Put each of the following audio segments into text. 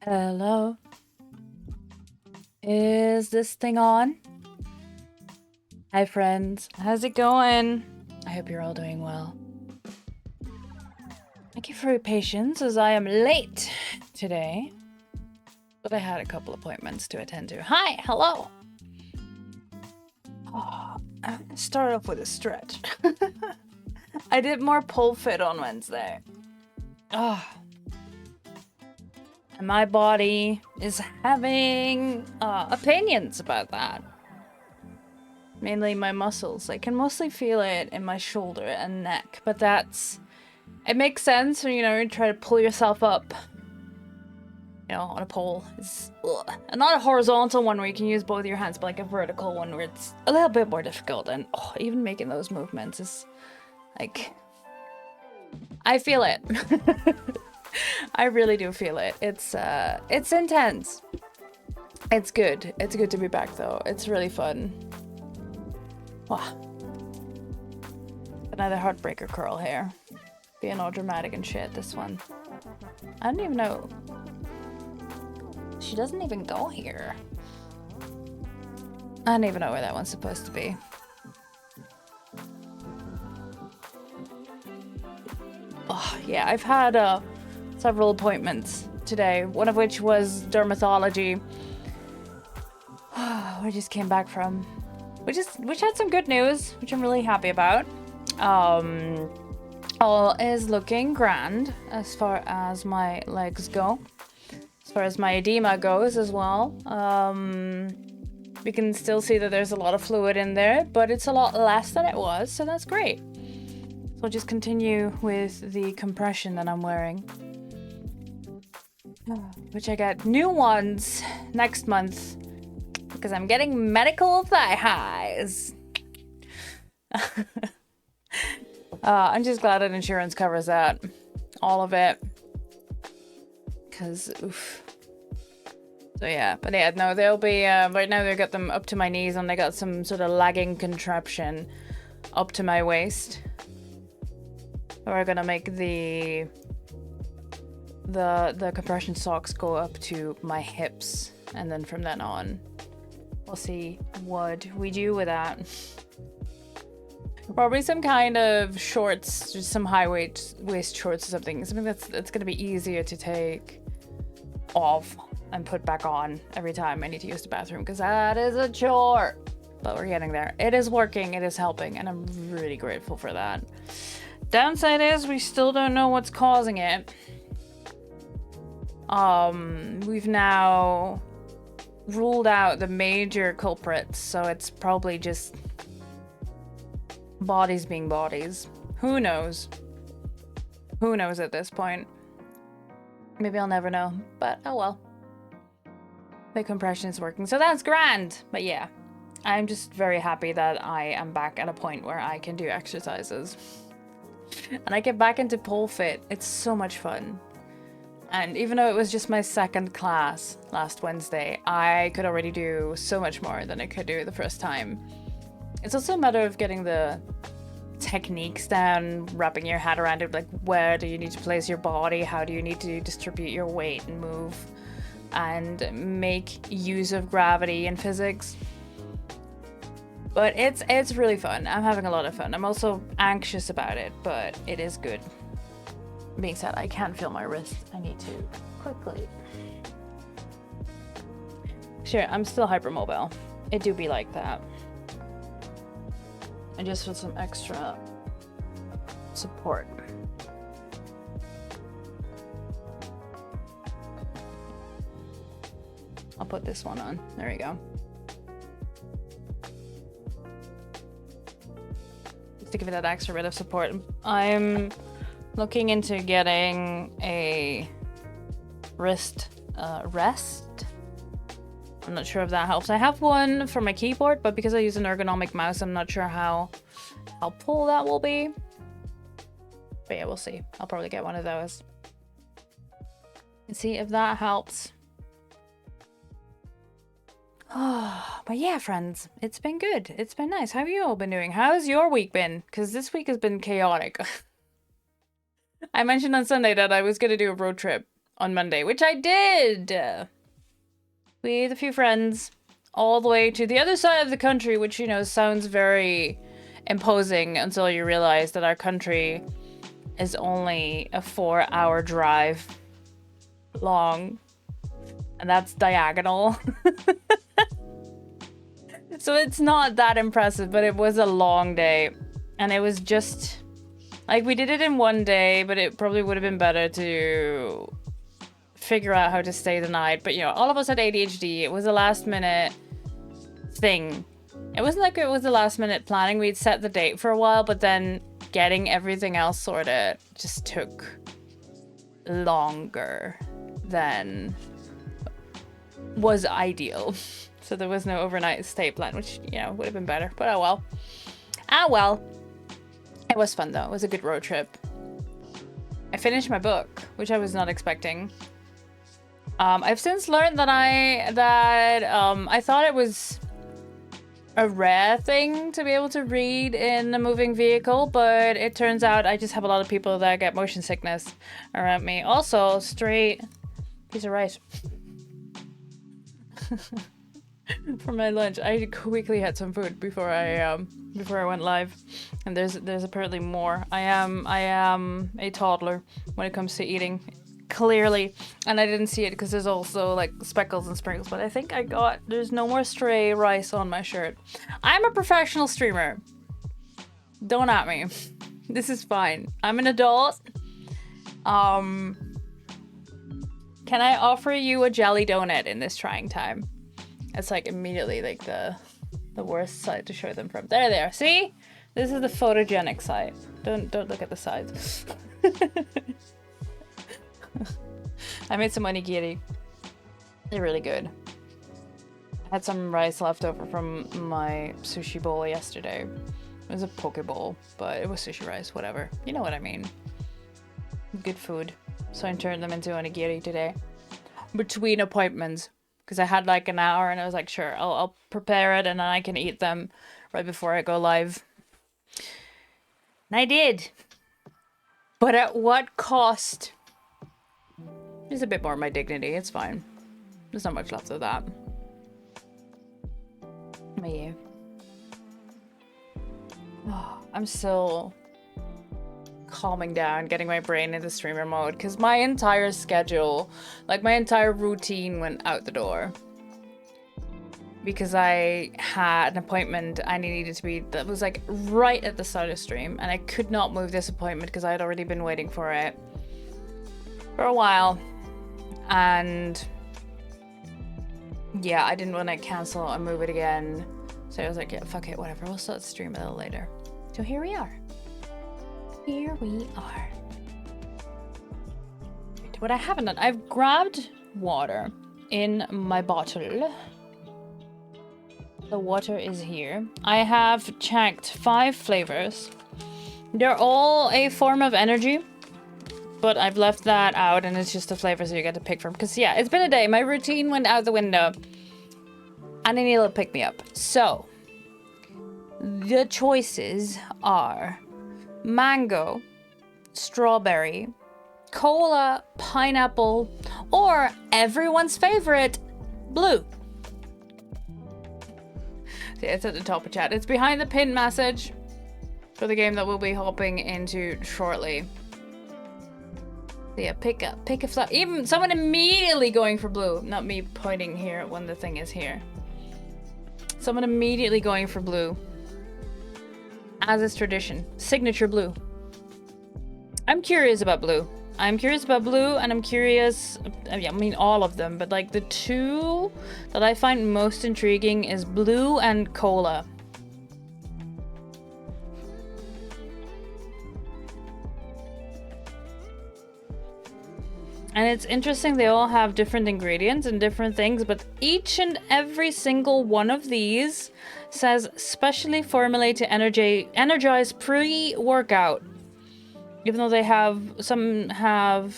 Hello. Is this thing on? Hi, friends. How's it going? I hope you're all doing well. Thank you for your patience as I am late today. But I had a couple appointments to attend to. Hi, hello. Oh, I'm gonna start off with a stretch. I did more pole fit on Wednesday. Oh. And my body is having opinions about that. Mainly my muscles. I can mostly feel it in my shoulder and neck, but it makes sense when, you try to pull yourself up, on a pole. And not a horizontal one where you can use both your hands, but like a vertical one where it's a little bit more difficult. And even making those movements is like, I feel it. I really do feel it. It's intense. It's good. It's good to be back though. It's really fun. Wow. Another heartbreaker curl here. Being all dramatic and shit, this one. I don't even know. She doesn't even go here. I don't even know where that one's supposed to be. Oh, yeah, I've had several appointments today, one of which was dermatology. We just came back from, which had some good news, which I'm really happy about. All is looking grand as far as my legs go, as far as my edema goes as well. We can still see that there's a lot of fluid in there, but it's a lot less than it was, so that's great. So I'll just continue with the compression that I'm wearing, which I get new ones next month because I'm getting medical thigh highs. I'm just glad that insurance covers that, all of it, because oof. So yeah, but yeah, no, they'll be right now they got them up to my knees and they got some sort of lagging contraption up to my waist. We're gonna make the compression socks go up to my hips, and then from then on we'll see what we do with that. Probably some kind of shorts, just some high waist shorts or something that's gonna be easier to take off and put back on every time I need to use the bathroom, because that is a chore. But we're getting there. It is working, it is helping, and I'm really grateful for that. Downside is we still don't know what's causing it. We've now ruled out the major culprits, so it's probably just bodies being bodies. Who knows? Who knows at this point? Maybe I'll never know, but oh well. The compression is working, so that's grand. But yeah, I'm just very happy that I am back at a point where I can do exercises. And I get back into pole fit. It's so much fun. And even though it was just my second class last Wednesday, I could already do so much more than I could do the first time. It's also a matter of getting the techniques down, wrapping your head around it, like where do you need to place your body, how do you need to distribute your weight and move, and make use of gravity and physics. But it's really fun. I'm having a lot of fun. I'm also anxious about it, but it is good. Being said, I can't feel my wrist. I need to quickly. Sure, I'm still hypermobile. It do be like that. And just with some extra support. I'll put this one on. There we go. Just to give it that extra bit of support. I'm looking into getting a wrist rest. I'm not sure if that helps. I have one for my keyboard, but because I use an ergonomic mouse, I'm not sure how helpful that will be. But yeah, we'll see. I'll probably get one of those. And see if that helps. But yeah, friends, it's been good. It's been nice. How have you all been doing? How's your week been? Because this week has been chaotic. I mentioned on Sunday that I was going to do a road trip on Monday, which I did! With a few friends, all the way to the other side of the country, which, you know, sounds very imposing until you realize that our country is only a 4-hour drive long, and that's diagonal. So it's not that impressive, but it was a long day, and it was just... like, we did it in one day, but it probably would have been better to figure out how to stay the night. But, you know, all of us had ADHD. It was a last minute thing. It wasn't like it was a last minute planning. We'd set the date for a while, but then getting everything else sorted just took longer than was ideal. So there was no overnight stay plan, which, you know, would have been better. But oh well. Ah well. It was fun though. It was a good road trip. I finished my book, which I was not expecting. I've since learned that I thought it was a rare thing to be able to read in a moving vehicle, but it turns out I just have a lot of people that get motion sickness around me. Also, straight piece of rice for my lunch. I quickly had some food before I went live, and there's apparently more. I am a toddler when it comes to eating, clearly, and I didn't see it because there's also like speckles and sprinkles, but I think there's no more stray rice on my shirt. I'm a professional streamer. Don't at me. This is fine. I'm an adult. Can I offer you a jelly donut in this trying time? It's like immediately like the worst side to show them from. There they are. See? This is the photogenic side. Don't look at the sides. I made some onigiri. They're really good. I had some rice left over from my sushi bowl yesterday. It was a poke bowl, but it was sushi rice, whatever. You know what I mean. Good food. So I turned them into onigiri today. Between appointments. Because I had like an hour and I was like, sure, I'll prepare it and then I can eat them right before I go live. And I did. But at what cost? There's a bit more of my dignity. It's fine. There's not much left of that. But yeah. Oh, I'm still calming down, getting my brain into streamer mode, because my entire schedule, like my entire routine went out the door. Because I had an appointment I needed to be, that was like right at the start of stream, and I could not move this appointment because I had already been waiting for it for a while. And yeah, I didn't want to cancel and move it again. So I was like, yeah, fuck it, whatever. We'll start the stream a little later. So here we are. Here we are. What I haven't done, I've grabbed water in my bottle. The water is here. I have checked 5 flavors. They're all a form of energy. but I've left that out, and it's just the flavors that you get to pick from. Because, yeah, it's been a day. My routine went out the window. And I need a little pick-me-up. So, the choices are mango, strawberry, cola, pineapple, or everyone's favorite, blue. See, it's at the top of chat. It's behind the pinned message for the game that we'll be hopping into shortly. Yeah, pick a flag. Even someone immediately going for blue. Not me pointing here when the thing is here. Someone immediately going for blue. As is tradition. Signature blue. I'm curious about blue. I'm curious about blue, and I'm curious... I mean, all of them. But, like, the two that I find most intriguing is blue and cola. And it's interesting, they all have different ingredients and different things, but each and every single one of these says specially formulated to energize pre-workout. Even though they have, some have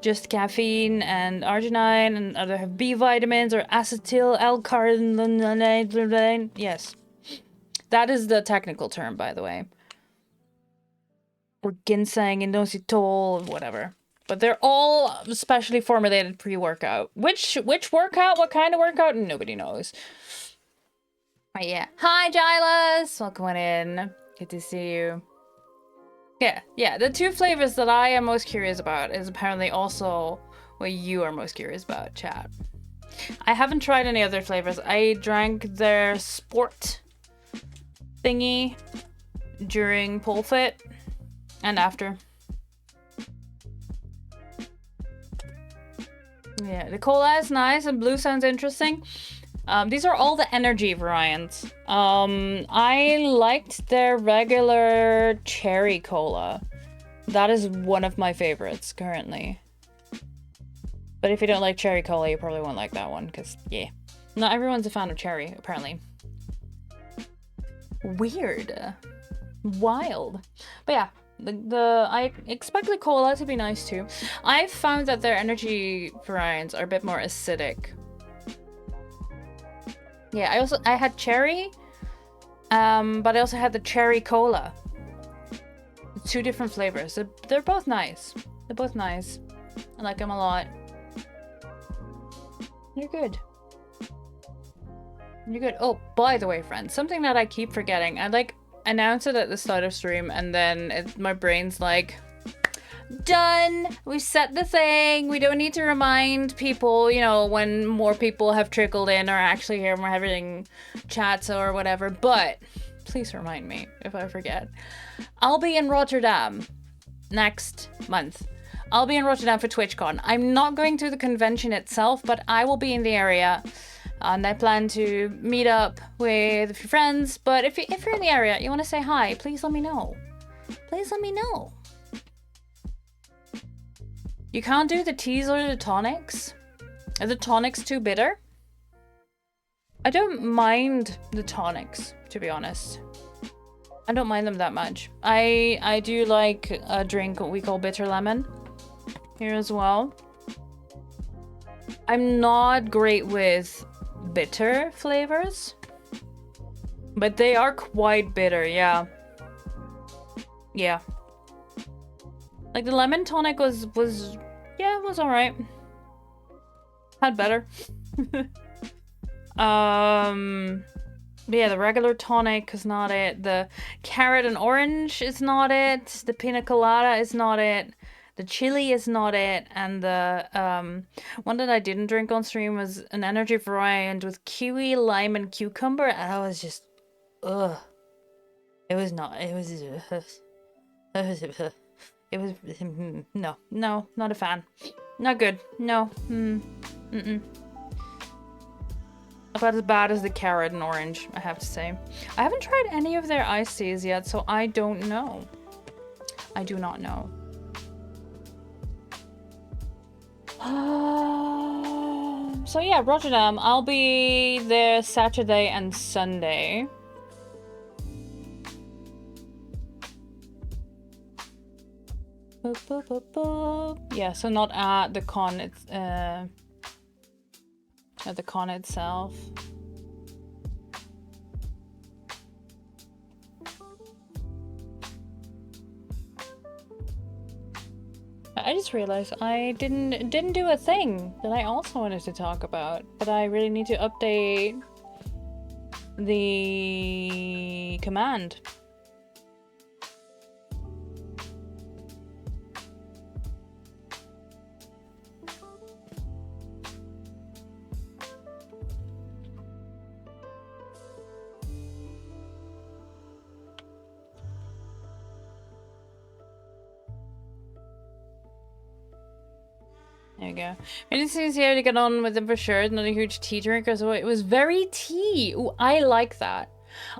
just caffeine and arginine, and other have B vitamins or acetyl L-carnitine. Yes. That is the technical term, by the way. Or ginseng, inositol, whatever. But they're all specially formulated pre-workout. Which workout? What kind of workout? Nobody knows. But yeah. Hi, Gilas! Welcome in. Good to see you. Yeah. The two flavors that I am most curious about is apparently also what you are most curious about, chat. I haven't tried any other flavors. I drank their sport thingy during Pole Fit and after. Yeah, the cola is nice and blue sounds interesting. These are all the energy variants. I liked their regular cherry cola. That is one of my favorites currently. But if you don't like cherry cola, you probably won't like that one, because, yeah. Not everyone's a fan of cherry, apparently. Weird. Wild. But yeah. I expect the cola to be nice too. I've found that their energy variants are a bit more acidic. Yeah, I had cherry, but I also had the cherry cola. Two different flavors. They're both nice. They're both nice. I like them a lot. You're good. You're good. Oh, by the way, friends, something that I keep forgetting. I announce it at the start of stream, and then my brain's like, done, we set the thing, we don't need to remind people, you know, when more people have trickled in or actually here, we're having chats or whatever. But please remind me if I forget. I'll be in Rotterdam next month. I'll be in Rotterdam for TwitchCon. I'm not going to the convention itself, but I will be in the area. And I plan to meet up with a few friends. But if you're in the area, you want to say hi, please let me know. Please let me know. You can't do the teas or the tonics? Are the tonics too bitter? I don't mind the tonics, to be honest. I don't mind them that much. I do like a drink what we call bitter lemon here as well. I'm not great with bitter flavors, but they are quite bitter. Yeah, like the lemon tonic was all right. Had better. Yeah, the regular tonic is not it. The carrot and orange is not it. The pina colada is not it. The chili is not it. And the one that I didn't drink on stream was an energy variant with kiwi, lime, and cucumber. And I was just, ugh. It was not. It was. It was. No, not a fan. Not good. No. About as bad as the carrot and orange, I have to say. I haven't tried any of their iced teas yet, so I don't know. I do not know. So yeah, Rotterdam. I'll be there Saturday and Sunday. Boop, boop, boop, boop. Yeah, so not at the con, it's at the con itself. I just realized I didn't do a thing that I also wanted to talk about, but I really need to update the command. There you go. I didn't see how to get on with them for sure. Not a huge tea drinker, so it was very tea. Ooh, I like that.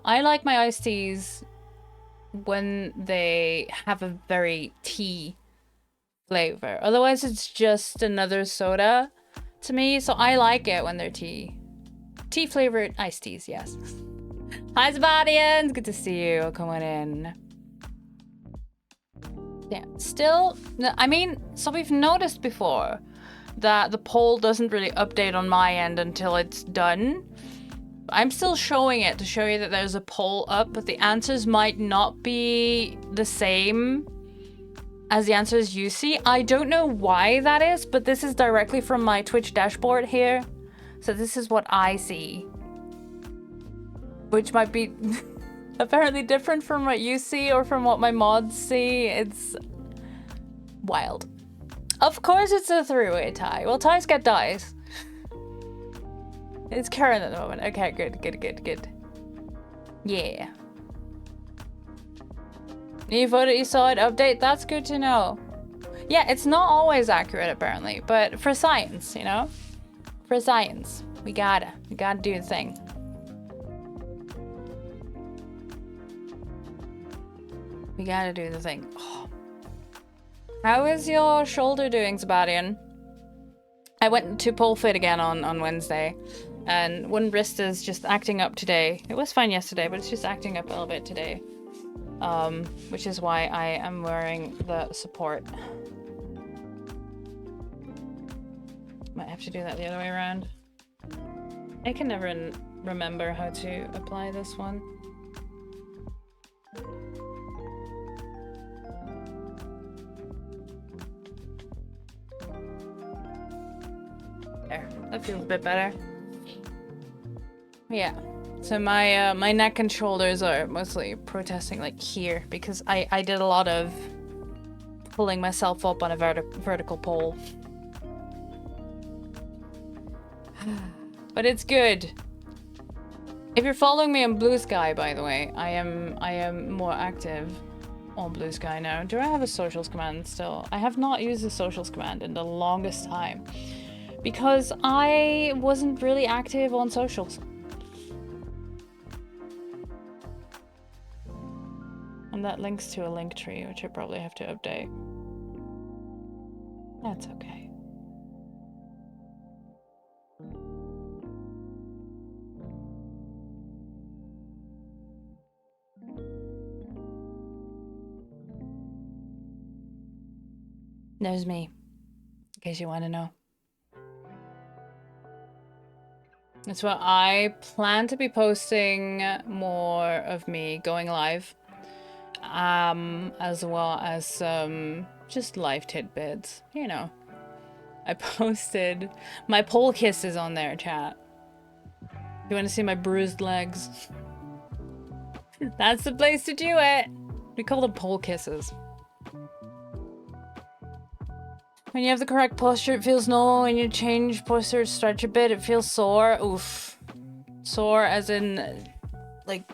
I like my iced teas when they have a very tea flavor. Otherwise, it's just another soda to me. So I like it when they're tea. Tea flavored iced teas, yes. Hi, Sebastian. Good to see you coming in. Yeah, still, I mean, so we've noticed before that the poll doesn't really update on my end until it's done. I'm still showing it to show you that there's a poll up, but the answers might not be the same as the answers you see. I don't know why that is, but this is directly from my Twitch dashboard here. So this is what I see, which might be apparently different from what you see or from what my mods see. It's wild. Of course it's a three-way tie. Well, ties get dies. It's current at the moment. Okay, good. Yeah. You voted, you saw it update? That's good to know. Yeah, it's not always accurate apparently, but for science, you know? For science, we gotta do the thing. We gotta do the thing. Oh. How is your shoulder doing, Sebastian? I went to pole fit again on Wednesday, and one wrist is just acting up today. It was fine yesterday, but it's just acting up a little bit today. Which is why I am wearing the support. Might have to do that the other way around. I can never remember how to apply this one. There, that feels a bit better. Yeah, so my my neck and shoulders are mostly protesting like here because I did a lot of pulling myself up on a vertical pole. But it's good. If you're following me on Blue Sky, by the way, I am more active on Blue Sky now. Do I have a socials command still? I have not used the socials command in the longest time because I wasn't really active on socials. And that links to a link tree, which I probably have to update. That's okay. There's me, in case you want to know. That's what I plan to be posting more of me going live. As well as just live tidbits, you know. I posted my pole kisses on there, chat. If you want to see my bruised legs, that's the place to do it. We call them pole kisses. When you have the correct posture, it feels normal. When you change posture, stretch a bit, it feels sore. Oof. Sore as in, like,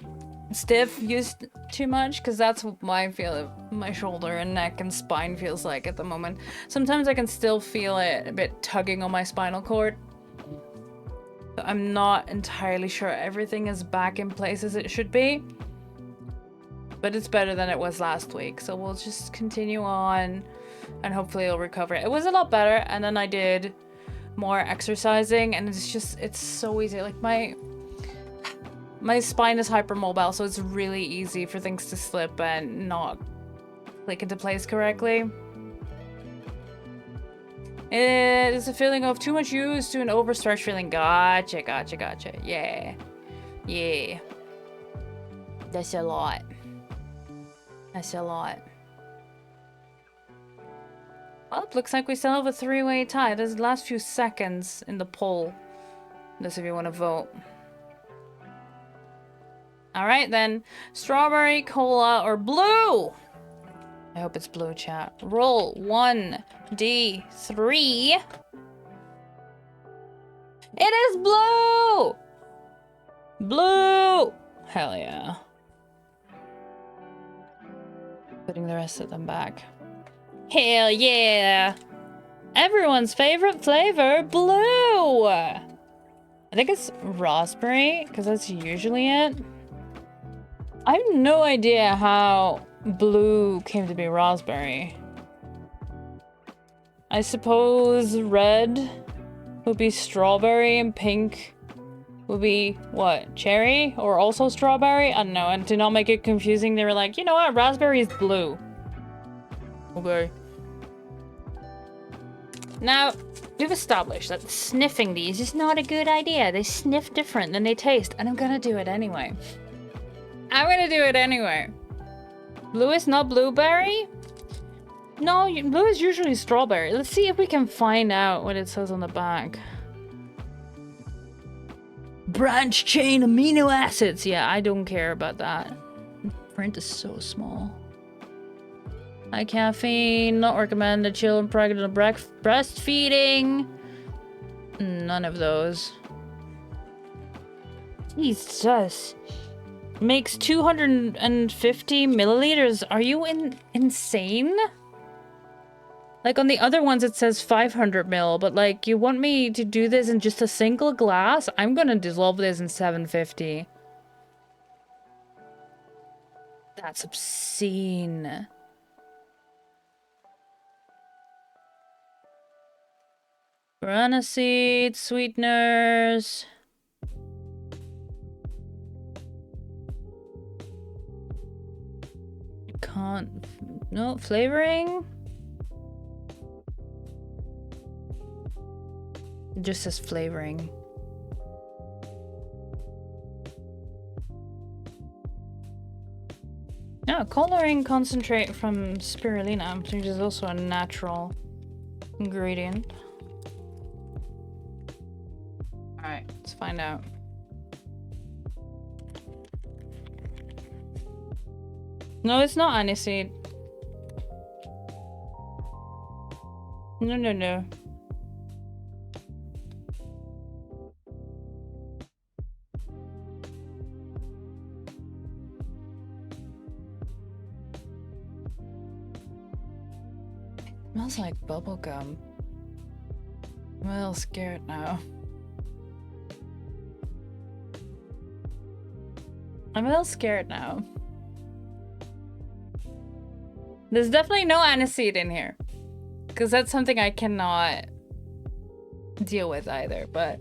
stiff, used too much, because that's what I feel my shoulder and neck and spine feels like at the moment. Sometimes I can still feel it a bit tugging on my spinal cord. I'm not entirely sure everything is back in place as it should be, but it's better than it was last week, so we'll just continue on and hopefully it'll recover. It was a lot better, and then I did more exercising, and it's so easy. Like my spine is hypermobile, so it's really easy for things to slip and not click into place correctly. It's a feeling of too much use to an overstretched feeling. Gotcha, gotcha, gotcha. Yeah. Yeah. That's a lot. That's a lot. Well, it looks like we still have a three-way tie. There's the last few seconds in the poll. This if you want to vote. Alright then. Strawberry, cola, or blue? I hope it's blue, chat. Roll 1d3. It is blue! Blue! Hell yeah. Putting the rest of them back. Hell yeah! Everyone's favorite flavor, blue! I think it's raspberry, because that's usually it. I have no idea how blue came to be raspberry. I suppose red would be strawberry and pink would be, what, cherry? Or also strawberry? I don't know, and to not make it confusing, they were like, you know what, raspberry is blue. Okay. Now, we've established that sniffing these is not a good idea. They sniff different than they taste, and I'm gonna do it anyway. I'm gonna do it anyway. Blue is not blueberry? No, blue is usually strawberry. Let's see if we can find out what it says on the back. Branch chain amino acids. Yeah, I don't care about that. Print is so small. High caffeine, not recommended. Children pregnant or breastfeeding. None of those. Jesus. Makes 250 milliliters. Are you insane? Like on the other ones it says 500 mil, but like you want me to do this in just a single glass? I'm gonna dissolve this in 750. That's obscene. Guarana seeds, sweeteners. Can't. No flavoring. It just says flavoring. No, coloring concentrate from spirulina, which is also a natural ingredient. Alright, let's find out. No, it's not aniseed. No, no, no. Smells like bubblegum. I'm a little scared now. I'm a little scared now. There's definitely no aniseed in here. Because that's something I cannot deal with either, but...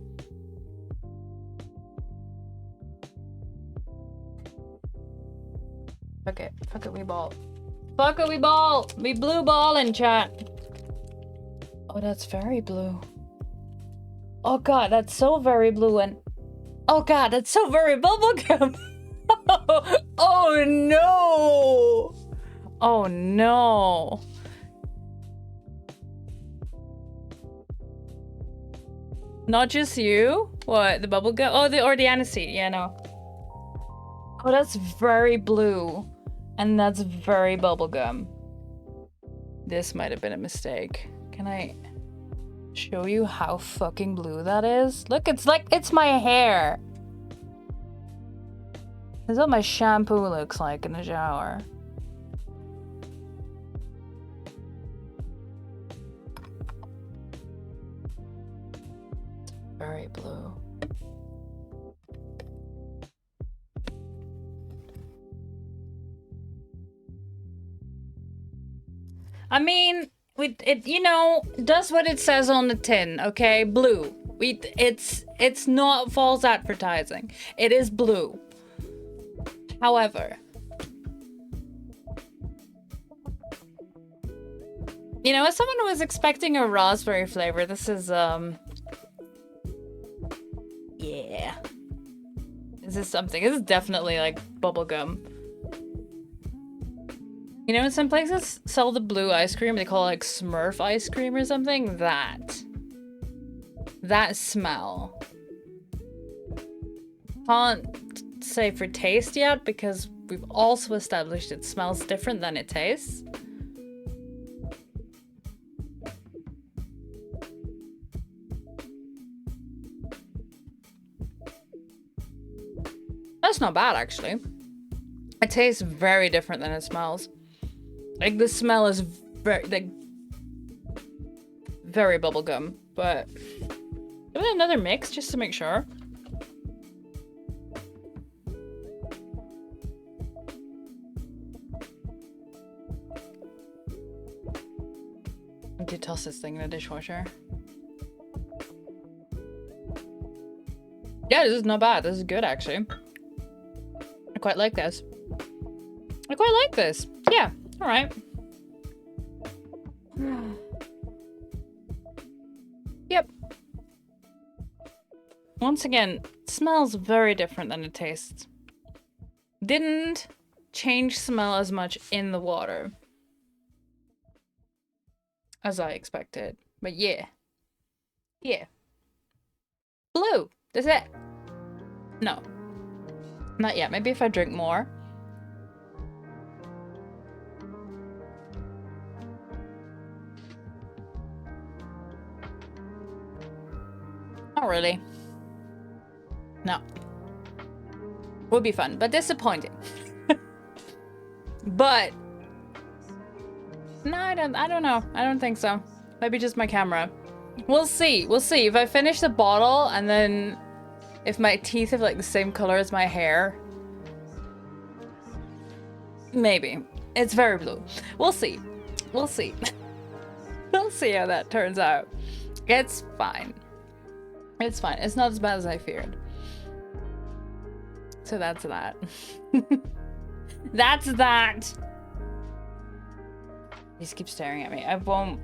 Fuck it, we ball. Fuck it, we ball! We blue ball in chat. Oh, that's very blue. Oh god, that's so very blue and... Oh god, that's so very bubblegum! Oh no! Oh no! Not just you? What, the bubblegum? Oh, or the aniseed, yeah, no. Oh, that's very blue. And that's very bubblegum. This might have been a mistake. Can I show you how fucking blue that is? Look, it's like, it's my hair. This is what my shampoo looks like in the shower. Very blue. I mean, it you know, does what it says on the tin, okay? Blue. It's not false advertising. It is blue. However, You know, as someone who was expecting a raspberry flavor, this is, yeah. This is something. This is definitely, like, bubblegum. You know, some places sell the blue ice cream. They call it, like, Smurf ice cream or something. That smell. Can't say for taste yet, because we've also established it smells different than it tastes. That's not bad, actually. It tastes very different than it smells. Like, the smell is very, like, very bubblegum, but give it another mix just to make sure. I need to toss this thing in the dishwasher. Yeah, this is not bad. This is good, actually. I quite like this. I quite like this. Yeah, all right. Yep. Once again, it smells very different than it tastes. Didn't change smell as much in the water as I expected. But yeah. Yeah. Blue. That's it. No. Not yet. Maybe if I drink more. Not really. No. Would be fun, but disappointing. But no, I don't know. I don't think so. Maybe just my camera. We'll see. We'll see. If I finish the bottle and then if my teeth have like the same color as my hair. Maybe. It's very blue. We'll see. We'll see. We'll see how that turns out. It's fine. It's fine. It's not as bad as I feared. So that's that. That's that. These keep staring at me. I won't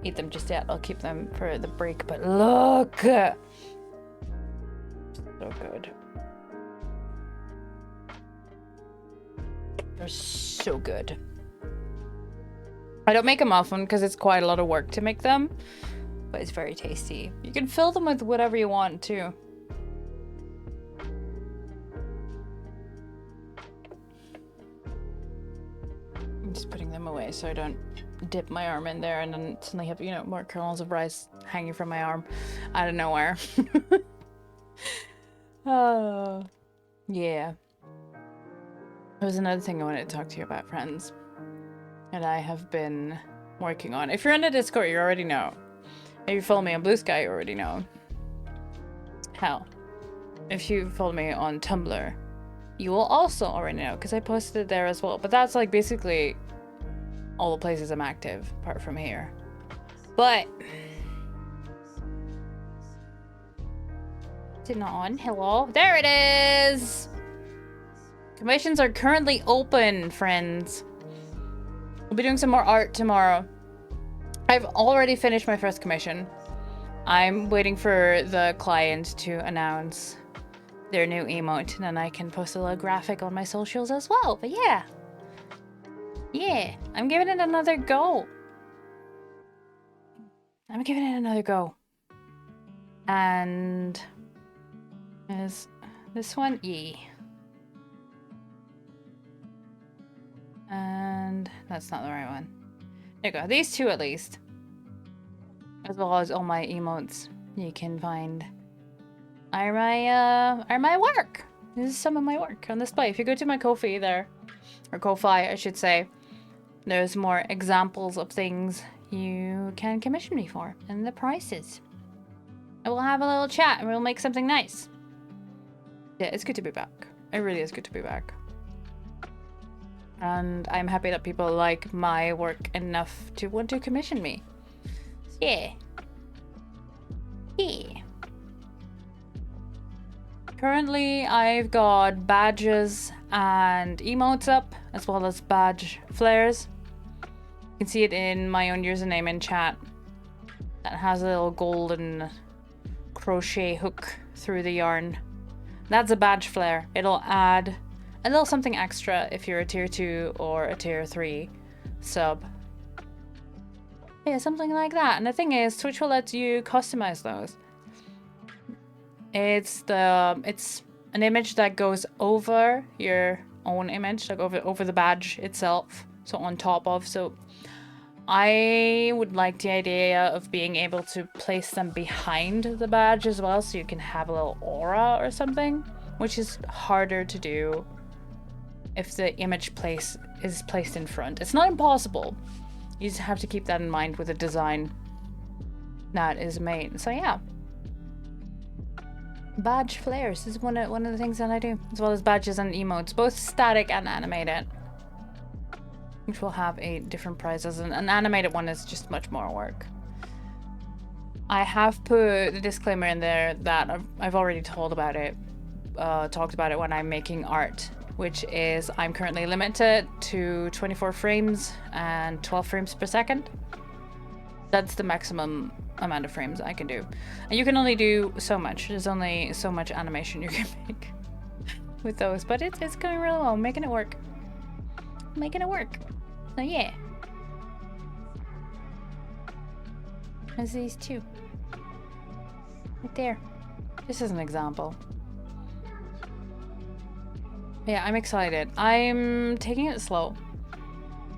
eat them just yet. I'll keep them for the break. But look! So good. They're so good. I don't make a muffin because it's quite a lot of work to make them. But it's very tasty. You can fill them with whatever you want too. I'm just putting them away so I don't dip my arm in there and then suddenly have, you know, more kernels of rice hanging from my arm out of nowhere. Oh, yeah. There was another thing I wanted to talk to you about, friends. And I have been working on. If you're in the Discord, you already know. If you follow me on Blue Sky, you already know. Hell, if you follow me on Tumblr, you will also already know, because I posted it there as well. But that's like basically all the places I'm active, apart from here. But is it not on? Hello? There it is! Commissions are currently open, friends. We'll be doing some more art tomorrow. I've already finished my first commission. I'm waiting for the client to announce their new emote, and then I can post a little graphic on my socials as well. But yeah. Yeah, I'm giving it another go. I'm giving it another go. And is this one? Yeah. And that's not the right one. There you go. These two at least. As well as all my emotes you can find are my work. This is some of my work on display. If you go to my Ko-fi there, or Ko-fi I should say, there's more examples of things you can commission me for and the prices. And we'll have a little chat and we'll make something nice. Yeah, it's good to be back. It really is good to be back. And I'm happy that people like my work enough to want to commission me. Yeah. Yeah. Currently, I've got badges and emotes up, as well as badge flares. You can see it in my own username in chat. That has a little golden crochet hook through the yarn. That's a badge flare. It'll add a little something extra if you're a tier 2 or a tier 3 sub. Yeah, something like that. And the thing is, Twitch will let you customize those. It's an image that goes over your own image, like over the badge itself, so on top of. So I would like the idea of being able to place them behind the badge as well, so you can have a little aura or something, which is harder to do if the image is placed in front. It's not impossible. You just have to keep that in mind with the design that is made. So yeah. Badge flares is one of the things that I do, as well as badges and emotes, both static and animated, which will have a different price. As an animated one is just much more work. I have put the disclaimer in there that I've already talked about it when I'm making art, which is I'm currently limited to 24 frames and 12 frames per second. That's the maximum amount of frames I can do. And you can only do so much. There's only so much animation you can make with those, but it's going really well. I'm making it work. So yeah. There's these two. Right there. This is an example. Yeah, I'm excited. I'm taking it slow.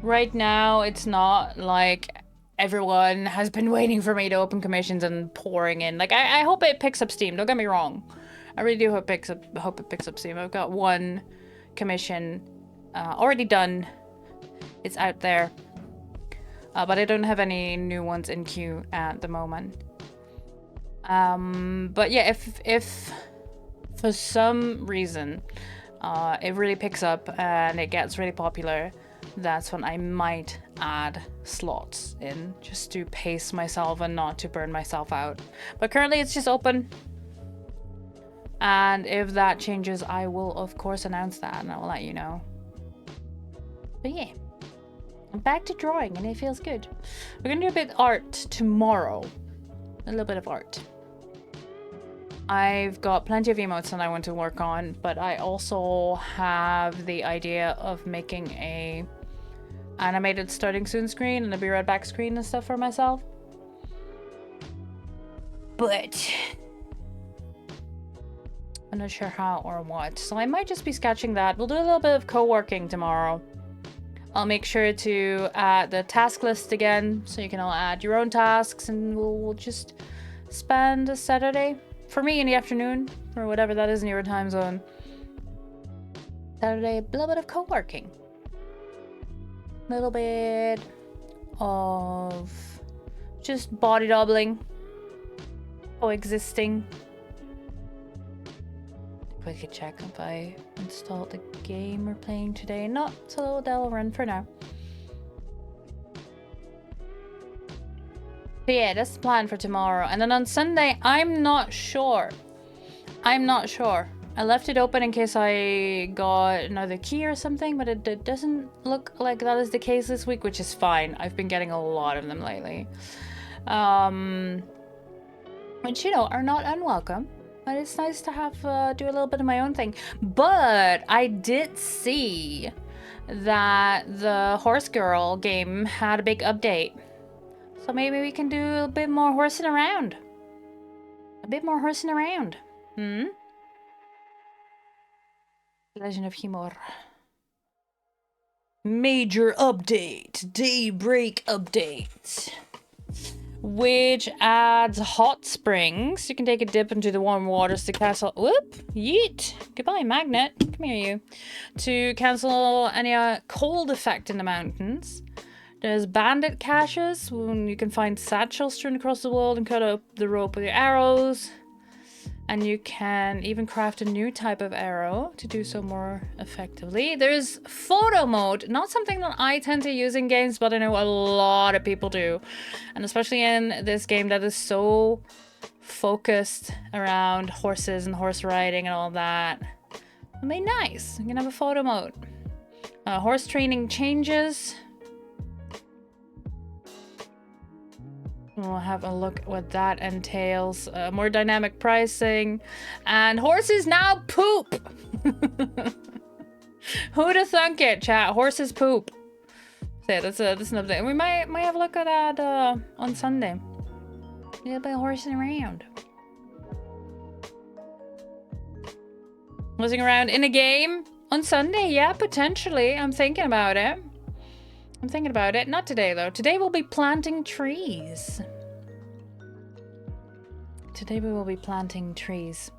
Right now, it's not like everyone has been waiting for me to open commissions and pouring in. Like, I hope it picks up steam. Don't get me wrong. I really do hope it picks up steam. I've got one commission already done. It's out there. But I don't have any new ones in queue at the moment. But yeah, if for some reason it really picks up and it gets really popular, that's when I might add slots in, just to pace myself and not to burn myself out. But currently it's just open. And if that changes, I will of course announce that and I will let you know. But yeah, I'm back to drawing and it feels good. We're gonna do a bit of art tomorrow. A little bit of art. I've got plenty of emotes that I want to work on, but I also have the idea of making a animated starting soon screen and a be right back screen and stuff for myself. But I'm not sure how or what. So I might just be sketching that. We'll do a little bit of co-working tomorrow. I'll make sure to add the task list again, so you can all add your own tasks, and we'll just spend a Saturday, for me in the afternoon, or whatever that is in your time zone. Saturday, a little bit of co-working. A little bit of just body doubling, coexisting. We could check if I installed the game we're playing today. No, so that'll run for now. But yeah, that's the plan for tomorrow. And then on Sunday, I'm not sure. I left it open in case I got another key or something, but it doesn't look like that is the case this week, which is fine. I've been getting a lot of them lately. Which, you know, are not unwelcome. But it's nice to have do a little bit of my own thing. But I did see that the Horse Girl game had a big update. So maybe we can do a bit more horsing around. Legend of Himor. Major update. Daybreak update. Which adds hot springs. You can take a dip into the warm waters to cancel. Whoop! Yeet! Goodbye, magnet. Come here, you. To cancel any cold effect in the mountains. There's bandit caches, when you can find satchels strewn across the world and cut up the rope with your arrows. And you can even craft a new type of arrow to do so more effectively. There's photo mode, not something that I tend to use in games, but I know a lot of people do. And especially in this game that is so focused around horses and horse riding and all that. I mean, nice. You can have a photo mode. Horse training changes. We'll have a look at what that entails. More dynamic pricing. And horses now poop! Who'd have thunk it, chat? Horses poop. So yeah, that's an update. We might have a look at that on Sunday. A little bit of horsing around. Horsing around in a game on Sunday? Yeah, potentially. I'm thinking about it. I'm thinking about it. Not today, though. Today we'll be planting trees. Today we will be planting trees.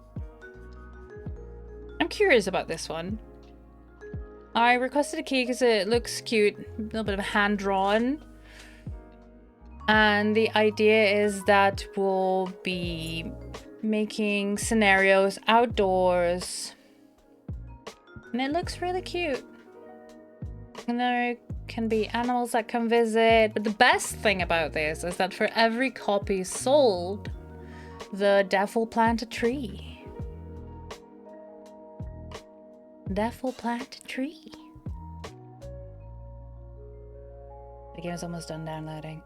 I'm curious about this one. I requested a key because it looks cute. A little bit of hand-drawn. And the idea is that we'll be making scenarios outdoors. And it looks really cute. And there can be animals that come visit. But the best thing about this is that for every copy sold, the dev will plant a tree. Dev will plant a tree. The game's almost done downloading.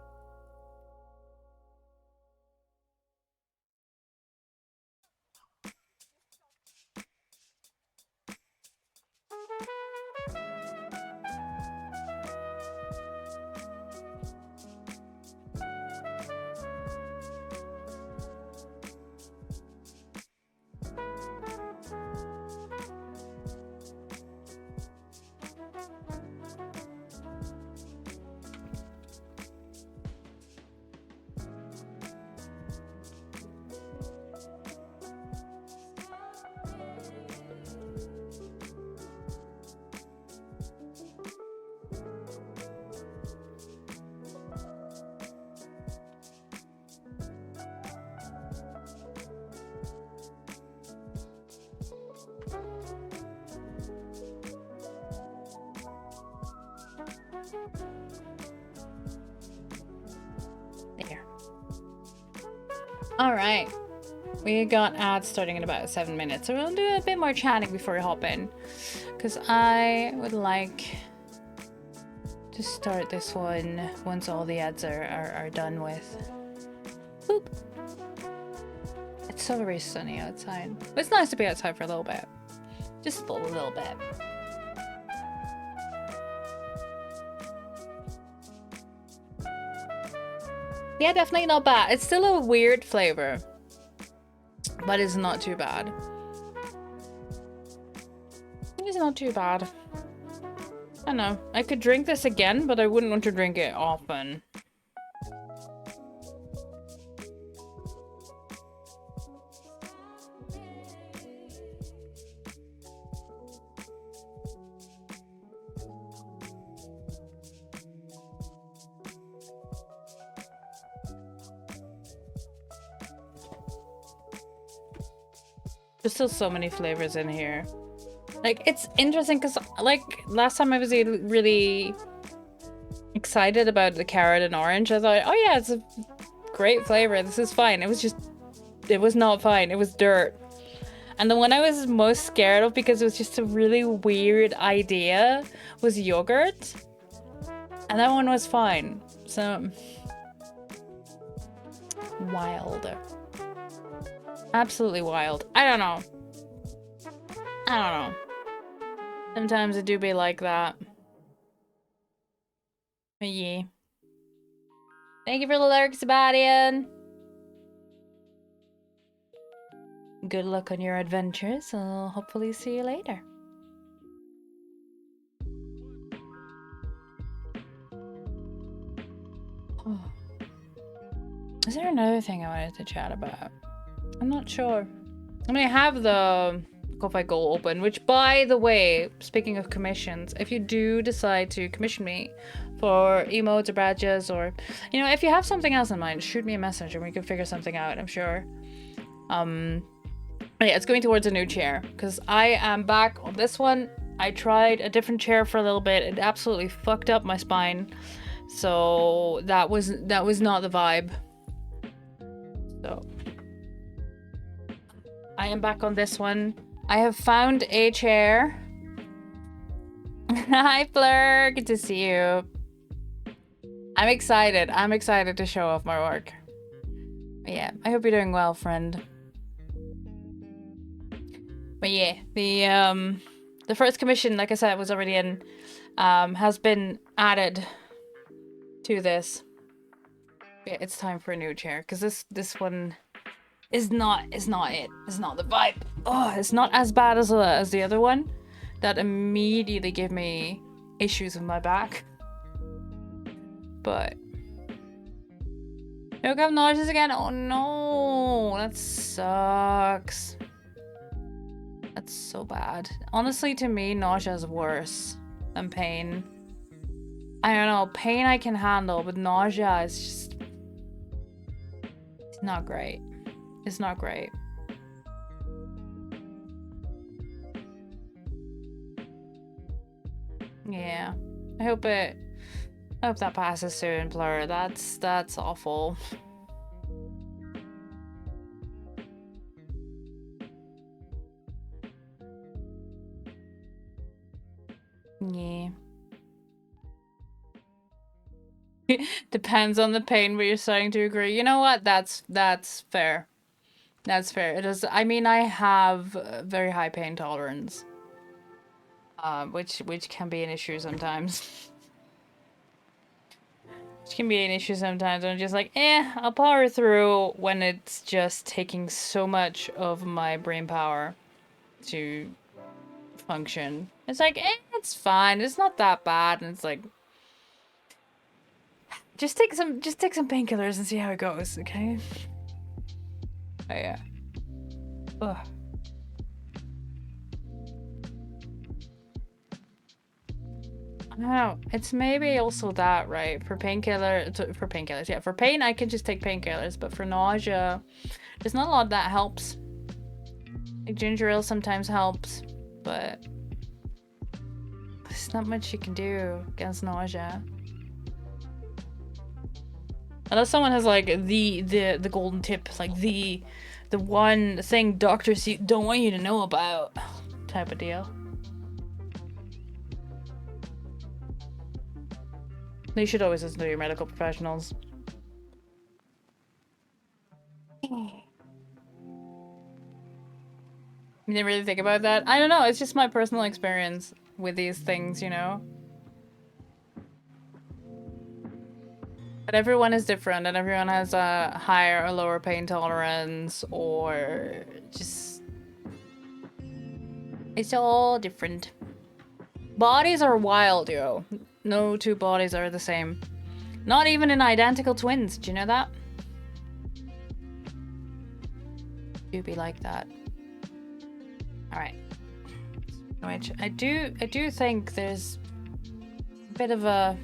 There. All right. We got ads starting in about 7 minutes, so we'll do a bit more chatting before we hop in, because I would like to start this one once all the ads are done with. Boop. It's so very sunny outside. But it's nice to be outside for a little bit. Just a little bit. Yeah, definitely not bad. It's still a weird flavor, but it's not too bad. It's not too bad. I don't know. I could drink this again, but I wouldn't want to drink it often. There's still so many flavors in here. Like, it's interesting because, like, last time I was really excited about the carrot and orange. I thought, oh yeah, it's a great flavor. This is fine. It was not fine. It was dirt. And the one I was most scared of, because it was just a really weird idea, was yogurt. And that one was fine. So, wild. Absolutely wild. I don't know. Sometimes it do be like that. But yeah. Thank you for the lurk, Sebastian. Good luck on your adventures. I'll hopefully see you later. Is there another thing I wanted to chat about? I'm not sure. I mean, I have the Ko-Fi goal open, which, by the way, speaking of commissions, if you do decide to commission me for emotes or badges, or, you know, if you have something else in mind, shoot me a message and we can figure something out, I'm sure. Yeah, it's going towards a new chair, because I am back on this one. I tried a different chair for a little bit. It absolutely fucked up my spine. So that was not the vibe. So I am back on this one. I have found a chair. Hi, Fleur. Good to see you. I'm excited. I'm excited to show off my work. Yeah, I hope you're doing well, friend. But yeah, the first commission, like I said, was already in, has been added to this. Yeah, it's time for a new chair because this one is not it. It's not the vibe. Oh, it's not as bad as the other one. That immediately gave me issues with my back. But look, I'm nauseous again. Oh no, that sucks. That's so bad. Honestly, to me, nausea is worse than pain. I don't know, pain I can handle, but nausea is just... It's not great. It's not great. Yeah. I hope that passes soon, Blur. That's awful. Yeah. Depends on the pain, but you're starting to agree. You know what? That's fair. That's fair. It is. I mean, I have very high pain tolerance, which can be an issue sometimes. Which can be an issue sometimes. I'm just like, I'll power through when it's just taking so much of my brain power to function. It's like, it's fine. It's not that bad. And it's like, just take some painkillers and see how it goes, okay? Oh yeah. Ugh. I don't know. It's maybe also that, right? For painkillers, yeah. For pain, I can just take painkillers, but for nausea, there's not a lot that helps. Like ginger ale sometimes helps, but there's not much you can do against nausea. Unless someone has like the golden tip, like the one thing doctors don't want you to know about, type of deal. You should always listen to your medical professionals. You didn't really think about that? I don't know, it's just my personal experience with these things, you know? But everyone is different and everyone has a higher or lower pain tolerance or just... It's all different. Bodies are wild, yo. No two bodies are the same. Not even in identical twins, do you know that? Do be like that. Alright. Which I do think there's a bit of a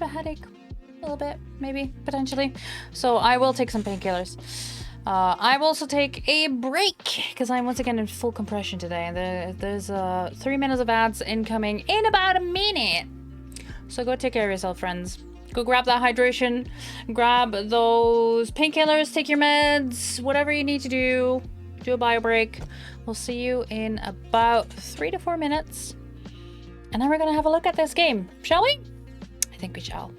headache. A little bit, maybe, potentially. So I will take some painkillers. I will also take a break because I'm once again in full compression today. And there's 3 minutes of ads incoming in about a minute. So go take care of yourself, friends. Go grab that hydration, grab those painkillers, take your meds, whatever you need to do. Do a bio break. We'll see you in about 3 to 4 minutes. And then we're gonna have a look at this game, shall we? I think we shall.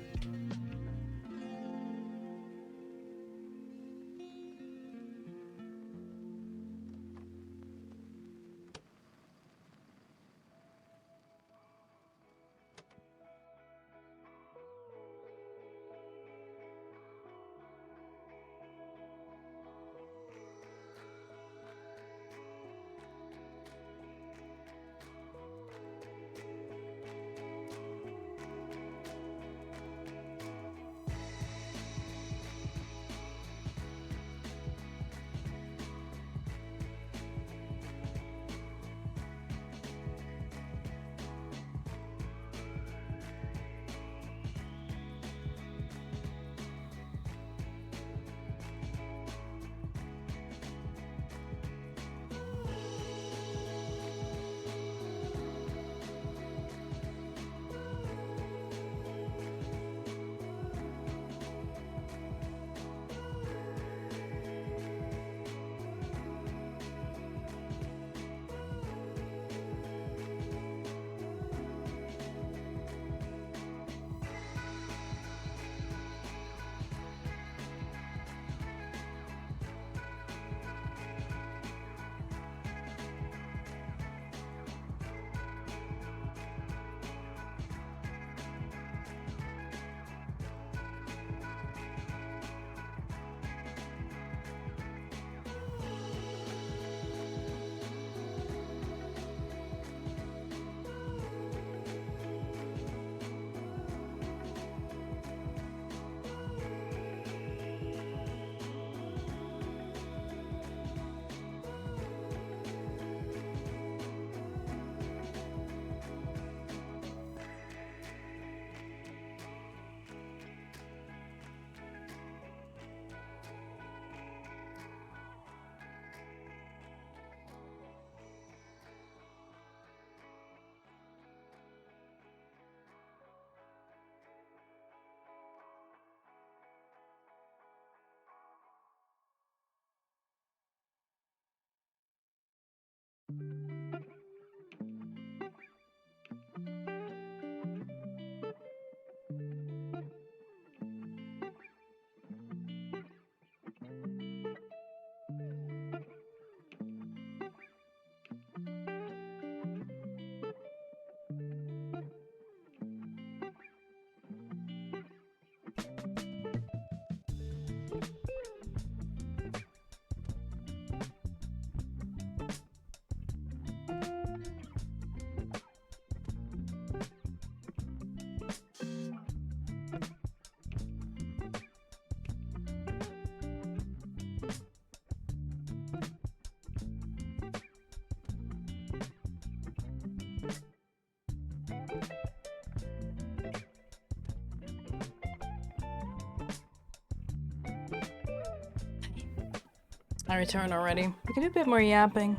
I return already. We can do a bit more yapping.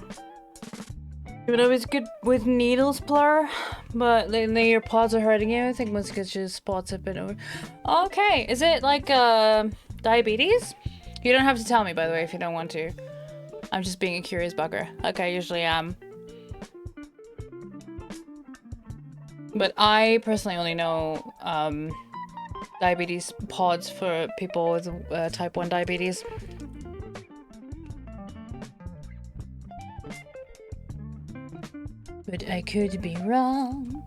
It would always good with needles, Blur, but lately your paws are hurting you. I think most kids just spots have been over. Okay, is it like diabetes? You don't have to tell me, by the way, if you don't want to. I'm just being a curious bugger, like I usually am. But I personally only know diabetes pods for people with type 1 diabetes. But I could be wrong.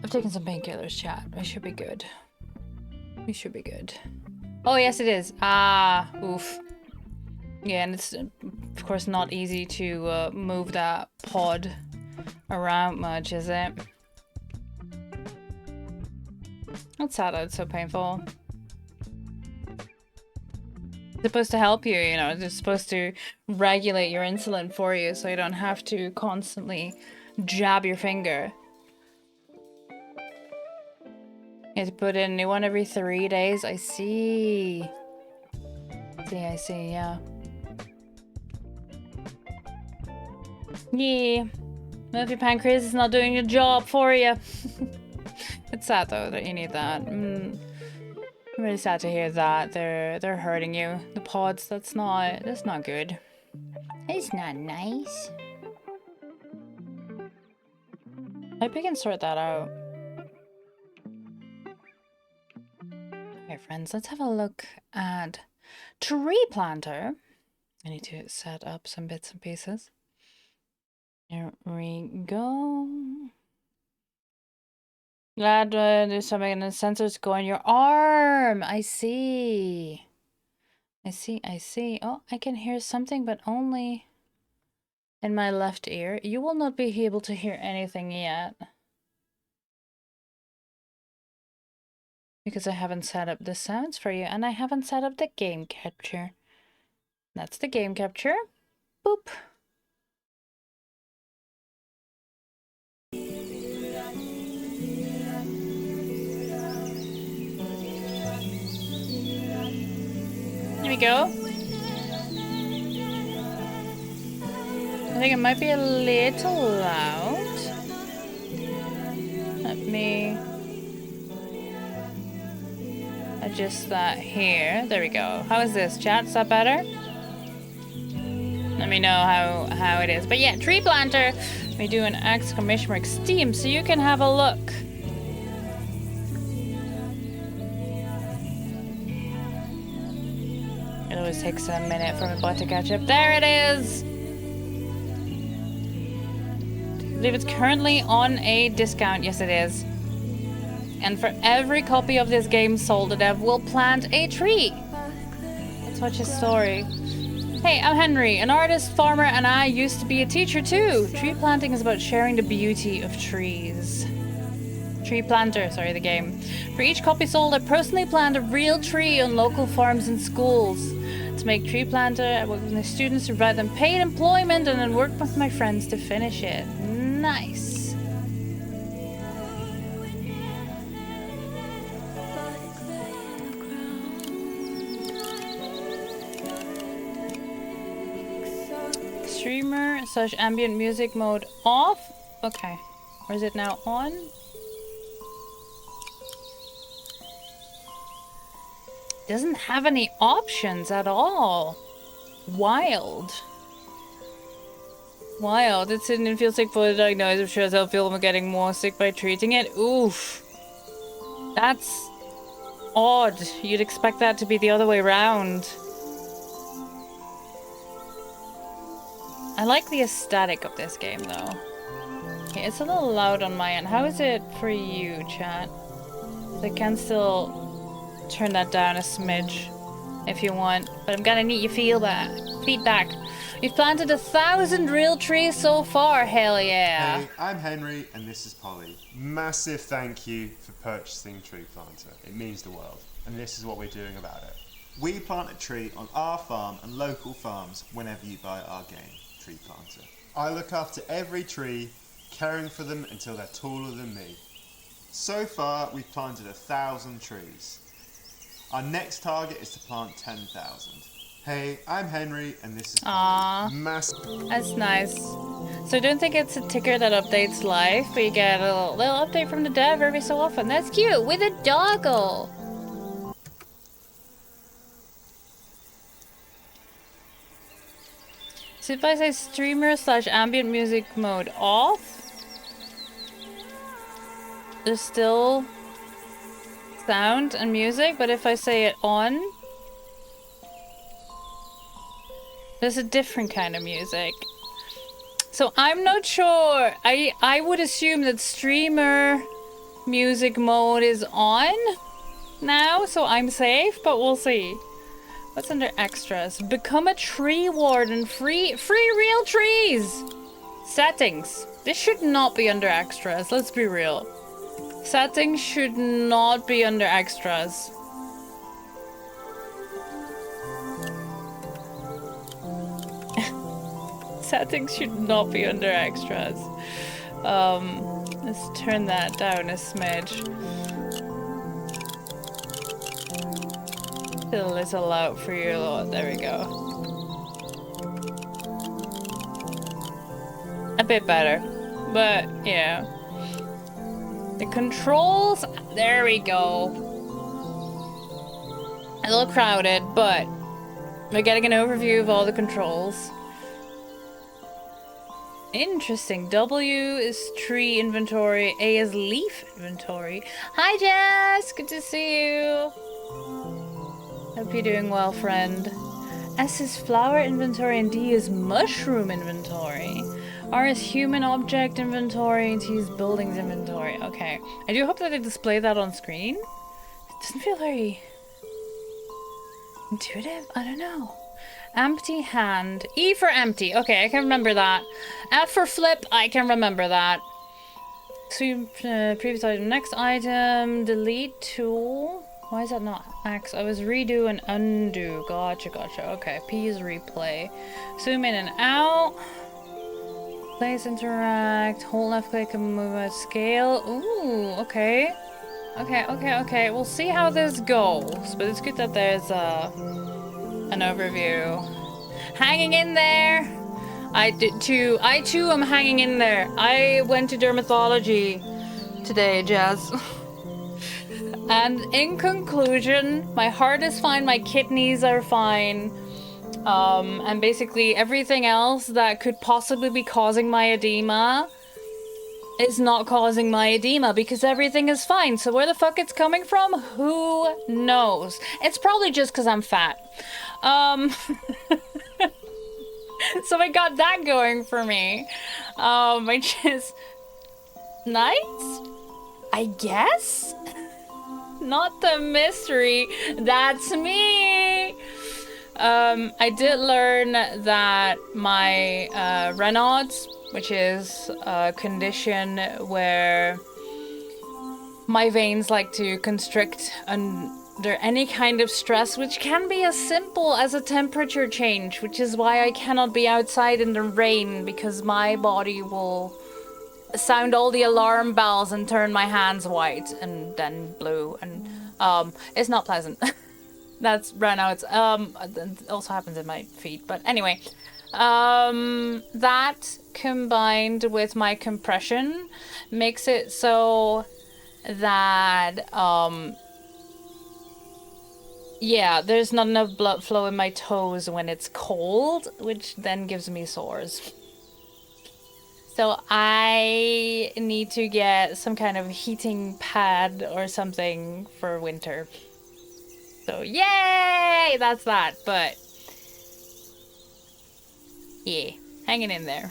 I've taken some painkillers, chat. We should be good. We should be good. Oh, yes, it is. Ah, oof. Yeah, and it's, of course, not easy to move that pod around much, is it? That's sad that it's so painful. It's supposed to help you, you know, it's supposed to regulate your insulin for you so you don't have to constantly jab your finger. You have to put in a new one every 3 days. I see. I see, yeah. Yeah. Well, if your pancreas is not doing your job for you. It's sad though that you need that. I'm really sad to hear that. They're hurting you. The pods, that's not good. It's not nice. I hope you can sort that out. Okay, friends, let's have a look at Tree Planter. I need to set up some bits and pieces. Here we go. Glad there's something in the sensors go on your arm. I see. I see. Oh, I can hear something, but only in my left ear. You will not be able to hear anything yet. Because I haven't set up the sounds for you, and I haven't set up the game capture. That's the game capture. Boop. There we go. I think it might be a little loud. Let me adjust that here. There we go. How is this, chat? Is that better? Let me know how it is. But yeah, Tree Planter. We do an exclamation mark Steam so you can have a look. It always takes a minute for my butt to catch up. There it is! I believe it's currently on a discount. Yes, it is. And for every copy of this game sold, the dev will plant a tree. Let's watch his story. Hey, I'm Henry, an artist, farmer, and I used to be a teacher too. Tree planting is about sharing the beauty of trees. Tree Planter, sorry, the game. For each copy sold, I personally plant a real tree on local farms and schools. To make Tree Planter, I work with my students to provide them paid employment and then work with my friends to finish it. Nice. Streamer / ambient music mode off? Okay. Or is it now on? Doesn't have any options at all. Wild. Wild. It's sitting and feels sick for the diagnosis. I'm sure they'll feel I'm getting more sick by treating it. Oof. That's odd. You'd expect that to be the other way around. I like the aesthetic of this game though. Okay, it's a little loud on my end. How is it for you, chat? I can still turn that down a smidge if you want, but I'm gonna need your feedback. We've planted 1,000 real trees so far, hell yeah. Hey, I'm Henry and this is Polly. Massive thank you for purchasing Tree Planter. It means the world, and this is what we're doing about it. We plant a tree on our farm and local farms whenever you buy our game, Tree Planter. I look after every tree, caring for them until they're taller than me. So far, we've planted 1,000 trees. Our next target is to plant 10,000. Hey, I'm Henry, and this is Aww. Polly. That's nice. So I don't think it's a ticker that updates live, but you get a little update from the dev every so often. That's cute, with a doggle. So if I say streamer / ambient music mode off, there's still sound and music, but if I say it on, there's a different kind of music. So I'm not sure. I would assume that streamer music mode is on now, so I'm safe, but we'll see. What's under extras? Become a tree warden. Free real trees. Settings. This should not be under extras. Let's be real. Settings should not be under extras. Settings should not be under extras. Let's turn that down a smidge. Still a little out for you lot. There we go. A bit better. But, yeah. The controls, there we go. A little crowded, but we're getting an overview of all the controls. Interesting. W is tree inventory. A is leaf inventory. Hi, Jess. Good to see you. Hope you're doing well, friend. S is flower inventory and D is mushroom inventory. R is human object inventory and T is buildings inventory. Okay. I do hope that they display that on screen. It doesn't feel very intuitive. I don't know. Empty hand. E for empty. Okay, I can remember that. F for flip. I can remember that. So previous item. Next item. Delete tool. Why is that not X? I was redo and undo. Gotcha, gotcha. Okay. P is replay. Zoom in and out. Place interact. Hold left click and move at scale. Ooh, okay. Okay. We'll see how this goes. But it's good that there's an overview. Hanging in there. I too am hanging in there. I went to dermatology today, Jazz. And in conclusion, my heart is fine, my kidneys are fine. And basically everything else that could possibly be causing my edema is not causing my edema because everything is fine. So where the fuck it's coming from? Who knows? It's probably just because I'm fat. So I got that going for me. Which is nice, I guess. Not the mystery. That's me. I did learn that my Raynaud's, which is a condition where my veins like to constrict under any kind of stress, which can be as simple as a temperature change, which is why I cannot be outside in the rain, because my body will sound all the alarm bells and turn my hands white and then blue, and it's not pleasant. That's Raynaud's. It also happens in my feet, but anyway. That combined with my compression makes it so that yeah, there's not enough blood flow in my toes when it's cold, which then gives me sores. So I need to get some kind of heating pad or something for winter. So yay! That's that, but yeah, hanging in there.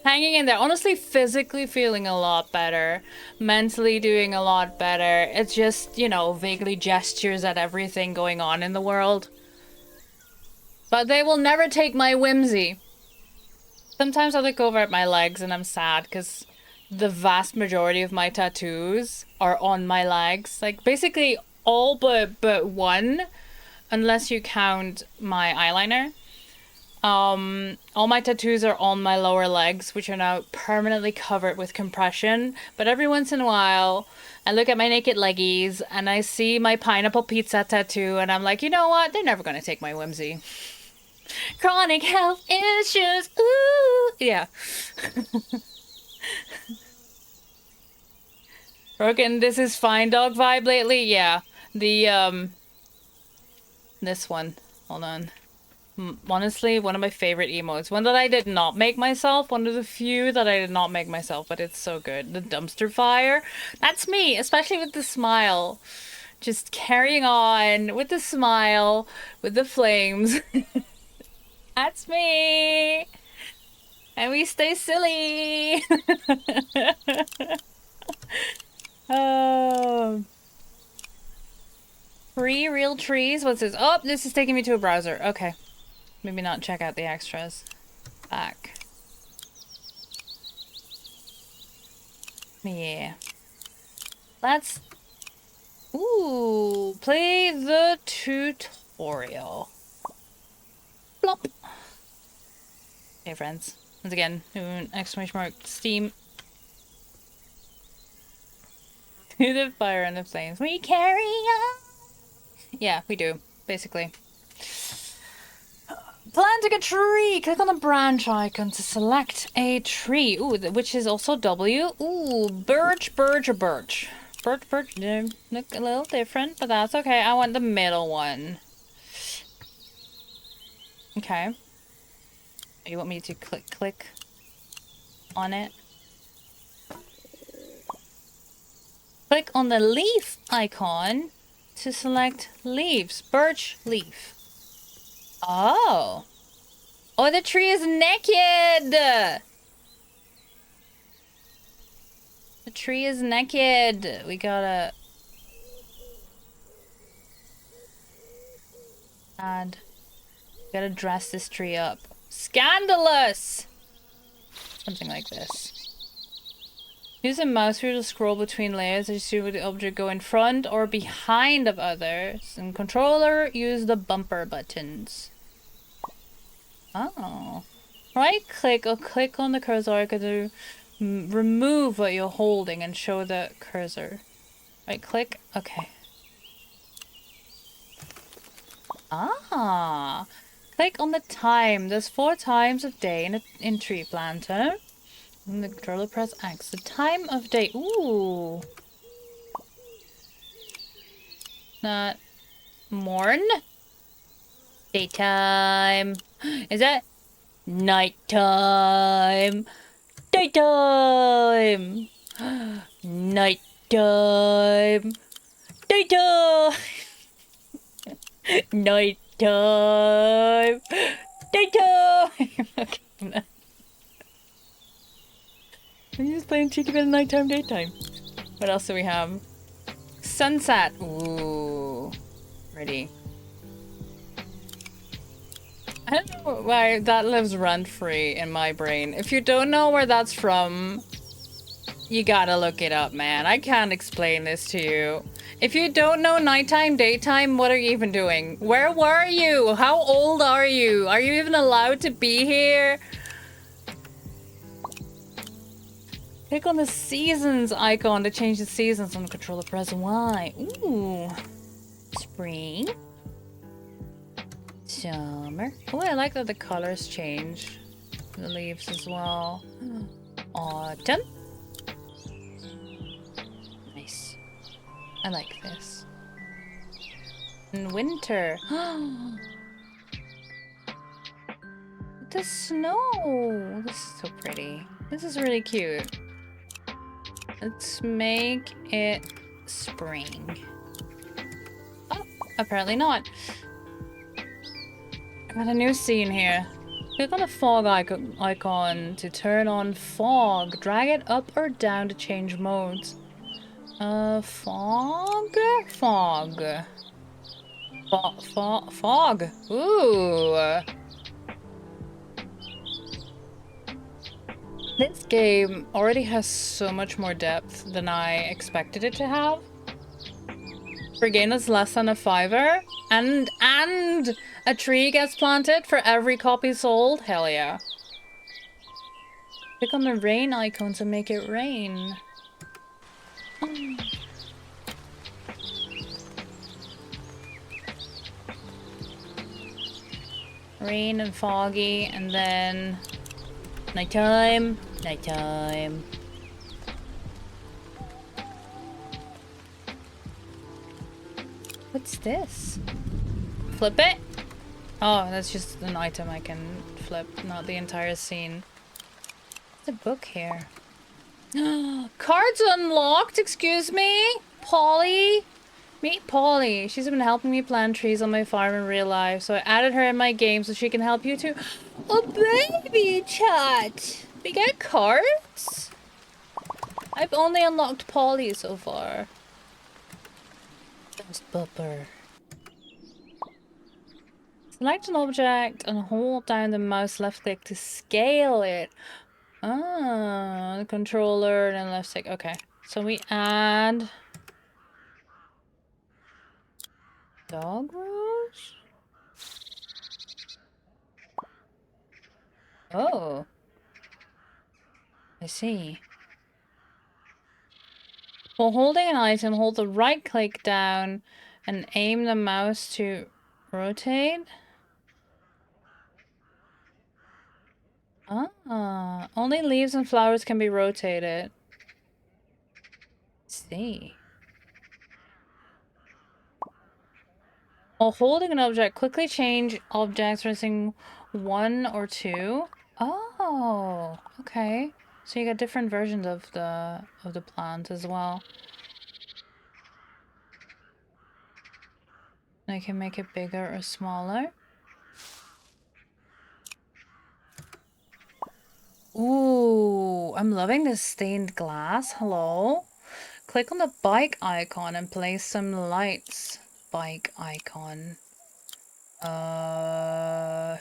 Hanging in there. Honestly, physically feeling a lot better. Mentally doing a lot better. It's just, you know, vaguely gestures at everything going on in the world. But they will never take my whimsy. Sometimes I look over at my legs and I'm sad because the vast majority of my tattoos are on my legs. Like, basically all but one, unless you count my eyeliner. All my tattoos are on my lower legs, which are now permanently covered with compression. But every once in a while, I look at my naked leggies and I see my pineapple pizza tattoo and I'm like, you know what? They're never gonna take my whimsy. Chronic health issues. Ooh. Yeah. Broken, this is fine dog vibe lately? Yeah. The, this one. Hold on. Honestly, one of my favorite emotes. One that I did not make myself. One of the few that I did not make myself, but it's so good. The dumpster fire. That's me, especially with the smile. Just carrying on with the smile, with the flames. That's me. And we stay silly. Oh. Free real trees? What's this? Oh, this is taking me to a browser. Okay. Maybe not check out the extras. Back. Yeah. Let's... Ooh. Play the tutorial. Plop. Hey, friends. Once again, exclamation mark, Steam. To the fire and the flames. We carry on. Yeah, we do, basically. Planting a tree! Click on the branch icon to select a tree. Ooh, which is also W. Ooh, birch, birch, or birch. Birch, birch, look a little different, but that's okay. I want the middle one. Okay. You want me to click on it? Click on the leaf icon to select leaves. Birch leaf. Oh. Oh, the tree is naked! The tree is naked. We gotta... add... gotta dress this tree up. Scandalous! Something like this. Use a mouse wheel to scroll between layers as you see the object go in front or behind of others. In controller, use the bumper buttons. Oh. Right click or click on the cursor to remove what you're holding and show the cursor. Right click. Okay. Ah. Click on the time. There's 4 times of day in Tree Planter. And the controller press X. The time of day. Ooh. Not morn? Daytime. Is that nighttime? Daytime. Nighttime. Daytime. Nighttime. Daytime. Okay. I'm just playing cheeky bit of nighttime, daytime. What else do we have? Sunset. Ooh. Ready. I don't know why that lives rent-free in my brain. If you don't know where that's from, you gotta look it up, man. I can't explain this to you. If you don't know nighttime, daytime, what are you even doing? Where were you? How old are you? Are you even allowed to be here? Click on the seasons icon to change the seasons on the controller. Press Y. Ooh. Spring. Summer. Oh, I like that the colors change. The leaves as well. Autumn. Nice. I like this. And winter. The snow. This is so pretty. This is really cute. Let's make it spring. Oh, apparently not. I got a new scene here. Click on the fog icon to turn on fog. Drag it up or down to change modes. Fog? Fog. Fog. Ooh. This game already has so much more depth than I expected it to have. For a game that's less than a $5, and a tree gets planted for every copy sold, hell yeah. Click on the rain icon to make it rain. Rain and foggy, and then nighttime, nighttime. What's this? Flip it? Oh, that's just an item I can flip, not the entire scene. There's a book here. Cards unlocked, excuse me? Polly? Meet Polly. She's been helping me plant trees on my farm in real life, so I added her in my game so she can help you too. Oh, baby chat! We get cards? I've only unlocked Polly so far. Ghost Bupper. Select an object and hold down the mouse left click to scale it. Ah, the controller and then left stick. Okay, so we add dog rose. Oh, I see. While holding an item, hold the right click down and aim the mouse to rotate. Ah, only leaves and flowers can be rotated. Let's see. While holding an object, quickly change objects pressing 1 or 2. Oh, okay. So you got different versions of the plant as well. I can make it bigger or smaller. Ooh, I'm loving this stained glass. Hello. Click on the bike icon and place some lights. Bike icon.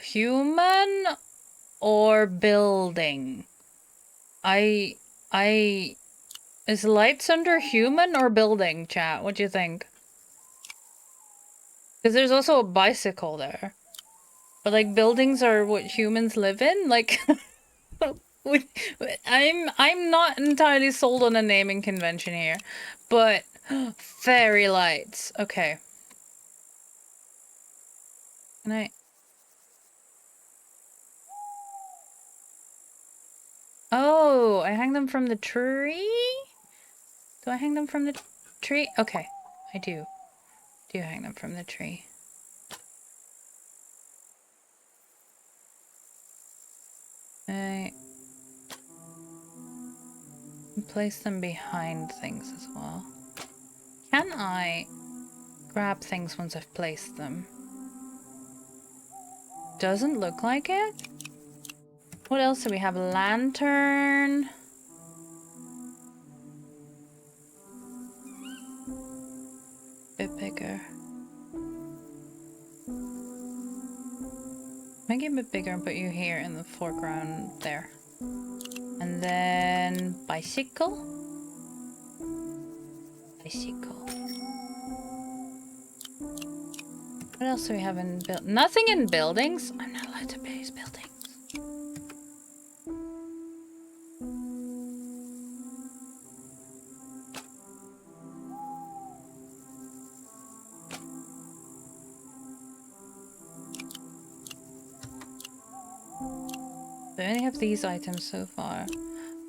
Human or building? Is lights under human or building, chat? What do you think? Because there's also a bicycle there. But like buildings are what humans live in? Like I'm not entirely sold on a naming convention here. But fairy lights. Okay. Can I? Oh, I hang them from the tree? Do I hang them from the tree? Okay, I do. Do hang them from the tree. I place them behind things as well. Can I grab things once I've placed them? Doesn't look like it. What else do we have? Lantern. Bit bigger. Make it a bit bigger and put you here in the foreground there. And then bicycle. Bicycle. What else do we have in build? Nothing in buildings. I'm not allowed to place buildings. I only have these items so far.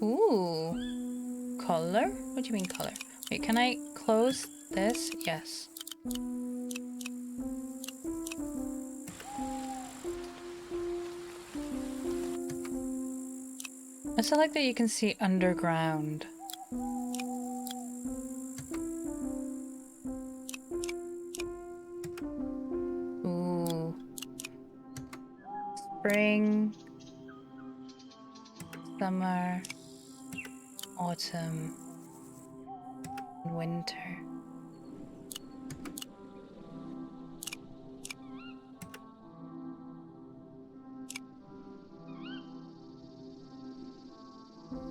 Ooh. Color? What do you mean color? Wait, can I close this? Yes. I also like that you can see underground. Ooh. Spring. Summer. Autumn. Winter.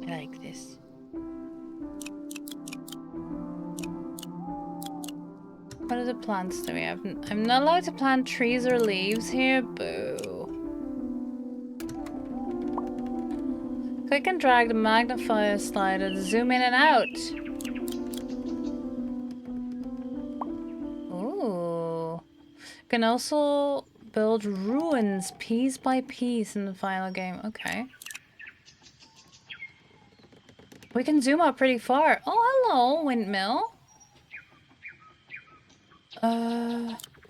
I like this. What other plants do we have? I'm not allowed to plant trees or leaves here. Boo. Click and drag the magnifier slider to zoom in and out. Ooh. You can also build ruins piece by piece in the final game. Okay. We can zoom out pretty far. Oh, hello, windmill.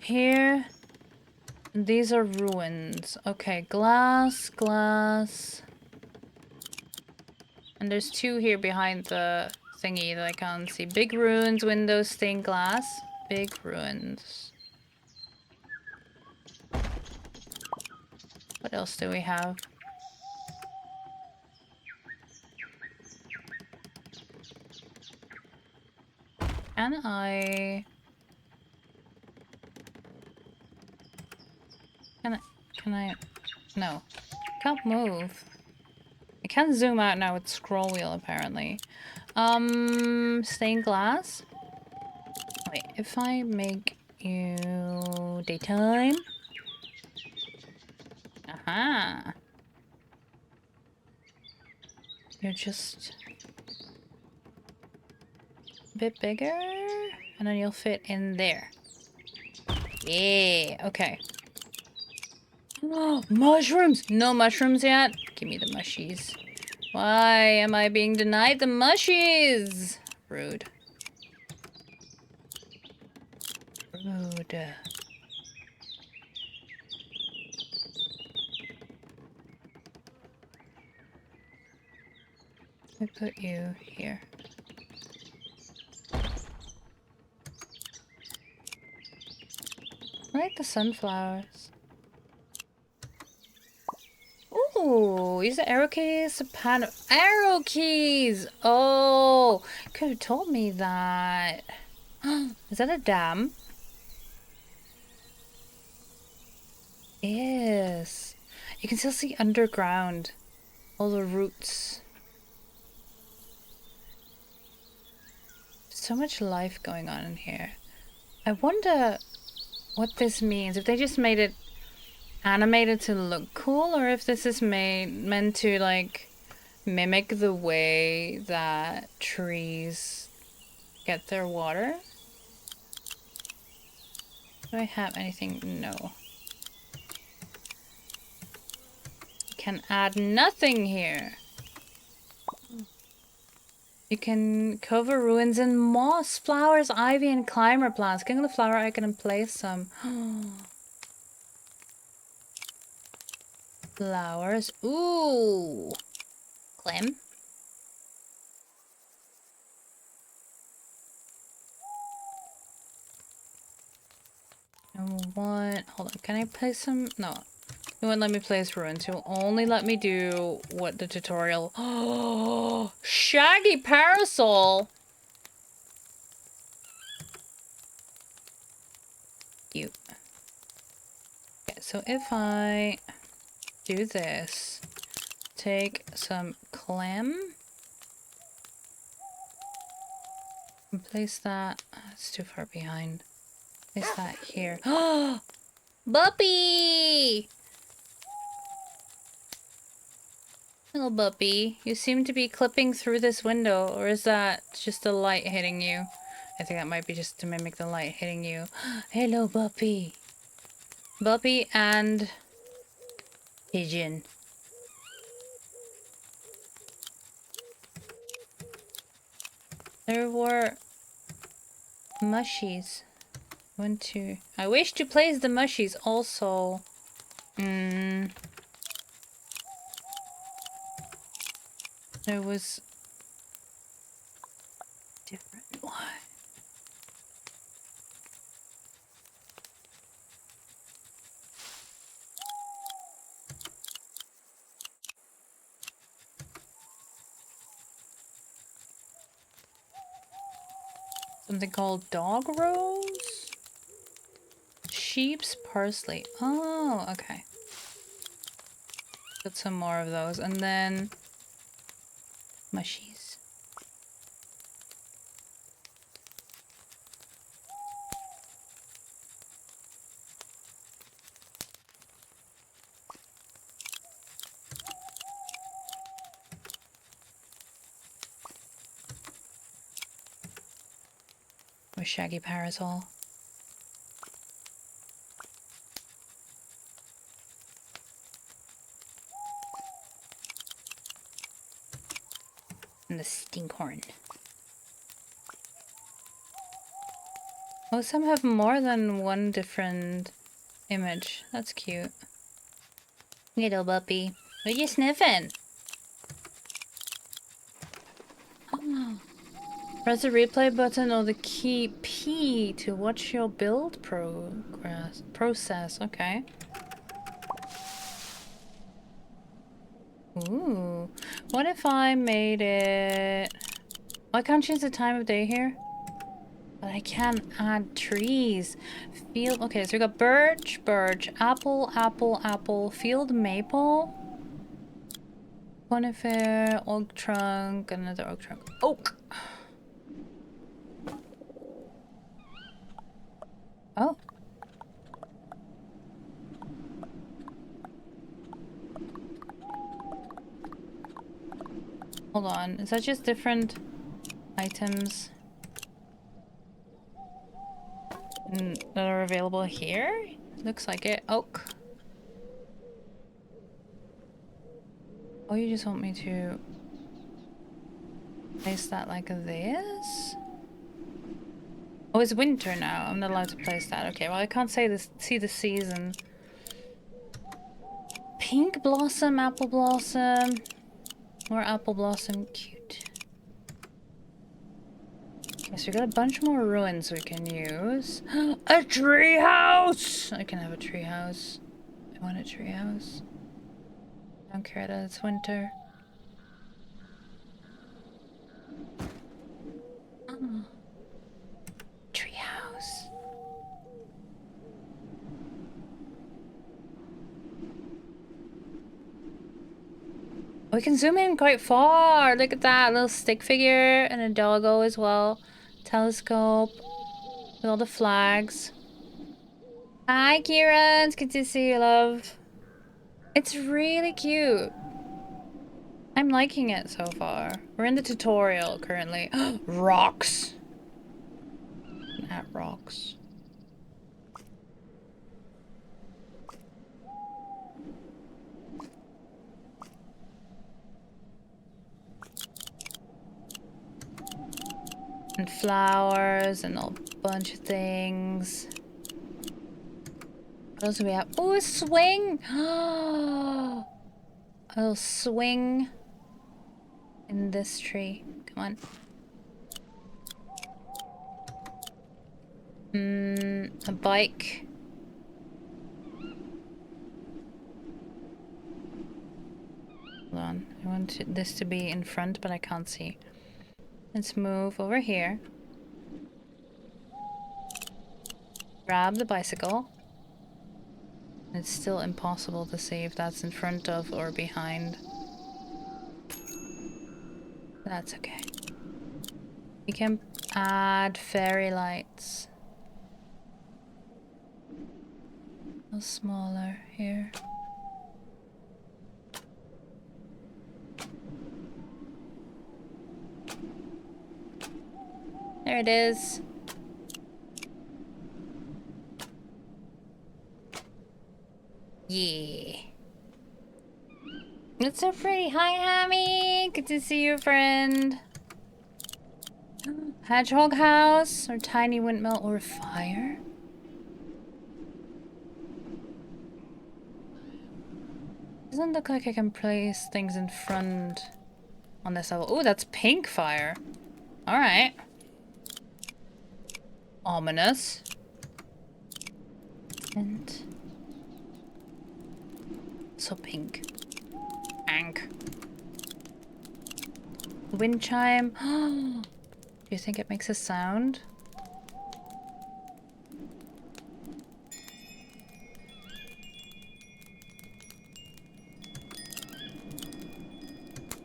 Here. These are ruins. Okay, glass, glass. And there's two here behind the thingy that I can't see. Big ruins, windows, stained glass. Big ruins. What else do we have? Can I... Can I... No. Can't move. I can zoom out now with scroll wheel, apparently. Stained glass? Wait, if I make you daytime? Aha! You're just a bit bigger, and then you'll fit in there. Yeah, okay. Oh, mushrooms! No mushrooms yet? Give me the mushies. Why am I being denied the mushies? Rude. Rude. I put you here. I like the sunflowers. Ooh, these are arrow keys. Arrow keys! Oh, could have told me that. Is that a dam? Yes. You can still see underground. All the roots. So much life going on in here. I wonder what this means. If they just made it animated to look cool, or if this is meant to like mimic the way that trees get their water. Do I have anything? No. Can add nothing here. You can cover ruins in moss, flowers, ivy, and climber plants. Click on the flower icon and place some. Flowers. Ooh. Clem. And one. Hold on. Can I place some? No. It won't let me place ruins. It will only let me do what the tutorial. Oh, shaggy parasol. Cute. Okay, so if I do this, take some clam and place that. It's too far behind. Place that here. Oh, Buppy! Hello, Buppy. You seem to be clipping through this window, or is that just the light hitting you? I think that might be just to mimic the light hitting you. Hello, Buppy. Buppy and pigeon. There were mushies. 1, 2. I wish to place the mushies also. There was different one. Something called dog rose? Sheep's parsley. Oh, okay. Put some more of those. And then mushies. With shaggy parasol. and the stinkhorn. Oh, some have more than one different image. That's cute. Little puppy. What are you sniffing? Oh. Press the replay button or the key P to watch your build process. Okay. Ooh. What if I made it... I can't change the time of day here. But I can add trees. Field... Okay, so we got birch, apple, apple, field maple, conifer, oak trunk, another oak trunk. Oak! Oh. Hold on, is that just different items that are available here? Looks like it. Oak. Oh, you just want me to place that like this? Oh, it's winter now. I'm not allowed to place that. Okay, well I can't say this. See the season. Pink blossom, apple blossom. More apple blossom. Cute. Okay, so we got a bunch more ruins we can use. A tree house! I can have a tree house. I want a tree house. I don't care that it's winter. Oh. Tree house. We can zoom in quite far. Look at that little stick figure and a doggo as well. Telescope with all the flags. Hi, Kieran. It's good to see you, love. It's really cute. I'm liking it so far. We're in the tutorial currently. Rocks. At rocks. And flowers and a bunch of things. What else do we have? Oh, a swing! A little swing in this tree. Come on. A bike. Hold on. I want this to be in front, but I can't see. Let's move over here. Grab the bicycle. It's still impossible to see if that's in front of or behind. That's okay. We can add fairy lights. A little smaller here. There it is. Yeah. It's so pretty. Hi, Hammy. Good to see you, friend. Hedgehog house or tiny windmill or fire. Doesn't look like I can place things in front on this level. Oh, that's pink fire. All right. Ominous. And so pink. Ank. Wind chime. Do you think it makes a sound?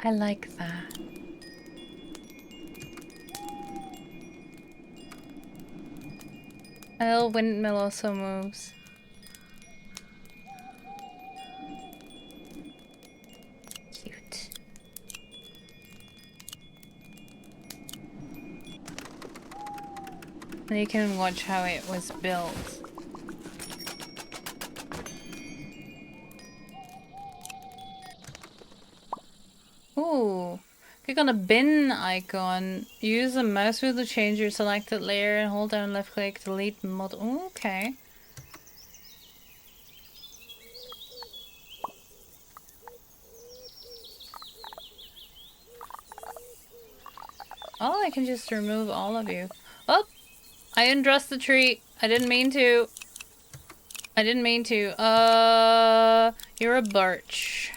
I like that. A little windmill also moves. Cute. And you can watch how it was built. Ooh. Click on the bin icon. Use the mouse wheel to change your selected layer and hold down left click to delete mod. Ooh, okay. Oh, I can just remove all of you. Oh! I undressed the tree. I didn't mean to. I didn't mean to. You're a birch.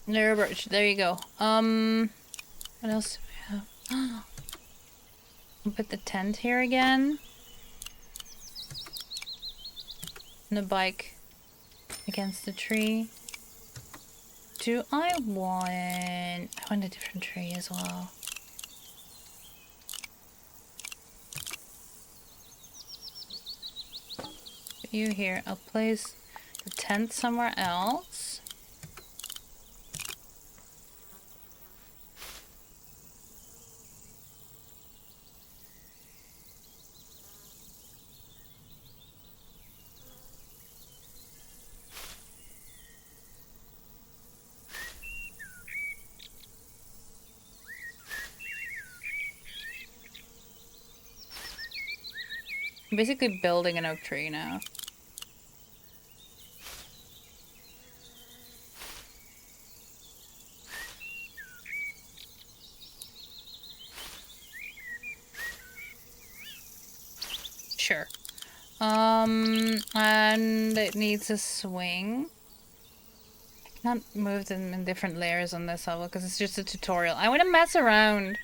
You're a birch. There you go. What else do we have? I'll put the tent here again. And the bike against the tree. I want a different tree as well. Put you here. I'll place the tent somewhere else. I'm basically building an oak tree now. Sure. And it needs a swing. I can't move them in different layers on this level because it's just a tutorial. I want to mess around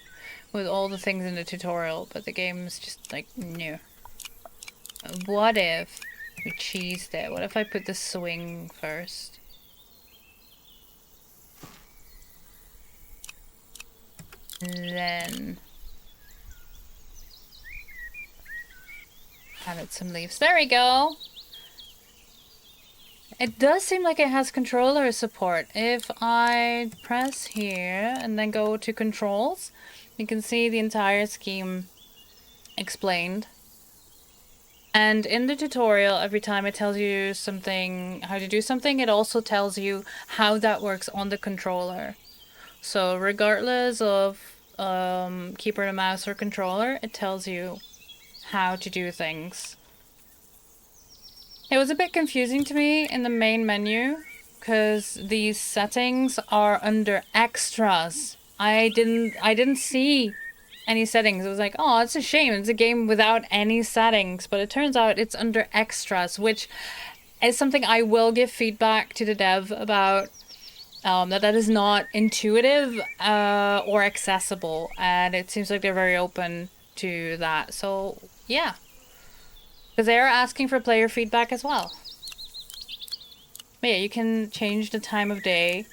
with all the things in the tutorial, but the game's just like, no. What if we cheesed it? What if I put the swing first? Then added some leaves. There we go. It does seem like it has controller support. If I press here and then go to controls, you can see the entire scheme explained. And in the tutorial, every time it tells you something, how to do something, it also tells you how that works on the controller. So regardless of keyboard and mouse or controller, it tells you how to do things. It was a bit confusing to me in the main menu because these settings are under extras. I didn't see any settings. It was like, oh, it's a shame. It's a game without any settings, but it turns out it's under extras, which is something I will give feedback to the dev about. That is not intuitive or accessible, and it seems like they're very open to that. So yeah, because they are asking for player feedback as well. But yeah, you can change the time of day.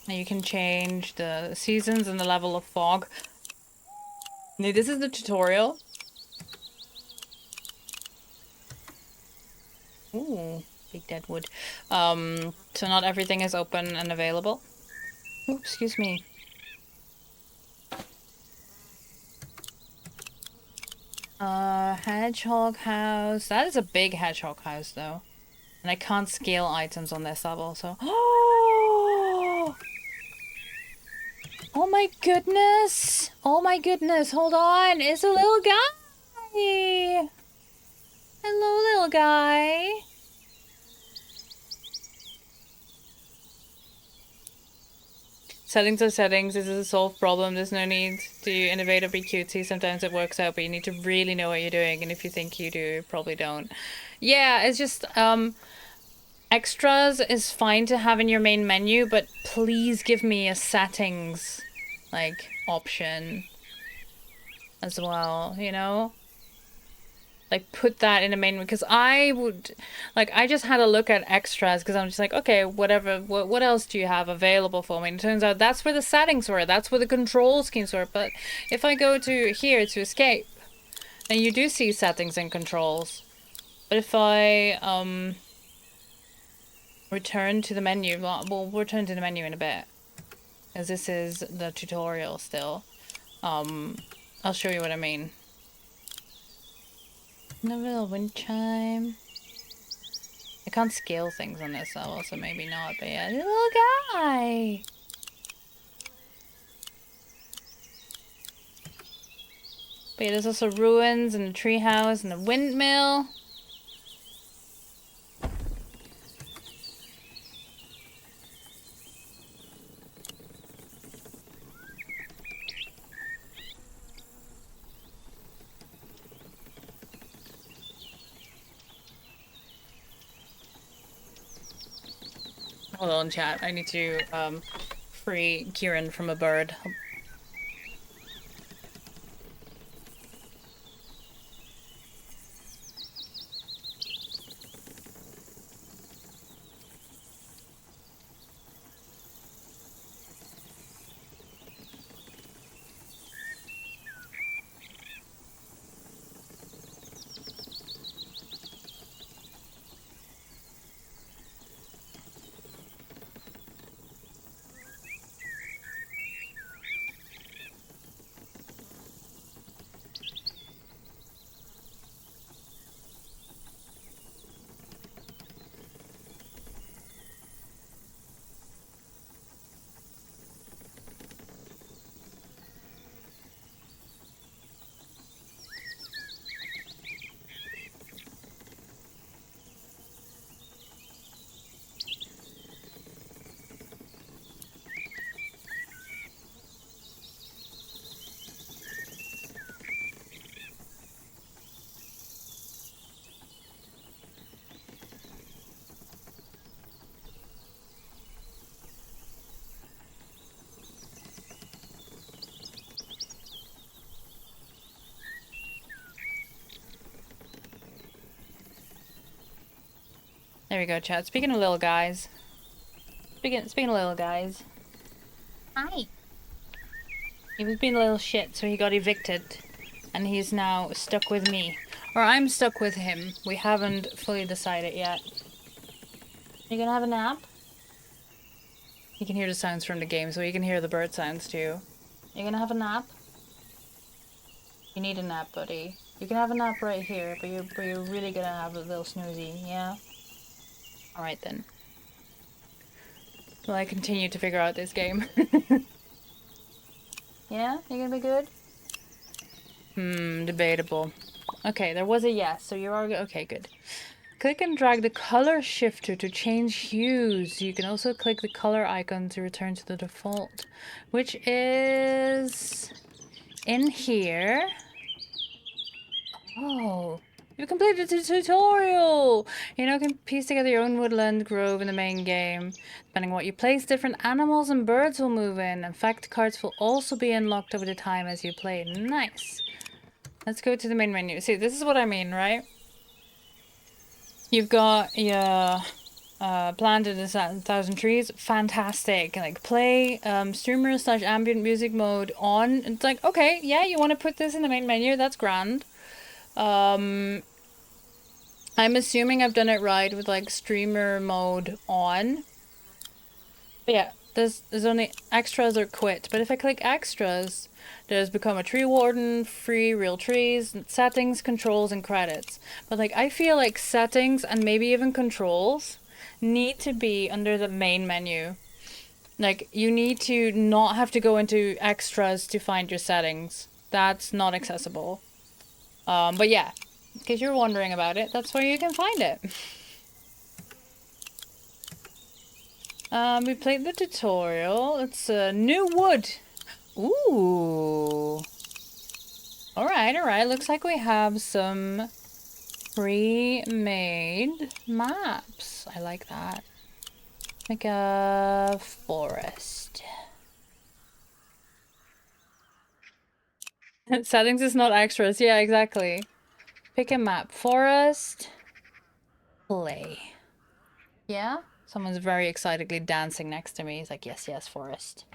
And you can change the seasons and the level of fog. Now, this is the tutorial. Ooh, big dead wood. So not everything is open and available. Ooh, excuse me. Hedgehog house. That is a big hedgehog house, though. And I can't scale items on this level, so... Oh! Oh my goodness! Oh my goodness, hold on! It's a little guy! Hello, little guy! Settings are settings. This is a solved problem. There's no need to innovate or be cutesy. Sometimes it works out, but you need to really know what you're doing. And if you think you do, you probably don't. Yeah, it's just, extras is fine to have in your main menu, but please give me a settings, like, option as well, you know? Like, put that in the main, because I would, like, I just had a look at extras, because I'm just like, okay, whatever, what else do you have available for me? And it turns out that's where the settings were, that's where the control schemes were, but if I go to here to escape, then you do see settings and controls. But if I, return to the menu, well, we'll return to the menu in a bit, as this is the tutorial still. I'll show you what I mean. Another little wind chime. I can't scale things on this level, so maybe not, but yeah, the little guy! But yeah, there's also ruins and a treehouse and a windmill. Hold on, chat. I need to free Kieran from a bird. There we go, chat. Speaking of little guys. Speaking of little guys. Hi. He was being a little shit, so he got evicted. And he's now stuck with me. Or I'm stuck with him. We haven't fully decided yet. You gonna have a nap? You can hear the sounds from the game, so you can hear the bird sounds too. You gonna have a nap? You need a nap, buddy. You can have a nap right here, but you're really gonna have a little snoozy, yeah? Alright then. Will I continue to figure out this game? Yeah? You gonna be good? Debatable. Okay, there was a yes, so you're all good. Okay, good. Click and drag the color shifter to change hues. You can also click the color icon to return to the default, which is in here. Oh, you've completed the tutorial! You now can piece together your own woodland grove in the main game. Depending on what you place, different animals and birds will move in. In fact, cards will also be unlocked over the time as you play. Nice. Let's go to the main menu. See, this is what I mean, right? You've got your planted a thousand trees. Fantastic. Like, play streamer / ambient music mode on. It's like, okay, yeah, you want to put this in the main menu. That's grand. I'm assuming I've done it right with like streamer mode on. But yeah, there's only extras or quit. But if I click extras, there's become a tree warden, free real trees, settings, controls, and credits. But like I feel like settings and maybe even controls need to be under the main menu. Like you need to not have to go into extras to find your settings. That's not accessible. But yeah, in case you're wondering about it, that's where you can find it. We played the tutorial. It's new wood. Ooh. Alright. Looks like we have some pre-made maps. I like that. Like a forest. Settings is not extras. Yeah, exactly. Pick a map. Forest. Play. Yeah? Someone's very excitedly dancing next to me. He's like, yes, forest.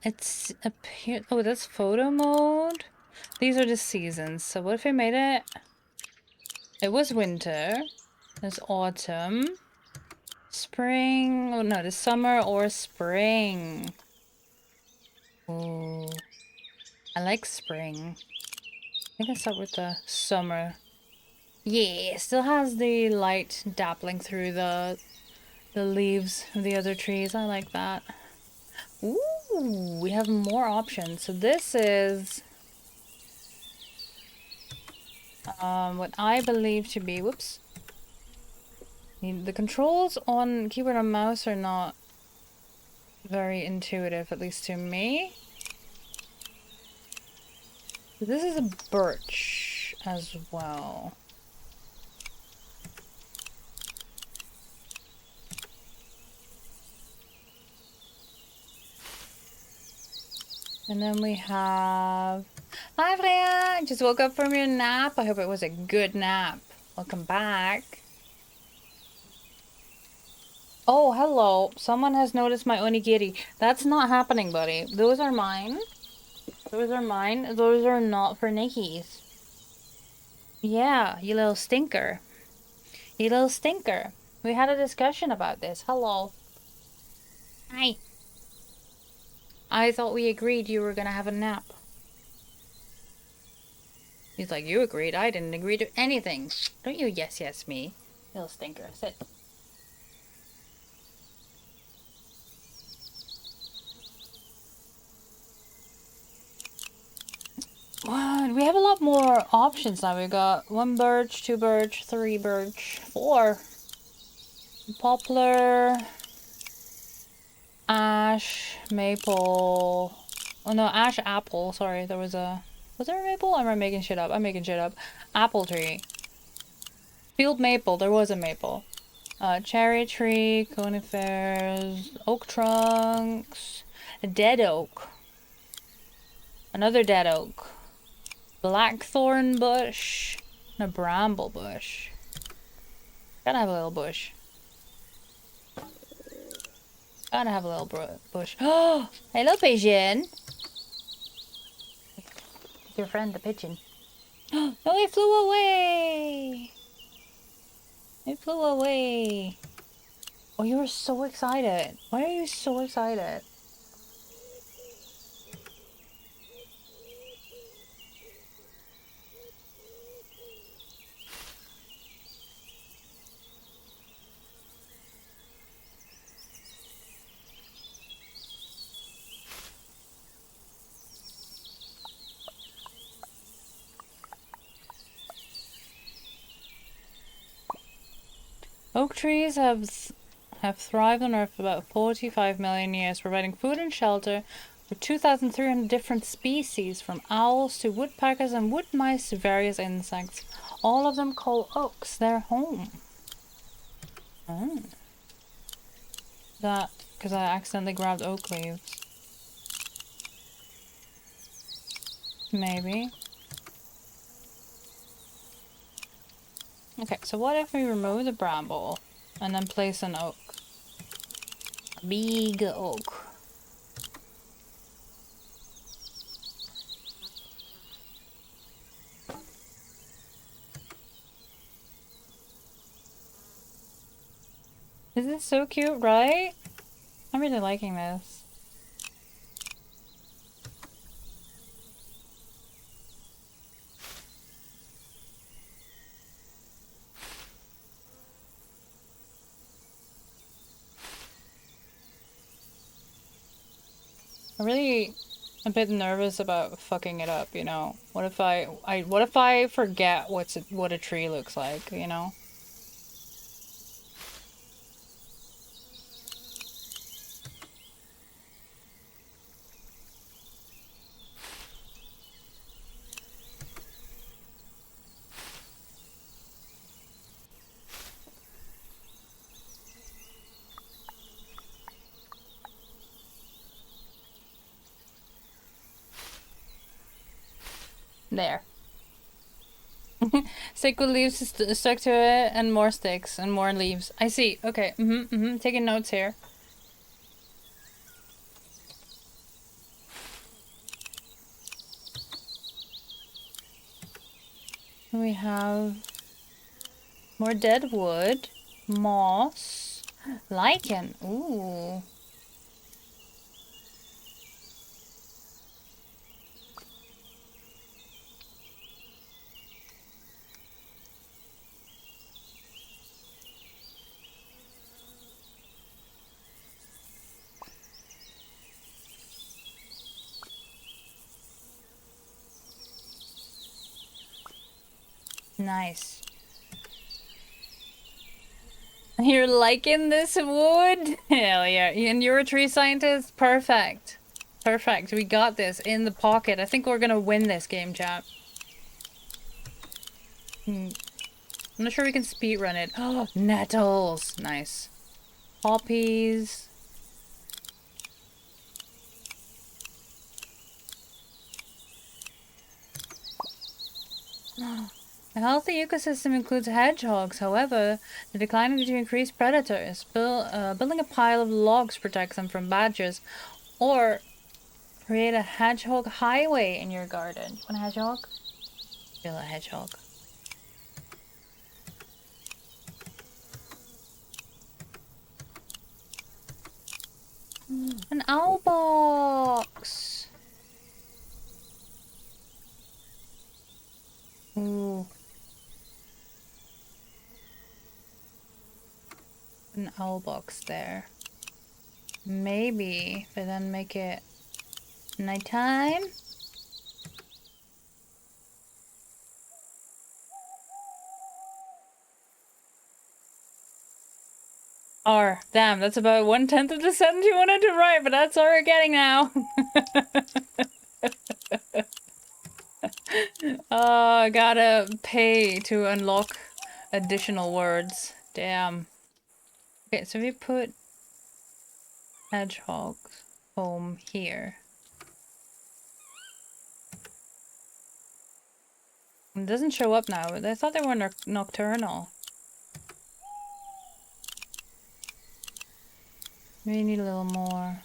It's appear. Oh, that's photo mode. These are the seasons. So what if I made it? It was winter. There's autumn. Spring. Oh no, the summer or spring. Oh, I like spring. I think I start with the summer. Yeah, it still has the light dappling through the leaves of the other trees. I like that. Ooh, we have more options. So this is what I believe to be, whoops. The controls on keyboard and mouse are not very intuitive, at least to me. This is a birch as well. And then we have... Hi, Freya! Just woke up from your nap. I hope it was a good nap. Welcome back. Oh, hello. Someone has noticed my onigiri. That's not happening, buddy. Those are mine. Those are mine. Those are not for Nikki's. Yeah, you little stinker. You little stinker. We had a discussion about this. Hello. Hi. I thought we agreed you were gonna have a nap. He's like, you agreed. I didn't agree to anything. Don't you yes me. Little stinker. Sit. What? We have a lot more options now. We got 1 birch, 2 birch, 3 birch, 4. Poplar, ash, maple. Oh no, ash, apple. Sorry, there was a... Was there a maple? Or am I making shit up? I'm making shit up. Apple tree. Field maple. There was a maple. Cherry tree, conifers, oak trunks, a dead oak. Another dead oak. Blackthorn bush, and a bramble bush. Gotta have a little bush. Gotta have a little bush. Oh, hello, pigeon. It's your friend, the pigeon. No, it flew away. It flew away. Oh, you were so excited. Why are you so excited? Oak trees have thrived on Earth for about 45 million years, providing food and shelter for 2,300 different species, from owls to woodpeckers and wood mice to various insects. All of them call oaks their home. Oh. That because I accidentally grabbed oak leaves. Maybe. Okay, so what if we remove the bramble and then place an oak? A big oak. This is so cute, right? I'm really liking this. I'm really a bit nervous about fucking it up, you know? What if I forget what a tree looks like, you know? There. Stick with leaves stuck to it, and more sticks, and more leaves. I see. Okay. Taking notes here. We have more dead wood, moss. Lichen. Ooh. Nice. You're liking this wood? Hell yeah. And you're a tree scientist? Perfect. Perfect. We got this in the pocket. I think we're gonna win this game, chat. I'm not sure we can speedrun it. Oh, nettles. Nice. Poppies. A healthy ecosystem includes hedgehogs. However, the decline due to increased predators. Building a pile of logs protects them from badgers, or create a hedgehog highway in your garden. Want a hedgehog? Feel a hedgehog. An owl box. Ooh. An owl box there. Maybe, but then make it nighttime. Damn, that's about 1/10 of the sentence you wanted to write, but that's all we're getting now. Oh, I gotta pay to unlock additional words. Damn. Okay, so we put hedgehog's home here. It doesn't show up now. I thought they were nocturnal. We need a little more.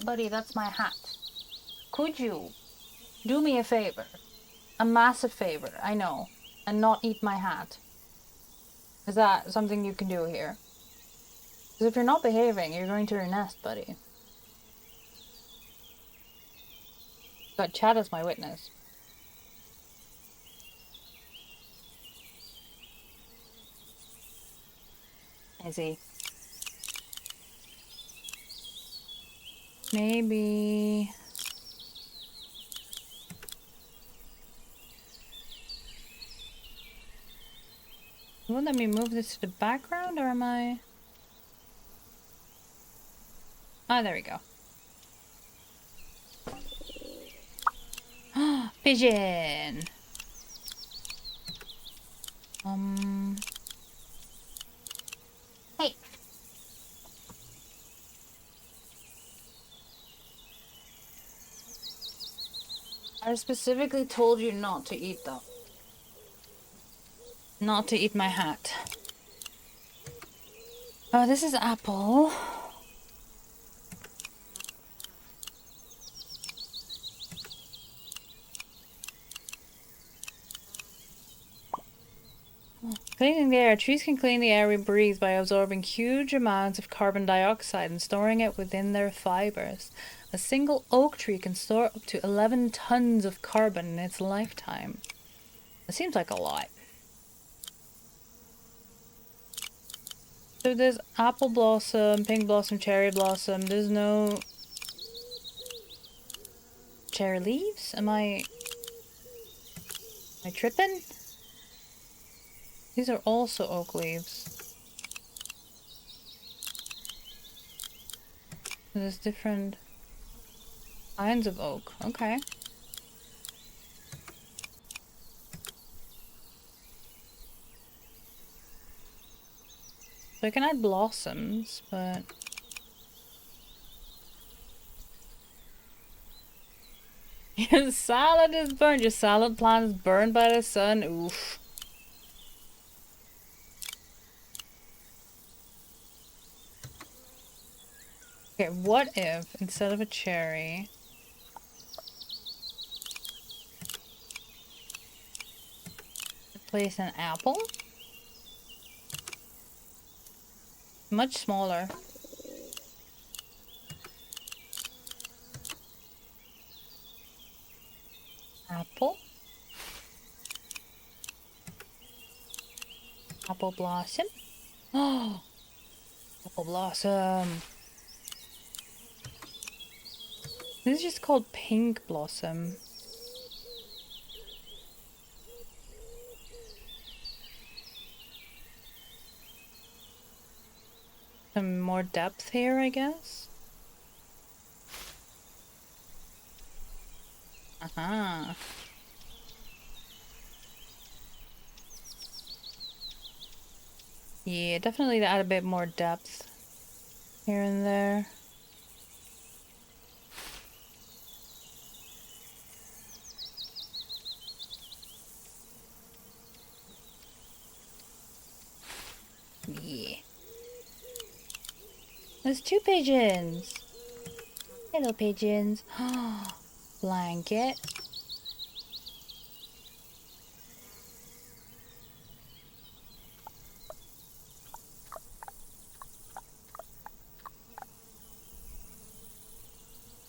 Buddy, that's my hat. Could you do me a favor? A massive favor, I know. And not eat my hat. Is that something you can do here? Because if you're not behaving, you're going to your nest, buddy. Got chat as my witness. Is he? Maybe... Won't let me move this to the background, or am I... Oh, there we go. Pigeon! Hey! I specifically told you not to eat them. Not to eat my hat. Oh, this is apple. Cleaning the air. Trees can clean the air we breathe by absorbing huge amounts of carbon dioxide and storing it within their fibers. A single oak tree can store up to 11 tons of carbon in its lifetime. That seems like a lot. So there's apple blossom, pink blossom, cherry blossom. There's no cherry leaves? Am I tripping? These are also oak leaves. There's different kinds of oak. Okay. So I can add blossoms, but... Your salad is burned. Your salad plant is burned by the sun. Oof. Okay, what if instead of a cherry... place an apple. Much smaller. Apple. Apple blossom. Oh, apple blossom. This is just called pink blossom. Some more depth here, I guess. Uh-huh. Yeah, definitely to add a bit more depth here and there. Yeah. There's 2 pigeons. Hello, pigeons. Blanket.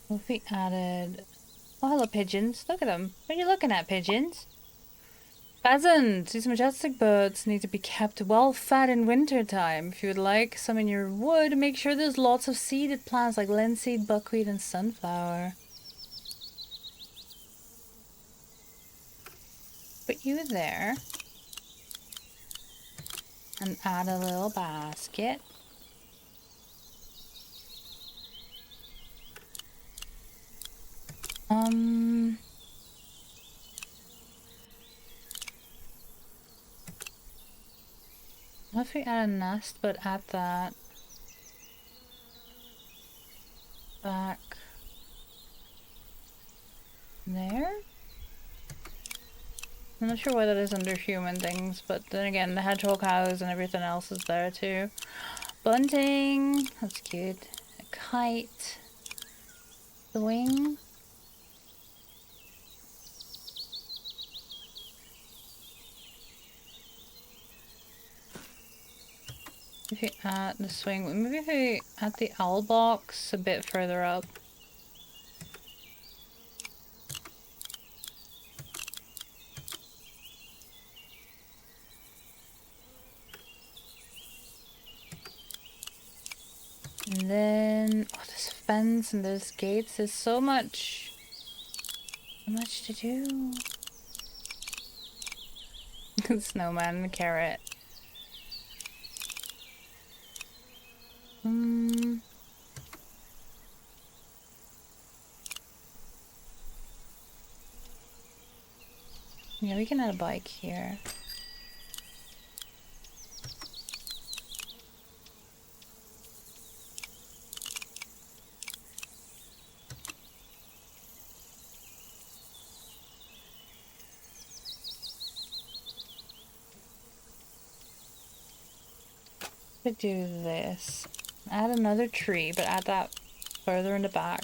What if we added... Oh, hello, pigeons. Look at them. What are you looking at, pigeons? Pheasants! These majestic birds need to be kept well fed in winter time. If you would like some in your wood, make sure there's lots of seeded plants like linseed, buckwheat, and sunflower. Put you there. And add a little basket. What if we add a nest, but add that back there? I'm not sure why that is under human things, but then again, the hedgehog house and everything else is there too. Bunting, that's cute. A kite. The wing. If you add the swing, maybe if we add the owl box a bit further up. And then, oh, this fence and those gates, there's so much to do. Snowman and carrot. Yeah, we can add a bike here. Could do this. Add another tree, but add that further in the back.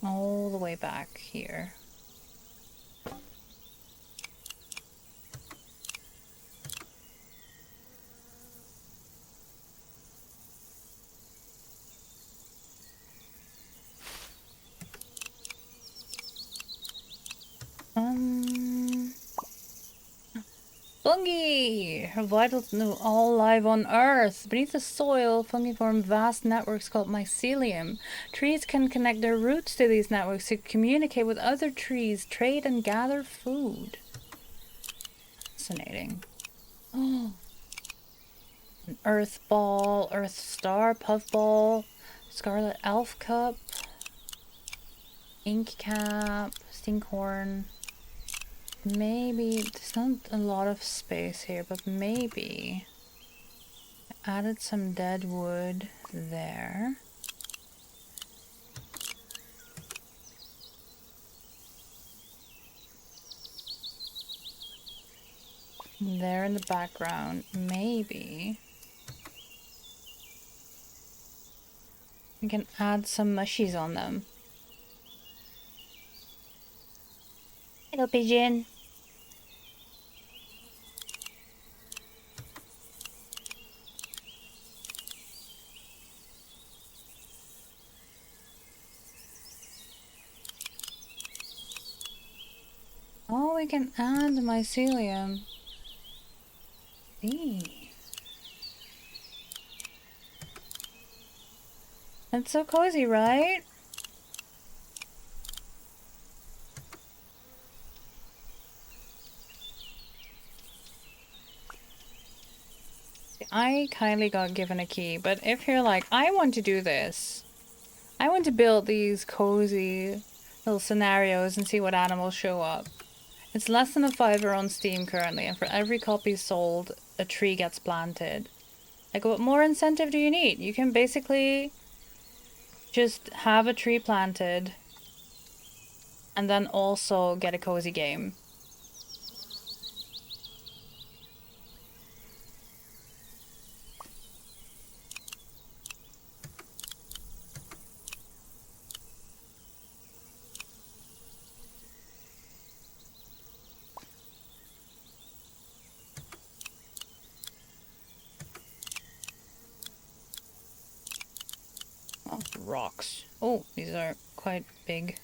All the way back here. Fungi are vital to all life on Earth. Beneath the soil, fungi form vast networks called mycelium. Trees can connect their roots to these networks to communicate with other trees, trade, and gather food. Fascinating. Oh. An earth ball, earth star, puffball, scarlet elf cup, ink cap, stinkhorn. Maybe there's not a lot of space here, but maybe I added some dead wood there. There in the background, maybe we can add some mushies on them. Hello, pigeon. Oh, we can add mycelium. See. That's so cozy, right? I kindly got given a key, but if you're like, I want to do this, I want to build these cozy little scenarios and see what animals show up. It's less than $5 on Steam currently, and for every copy sold, a tree gets planted. Like, what more incentive do you need? You can basically just have a tree planted and then also get a cozy game. Oh, rocks. Oh, these are quite big.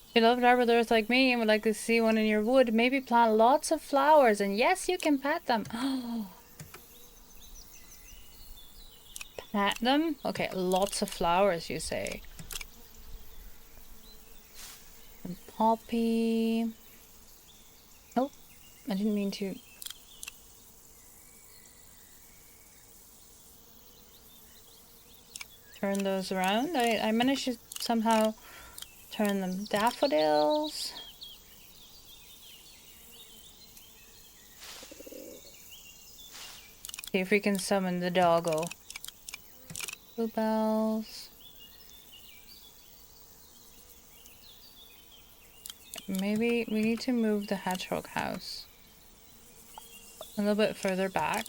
If you love arbors like me and would like to see one in your wood, maybe plant lots of flowers, and yes, you can pet them. Pet them? Okay, lots of flowers, you say. And poppy. Oh, I didn't mean to. Turn those around. I managed to somehow turn them. Daffodils. See if we can summon the doggo. Bluebells. Maybe we need to move the hedgehog house a little bit further back.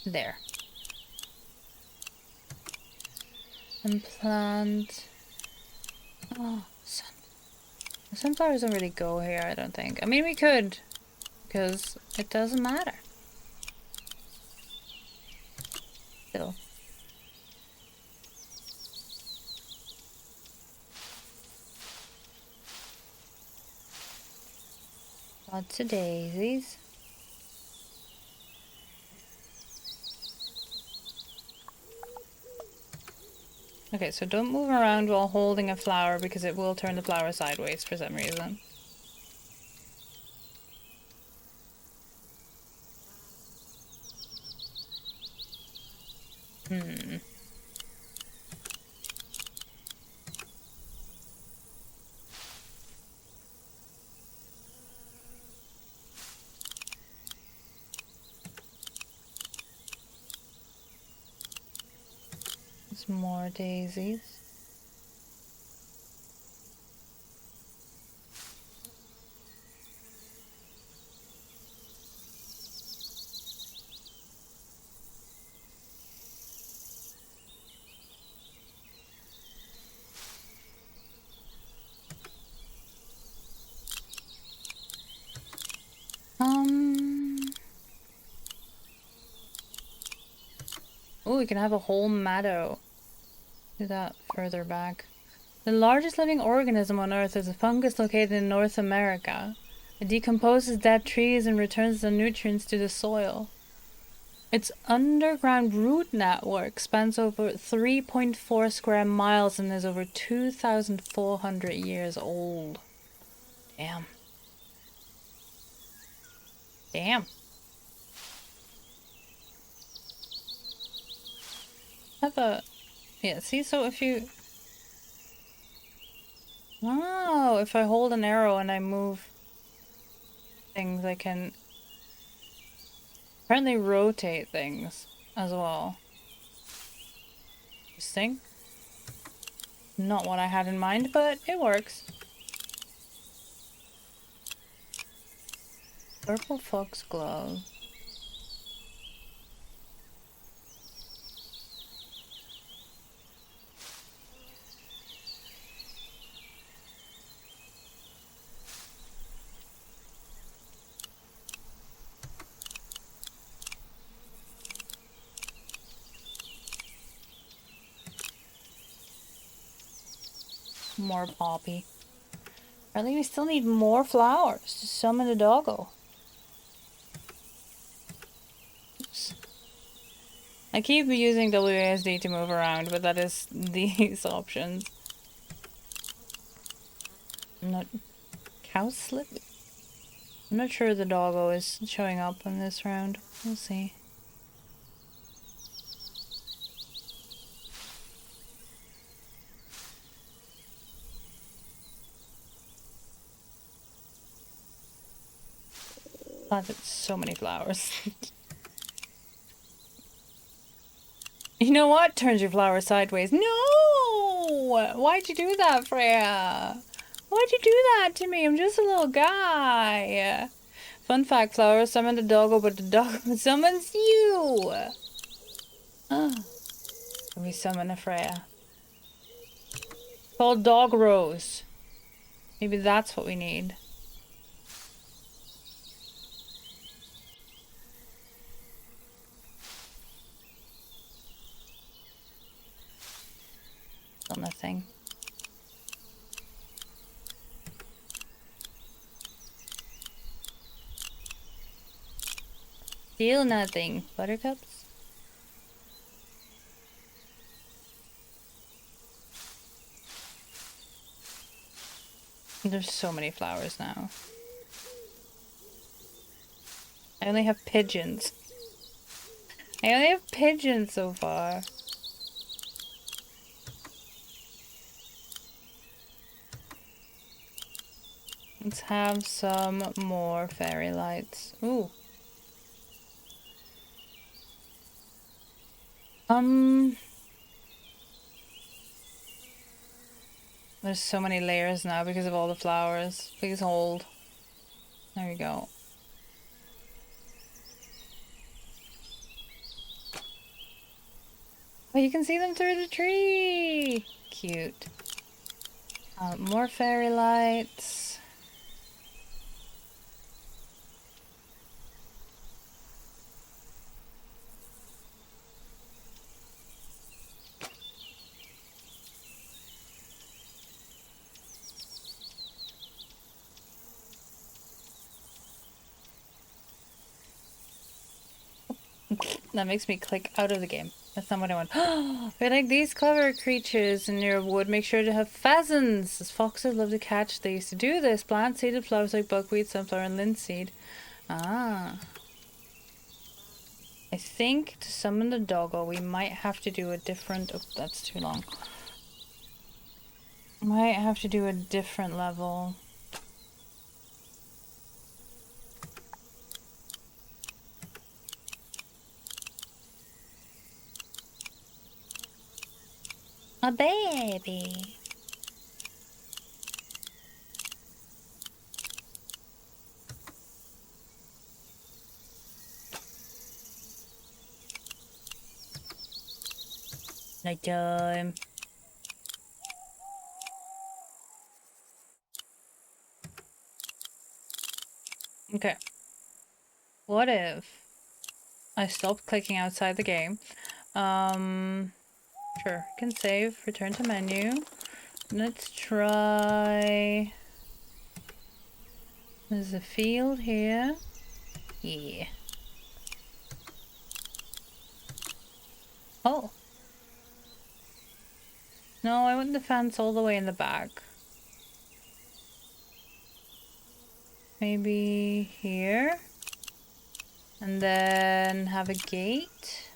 There. And plant. Oh, sun. The sunflowers don't really go here, I don't think. I mean, we could, because it doesn't matter. Still. Lots of daisies. Okay, so don't move around while holding a flower because it will turn the flower sideways for some reason. There's more daisies. Oh, we can have a whole meadow. Do that further back. The largest living organism on Earth is a fungus located in North America. It decomposes dead trees and returns the nutrients to the soil. Its underground root network spans over 3.4 square miles and is over 2,400 years old. Damn. Damn. have a... Yeah, see, so if you... Oh, if I hold an arrow and I move things, I can apparently rotate things as well. Interesting. Not what I had in mind, but it works. Purple fox glove. More poppy. Apparently we still need more flowers to summon the doggo. Oops. I keep using WASD to move around, but that is these options. I'm not... Cowslip? I'm not sure the doggo is showing up in this round. We'll see. Planted so many flowers. You know what? Turns your flower sideways. No! Why'd you do that, Freya? Why'd you do that to me? I'm just a little guy. Fun fact, flowers summon the doggo, but the doggo summons you. Oh. We summon a Freya. Called Dog Rose. Maybe that's what we need. Still nothing. Still nothing. Buttercups? There's so many flowers now. I only have pigeons. I only have pigeons so far. Let's have some more fairy lights. Ooh. There's so many layers now because of all the flowers. Please hold. There we go. Oh, you can see them through the tree! Cute. More fairy lights. That makes me click out of the game. That's not what I want. I like these clever creatures in your wood. Make sure to have pheasants, as foxes love to catch these. To do this, plant seeded flowers like buckwheat, sunflower, and linseed. Ah. I think to summon the doggo, we might have to do a different... Oh, that's too long. Might have to do a different level. A baby. Nighttime. Okay. What if I stopped clicking outside the game? Sure. Can save. Return to menu. Let's try... There's a field here. Yeah. Oh. No, I want the fence all the way in the back. Maybe here. And then have a gate.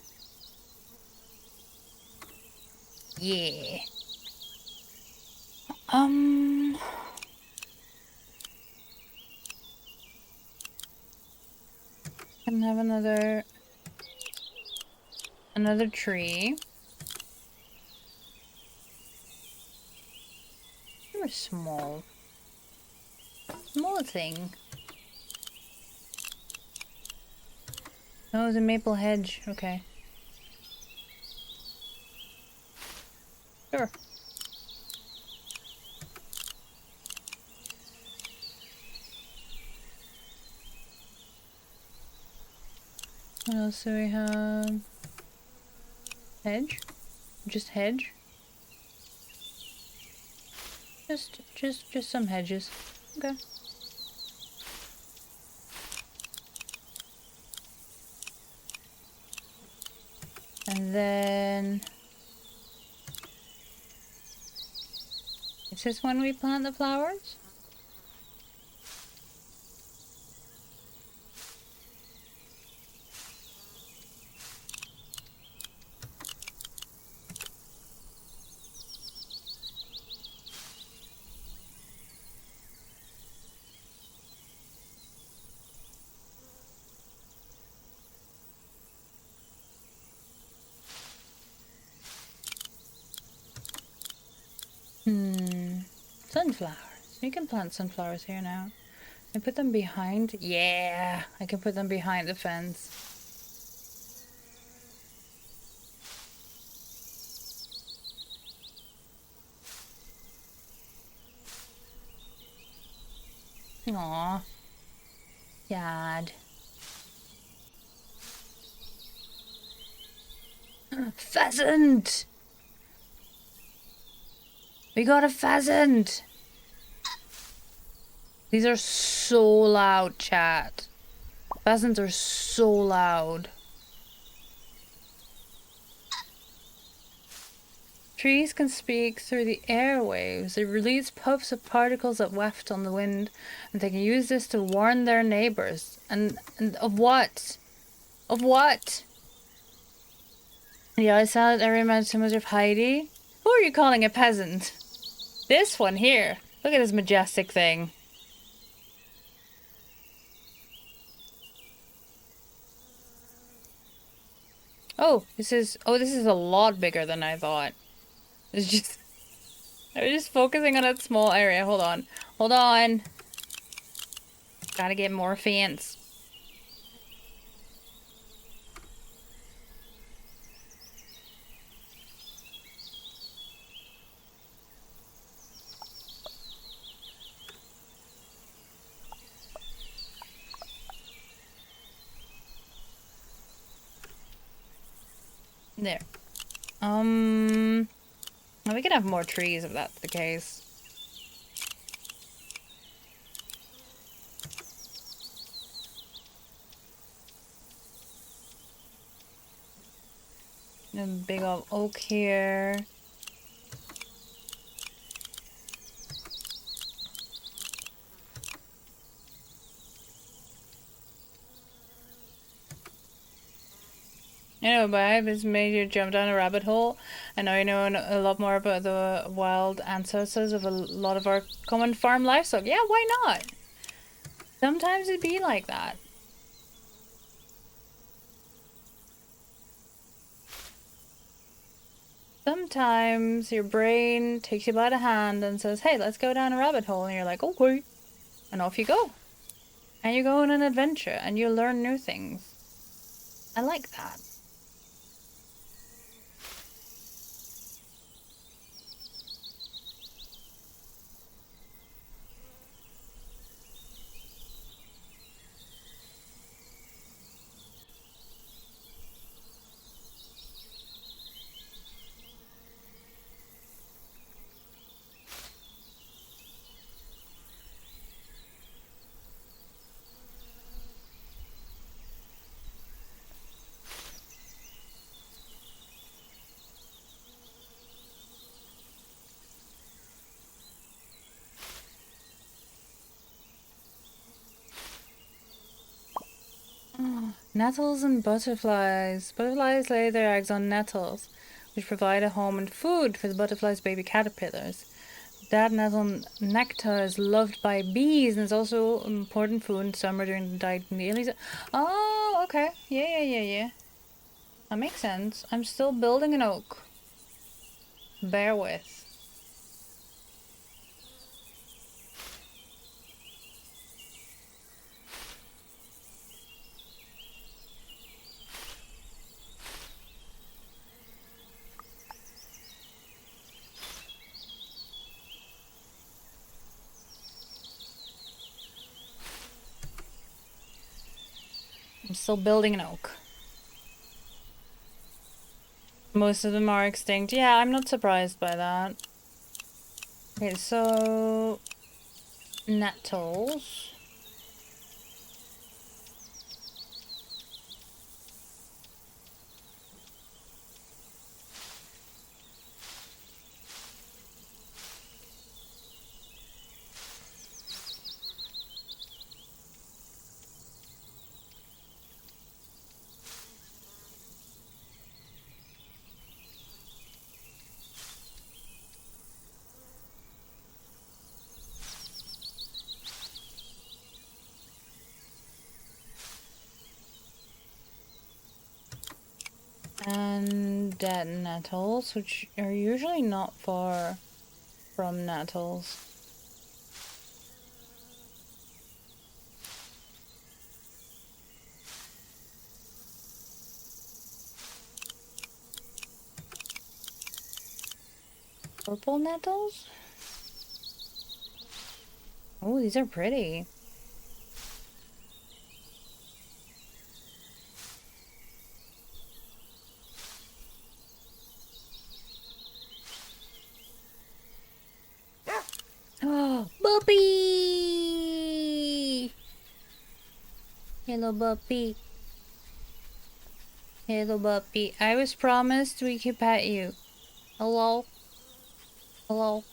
Yeah. Can have another tree. They were small. Small thing. Oh, it's a maple hedge. Okay. Sure. What else do we have? Hedge? Just hedge? Just some hedges. Okay. And then... Is this when we plant the flowers? Sunflowers. You can plant sunflowers here now. And put them behind. Yeah, I can put them behind the fence. Aww. Sad. Pheasant! We got a pheasant! These are so loud, chat. Pheasants are so loud. Trees can speak through the airwaves. They release puffs of particles that waft on the wind, and they can use this to warn their neighbors. And of what? Of what? Yeah, I saw it. I remember so much of Heidi. Who are you calling a peasant? This one here. Look at this majestic thing. Oh, this is a lot bigger than I thought. It's just, I was just focusing on a small area. Hold on. Hold on. Gotta get more fence. There. We could have more trees if that's the case. A big old oak here. You know, babe, it's made you jump down a rabbit hole. I know you know a lot more about the wild ancestors of a lot of our common farm livestock. Yeah, why not? Sometimes it be like that. Sometimes your brain takes you by the hand and says, hey, let's go down a rabbit hole. And you're like, okay. And off you go. And you go on an adventure and you learn new things. I like that. Nettles and butterflies. Butterflies lay their eggs on nettles, which provide a home and food for the butterfly's baby caterpillars. That nettle nectar is loved by bees and is also important food in summer during the diet in the early. Oh, okay. Yeah. That makes sense. I'm still building an oak. Bear with. I'm still building an oak. Most of them are extinct. Yeah, I'm not surprised by that. Okay, so... nettles. And dead nettles, which are usually not far from nettles. Purple nettles? Oh, these are pretty. Oh, Buppy! Hello, Buppy. Hello, Buppy. I was promised we could pet you. Hello? Hello?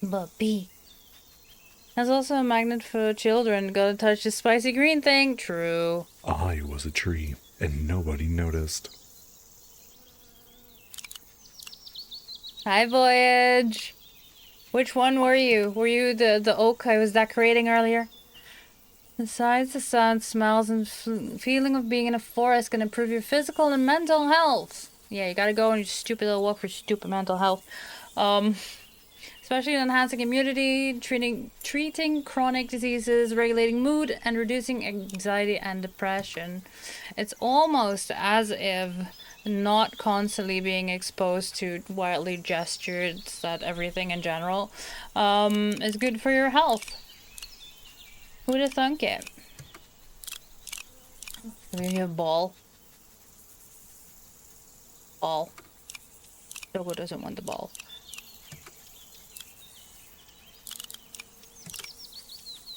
Buppy. There's also a magnet for children. Gotta touch the spicy green thing. True. I was a tree, and nobody noticed. Hi, Voyage. Which one were you? Were you the oak I was decorating earlier? Besides, the sound, smells, and feeling of being in a forest can improve your physical and mental health. Yeah, you gotta go on your stupid little walk for stupid mental health. Especially in enhancing immunity, treating chronic diseases, regulating mood, and reducing anxiety and depression. It's almost as if not constantly being exposed to wildly gestured that everything in general is good for your health. Who'd have thunk it? Maybe a ball. Ball. Dogo doesn't want the ball.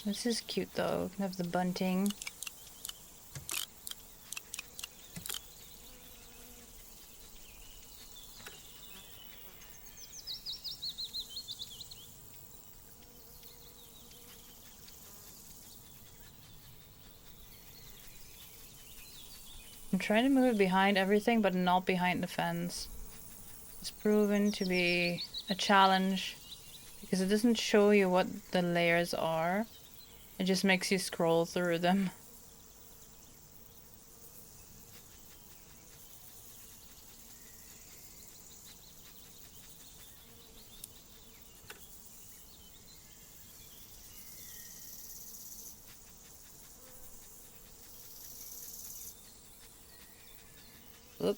This is cute though. We can have the bunting. I'm trying to move it behind everything, but not behind the fence. It's proven to be a challenge because it doesn't show you what the layers are. It just makes you scroll through them. Oop.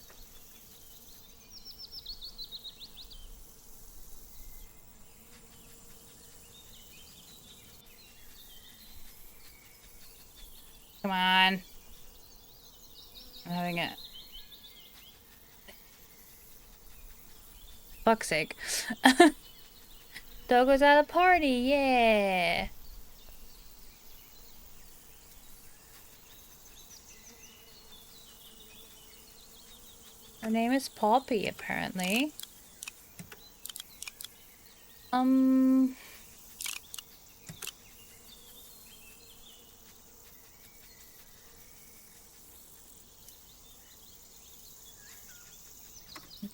Come on. I'm having it. Fuck's sake. Dogo's at a party, yeah. Her name is Poppy, apparently.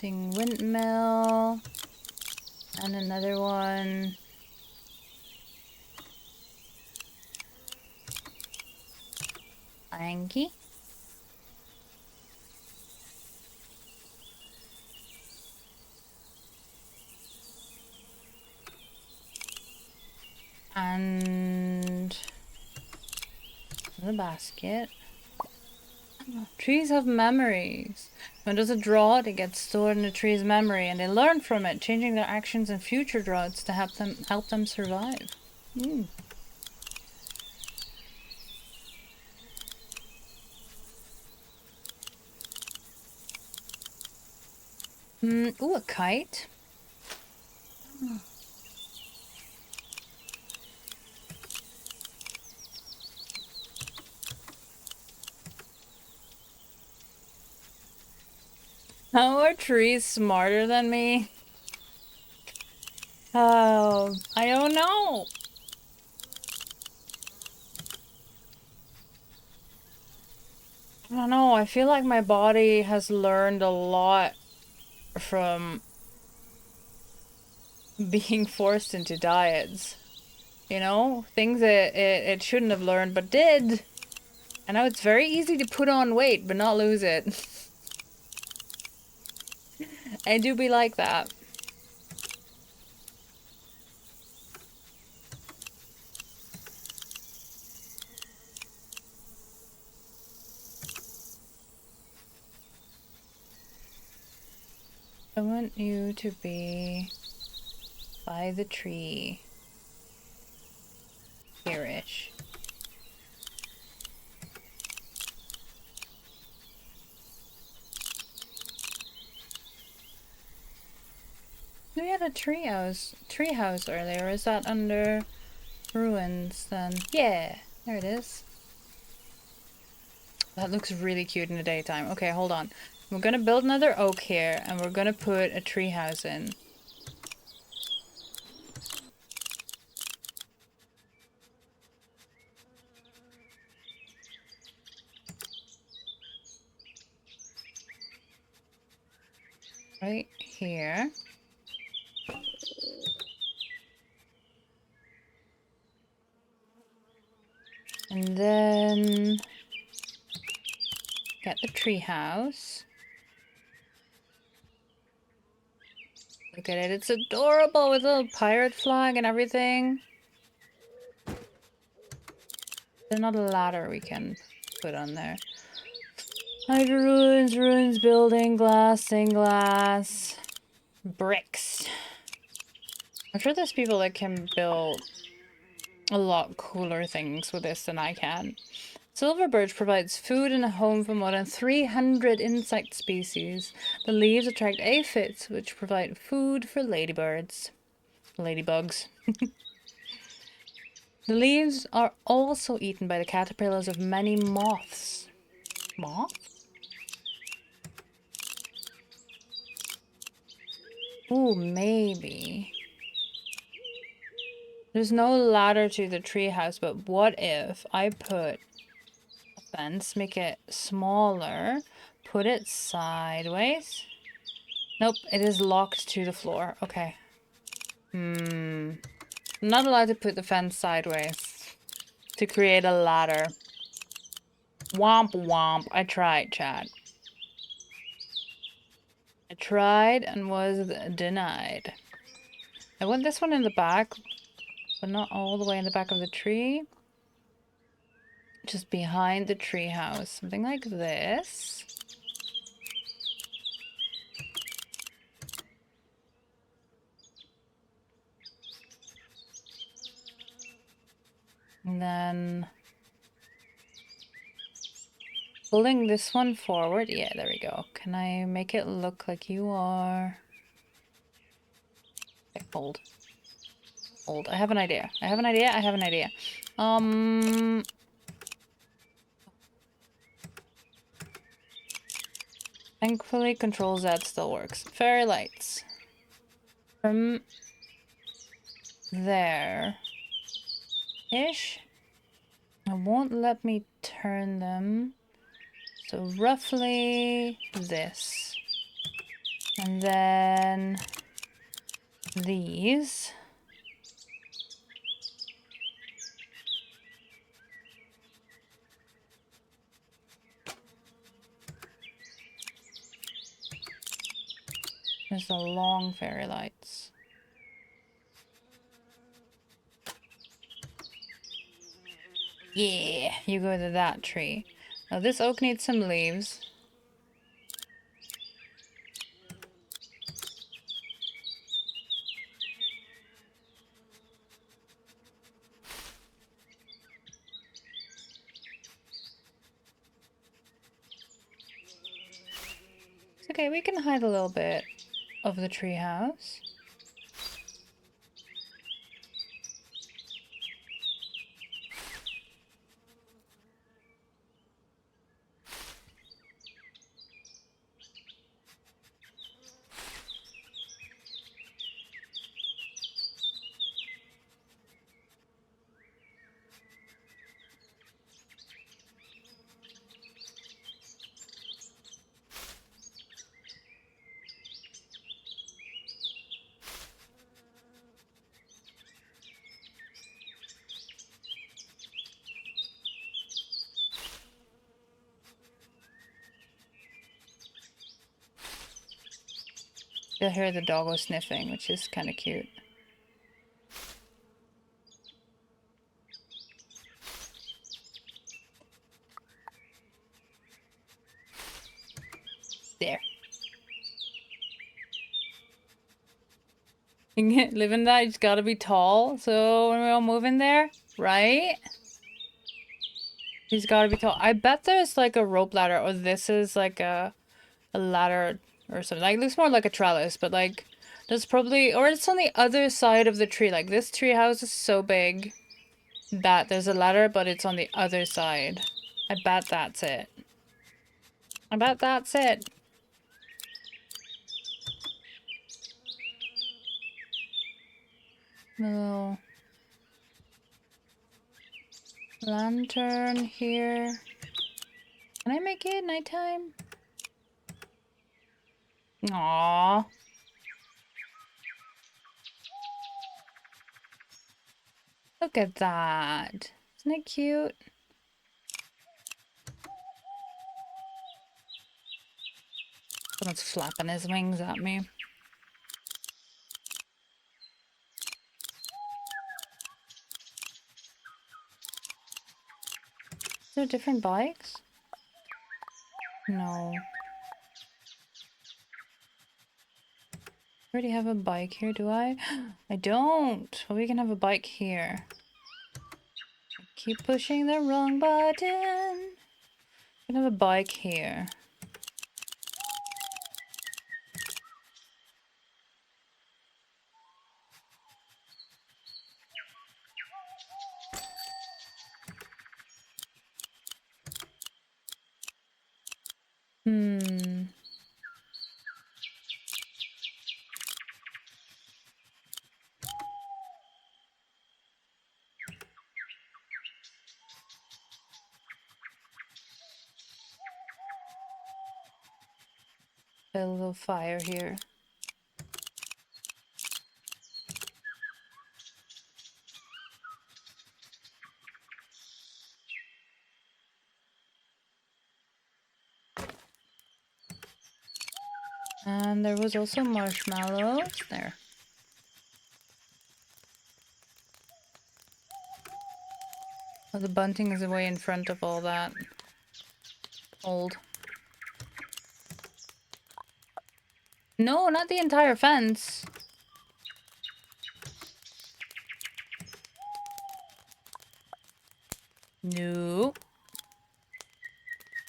Enchanting windmill. And another one. Thanky. And the basket. Trees have memories. When there's a drought, it gets stored in the tree's memory, and they learn from it, changing their actions in future droughts to help them survive. Mm. Ooh, a kite. How are trees smarter than me? Oh, I don't know. I don't know. I feel like my body has learned a lot from being forced into diets. You know, things that it shouldn't have learned but did. And now it's very easy to put on weight but not lose it. I do be like that. I want you to be by the tree. Here-ish. We had a treehouse earlier. Is that under ruins then? Yeah, there it is. That looks really cute in the daytime. Okay, hold on. We're gonna build another oak here, and we're gonna put a treehouse in. Right here. And then get the treehouse. Look at it, it's adorable with a little pirate flag and everything. There's not a ladder we can put on there. Hide ruins building, glass, stained glass, bricks. I'm sure there's people that can build a lot cooler things with this than I can. Silver birch provides food and a home for more than 300 insect species. The leaves attract aphids, which provide food for ladybugs. The leaves are also eaten by the caterpillars of many moths. Moths? Ooh, maybe. There's no ladder to the treehouse, but what if I put a fence, make it smaller, put it sideways? Nope, it is locked to the floor. Okay. I'm not allowed to put the fence sideways to create a ladder. Womp womp. I tried, chat. I tried and was denied. I want this one in the back, but not all the way in the back of the tree. Just behind the tree house. Something like this. And then pulling this one forward. Yeah, there we go. Can I make it look like you are? Okay, hold. Hold. I have an idea. I have an idea. Thankfully, Control Z still works. Fairy lights. From there. Ish. It won't let me turn them. So roughly this. And then these. There's the long fairy lights. Yeah, you go to that tree. Now this oak needs some leaves. It's okay, we can hide a little bit of the tree house. You'll hear the doggo sniffing, which is kind of cute. There. Live in that, it's gotta be tall. So when we all move in there, right? He's gotta be tall. I bet there's like a rope ladder, or this is like a ladder or something. Like, it looks more like a trellis, but like, there's probably, or it's on the other side of the tree. Like, this tree house is so big that there's a ladder, but it's on the other side. I bet that's it. I bet that's it. Little lantern here. Can I make it nighttime? Aww. Look at that. Isn't it cute? Someone's flapping his wings at me. Is there different bikes? No. I already have a bike here, do I? I don't. Well, we can have a bike here. I keep pushing the wrong button. We can have a bike here. Hmm. A little fire here. And there was also marshmallows there. Oh, the bunting is way in front of all that. Old. No, not the entire fence. No.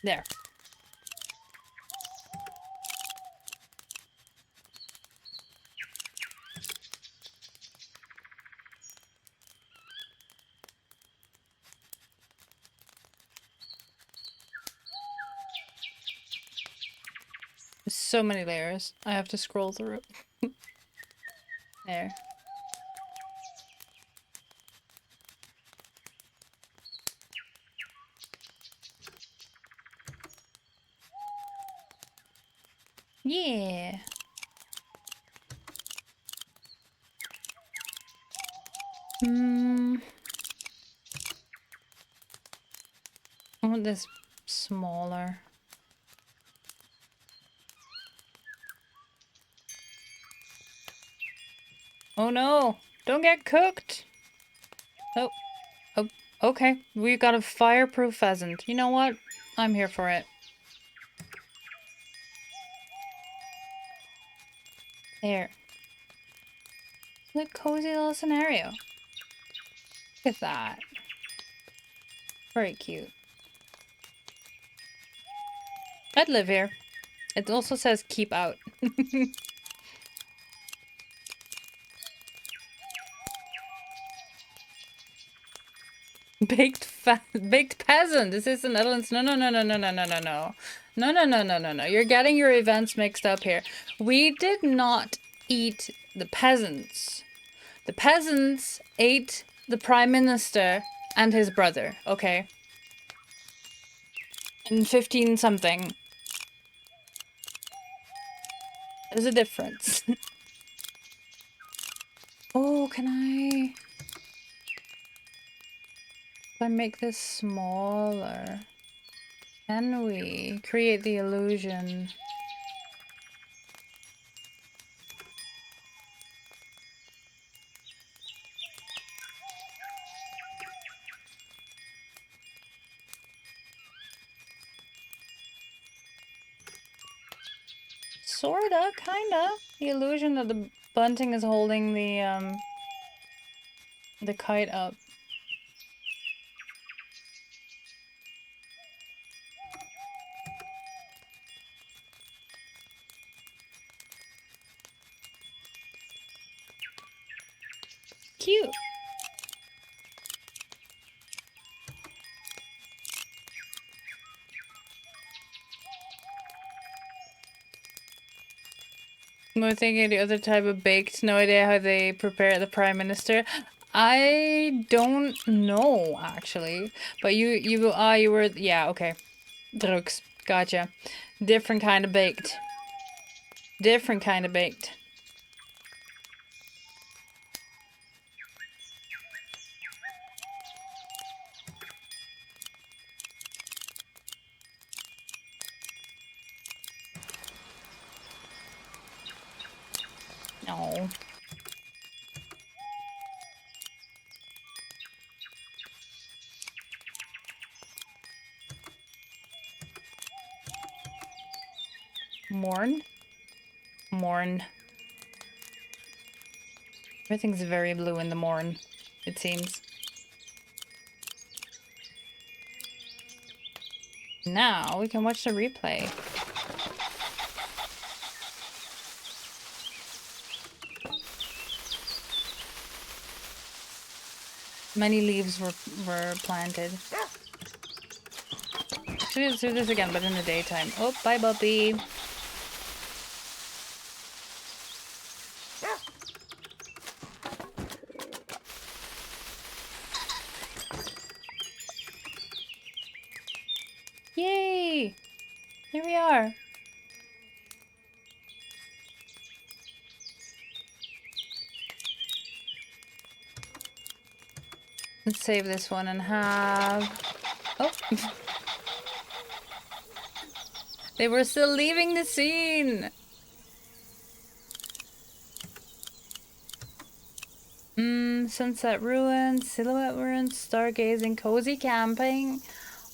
There. There's so many layers. I have to scroll through. There. Yeah. want this smaller. Oh no! Don't get cooked! Oh. Oh, okay. We got a fireproof pheasant. You know what? I'm here for it. There. What a cozy little scenario. Look at that. Very cute. I'd live here. It also says keep out. Baked peasant. This is the Netherlands. No, no, no, no, no, no, no, no, no. No, no, no, no, no, no. You're getting your events mixed up here. We did not eat the peasants. The peasants ate the prime minister and his brother, okay? In 15 something. There's a difference. Oh, can I... If I make this smaller, can we create the illusion? Sorta, kinda. The illusion that the bunting is holding the kite up. Cute. We're thinking the other type of baked. No idea how they prepare the prime minister. I don't know actually, but you were, yeah, okay. Drugs, gotcha. Different kind of baked. Different kind of baked. No. Morn? Morn. Everything's very blue in the morn, it seems. Now we can watch the replay. Many leaves were planted. Let's do this again, but in the daytime. Oh, bye, puppy. Yay! Here we are. Let's save this one and have... Oh! They were still leaving the scene! Sunset Ruins, Silhouette Ruins, Stargazing, Cozy Camping,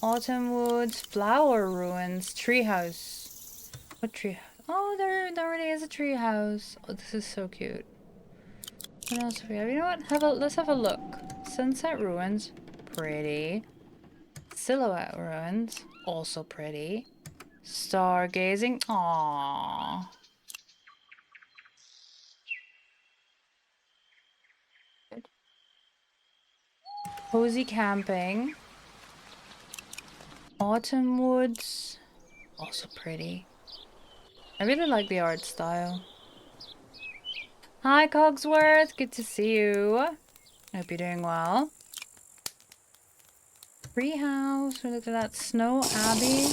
Autumn Woods, Flower Ruins, Treehouse. What treehouse? Oh, there already is a treehouse. Oh, this is so cute. What else do we have? You know what? Let's have a look. Sunset Ruins, pretty. Silhouette Ruins, also pretty. Stargazing, aww. Good. Cozy Camping. Autumn Woods, also pretty. I really like the art style. Hi Cogsworth, good to see you. I hope you're doing well. Treehouse, we looked at that. Snow Abbey.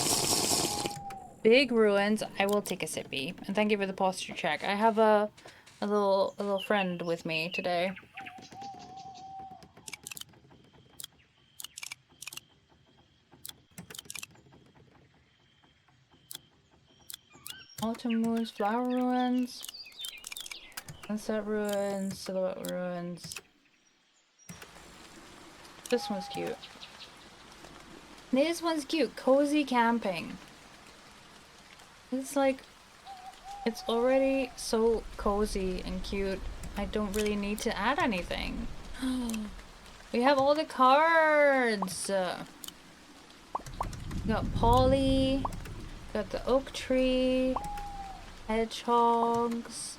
Big ruins. I will take a sippy. And thank you for the posture check. I have a little friend with me today. Autumn moons, flower ruins, sunset ruins, silhouette ruins. This one's cute. This one's cute. Cozy camping. It's like, it's already so cozy and cute. I don't really need to add anything. We have all the cards. We got Polly. Got the oak tree. Hedgehogs.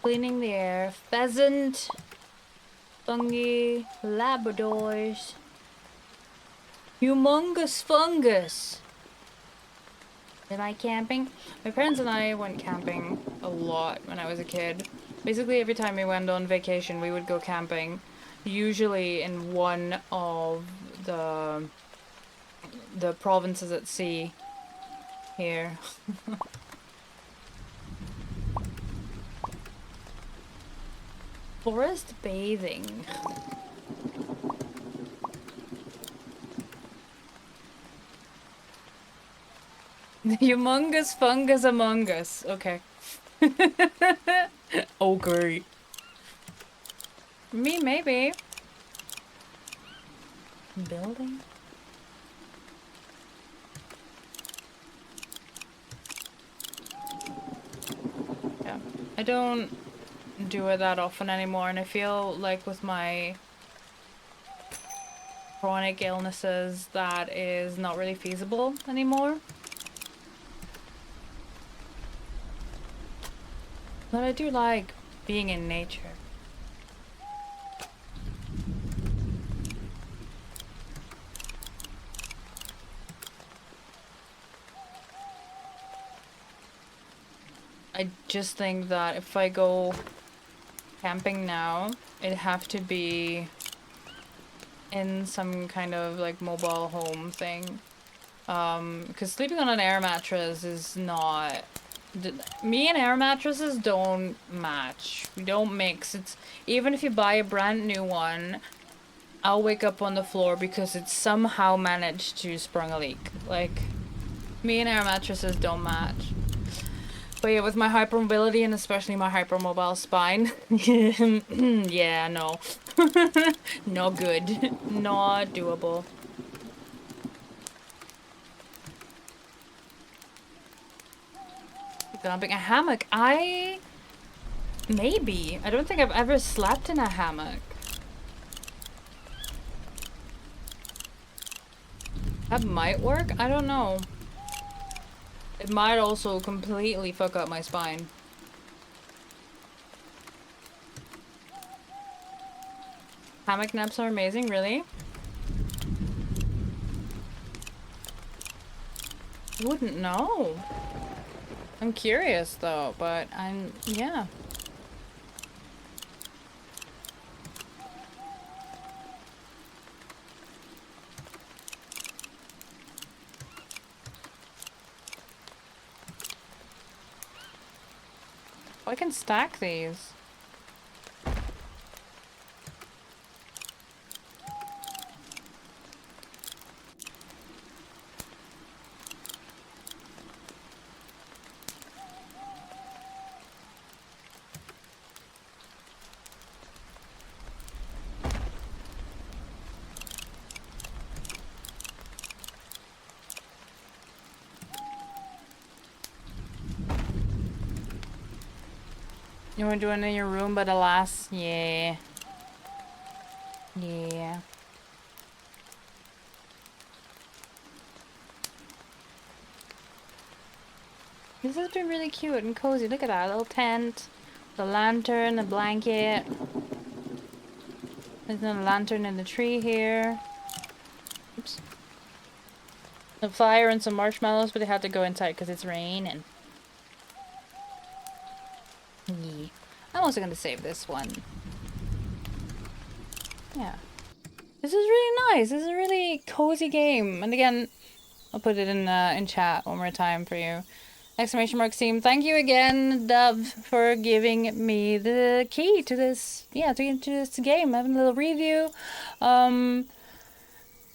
Cleaning the air. Pheasant. Fungi. Labradors. Humongous fungus. Am I camping? My parents and I went camping a lot when I was a kid. Basically every time we went on vacation we would go camping. Usually in one of the provinces at sea here. Forest bathing. The humongous fungus among us. Okay. Oh, great. Me, maybe. Building? Yeah. I don't do it that often anymore, and I feel like with my chronic illnesses that is not really feasible anymore. But I do like being in nature. I just think that if I go camping now, it'd have to be in some kind of like mobile home thing. Because sleeping on an air mattress is not... Me and air mattresses don't match. We don't mix. It's even if you buy a brand new one, I'll wake up on the floor because it's somehow managed to sprung a leak. Like, me and air mattresses don't match. But yeah, with my hypermobility and especially my hypermobile spine, yeah, no. Not good. Not doable. Dumping a hammock. Maybe. I don't think I've ever slept in a hammock. That might work? I don't know. It might also completely fuck up my spine. Hammock naps are amazing, really? Wouldn't know. I'm curious though, but yeah. I can stack these. You want to do it in your room, but alas, yeah. Yeah. This has been really cute and cozy. Look at that little tent, the lantern, the blanket. There's another lantern in the tree here. Oops. A fire and some marshmallows, but they had to go inside because it's raining. Yeah. I'm also gonna save this one. Yeah. This is really nice. This is a really cozy game. And again, I'll put it in chat one more time for you. Exclamation mark team. Thank you again, Dove, for giving me the key to this. Yeah, to get into this game. Having a little review.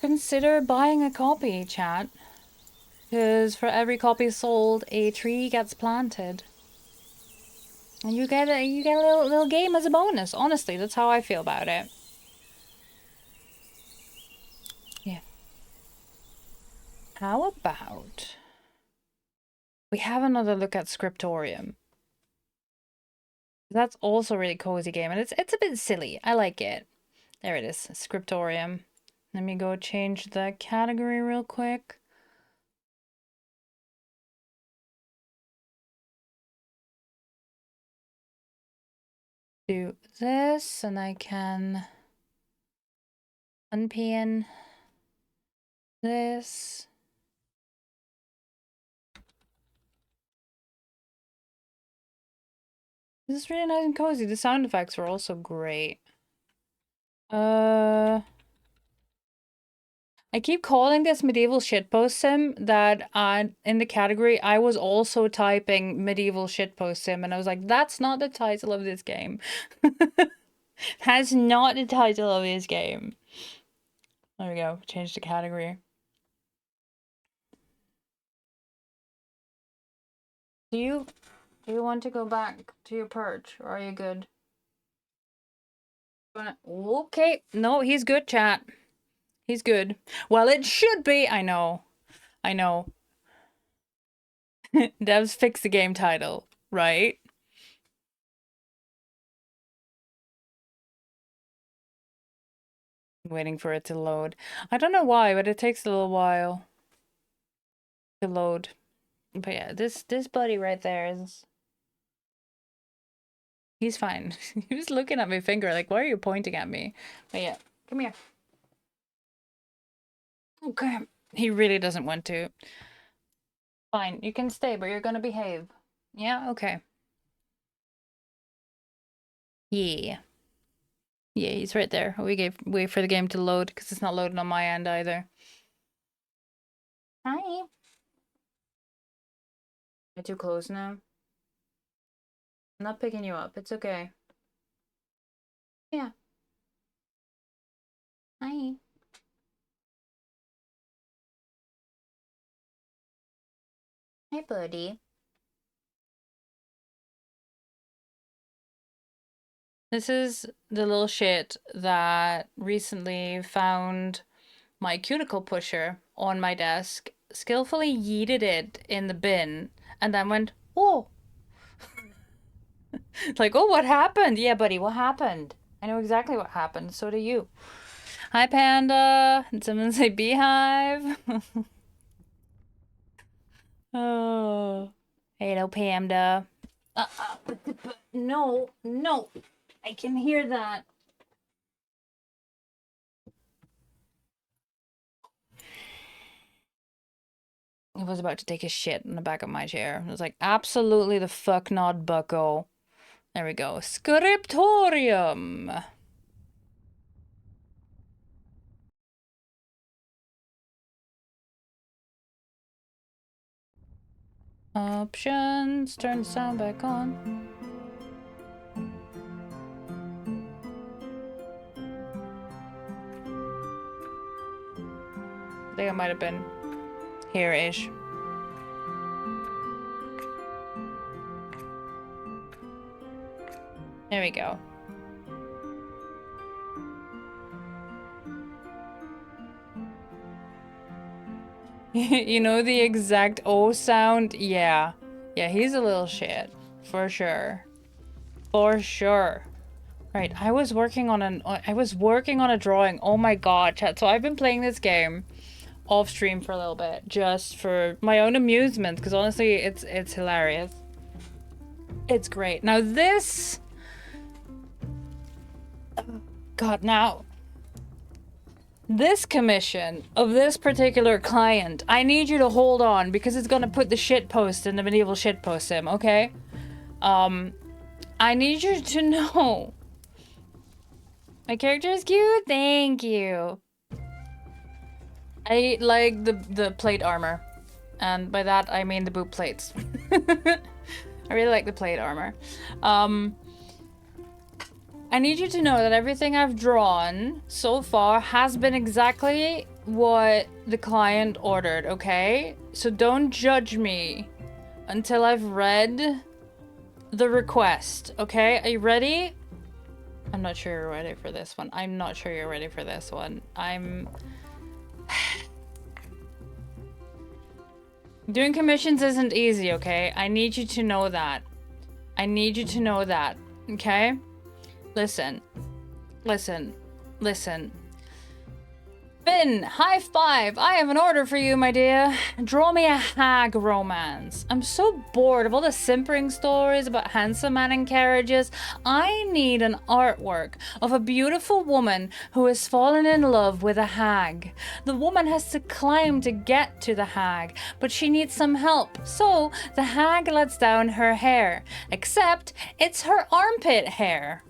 Consider buying a copy, chat. Because for every copy sold, a tree gets planted. And you get a little game as a bonus. Honestly, that's how I feel about it. Yeah. How about we have another look at Scriptorium? That's also a really cozy game, and it's a bit silly. I like it. There it is, Scriptorium. Let me go change the category real quick. Do this, and I can unpin this. This is really nice and cozy. The sound effects were also great. I keep calling this medieval shitpost sim that in the category I was also typing medieval shitpost sim, and I was like, that's not the title of this game. That's not the title of this game. There we go. Change the category. Do you want to go back to your perch, or are you good? Okay. No, he's good, chat. He's good. Well, it should be. I know. I know. Devs fix the game title, right? Waiting for it to load. I don't know why, but it takes a little while to load. But yeah, this buddy right there is... He's fine. He was looking at my finger like, why are you pointing at me? But yeah, come here. Okay. He really doesn't want to. Fine, you can stay, but you're gonna behave. Yeah, okay. Yeah. Yeah, he's right there. We wait for the game to load because it's not loading on my end either. Hi. You're too close now. I'm not picking you up. It's okay. Yeah. Hi. Hey, buddy. This is the little shit that recently found my cuticle pusher on my desk, skillfully yeeted it in the bin, and then went, oh. It's like, oh, what happened? Yeah, buddy, what happened? I know exactly what happened. So do you. Hi, Panda. Did someone say beehive? Oh. Hello, Panda. No, no. I can hear that. I was about to take a shit in the back of my chair. I was like, absolutely the fuck not, bucko. There we go. Scriptorium. Options. Turn the sound back on. I think I might have been here-ish. There we go. You know the exact O sound? Yeah. Yeah, he's a little shit. For sure. For sure. Right, I was working on a drawing. Oh my god, chat. So I've been playing this game off stream for a little bit, just for my own amusement, because honestly, it's hilarious. It's great. Now this... God, now... This commission of this particular client, I need you to hold on because it's gonna put the shitpost in the medieval shitpost sim, okay? I need you to know. My character is cute, thank you. I like the plate armor. And by that I mean the boot plates. I really like the plate armor. I need you to know that everything I've drawn so far has been exactly what the client ordered, okay? So don't judge me until I've read the request, okay? Are you ready? I'm not sure you're ready for this one. I'm not sure you're ready for this one. Doing commissions isn't easy, okay? I need you to know that. I need you to know that, okay? Listen. Listen. Listen. Finn, high five! I have an order for you, my dear. Draw me a hag romance. I'm so bored of all the simpering stories about handsome man and carriages. I need an artwork of a beautiful woman who has fallen in love with a hag. The woman has to climb to get to the hag, but she needs some help. So the hag lets down her hair, except it's her armpit hair.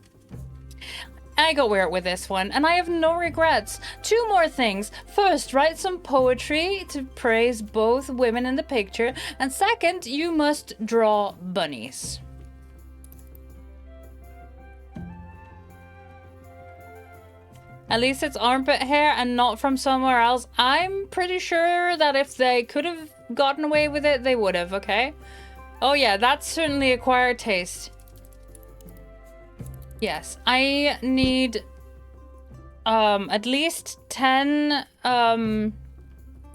I got weird with this one, and I have no regrets. 2 more things. First, write some poetry to praise both women in the picture, and second, you must draw bunnies. At least it's armpit hair and not from somewhere else. I'm pretty sure that if they could have gotten away with it, they would have, okay? Oh yeah, that's certainly acquired taste. Yes, I need at least 10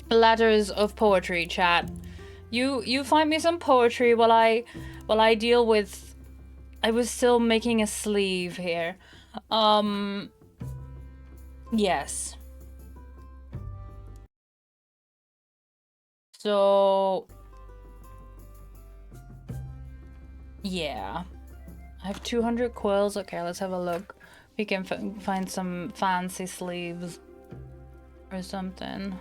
letters of poetry, chat. You find me some poetry while I deal with. I was still making a sleeve here. Yes. So yeah. I have 200 quills. Okay, let's have a look. We can find some fancy sleeves or something.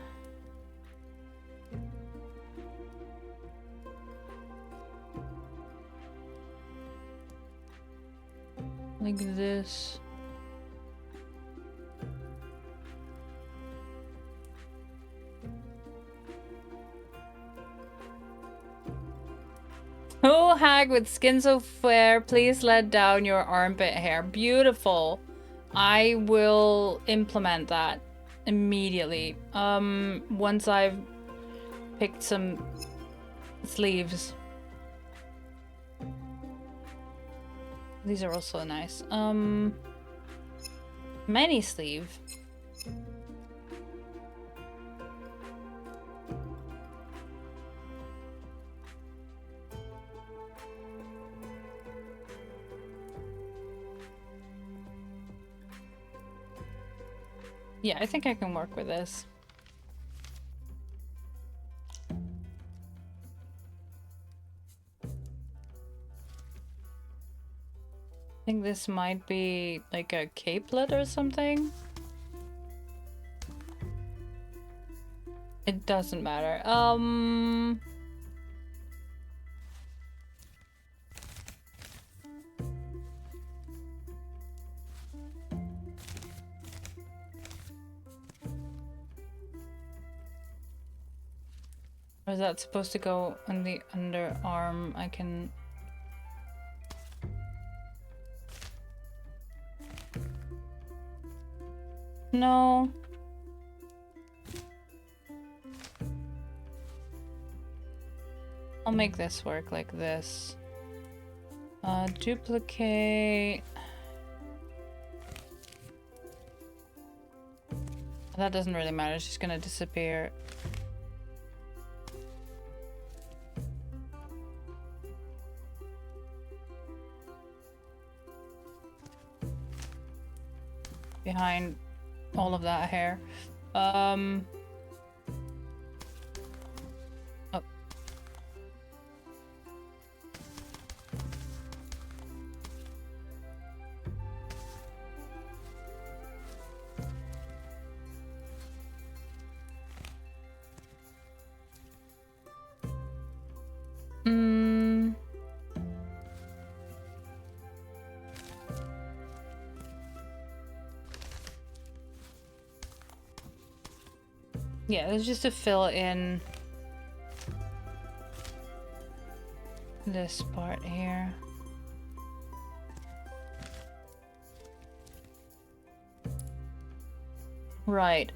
Like this. Oh, hag with skin so fair, please let down your armpit hair. Beautiful. I will implement that immediately. Once I've picked some sleeves. These are also nice. Many sleeve. Yeah, I think I can work with this. I think this might be like a capelet or something. It doesn't matter. Or is that supposed to go on the underarm? I can... No. I'll make this work like this. Duplicate. That doesn't really matter, it's just gonna disappear. Behind all of that hair. Oh. Yeah, it's just to fill in this part here. Right,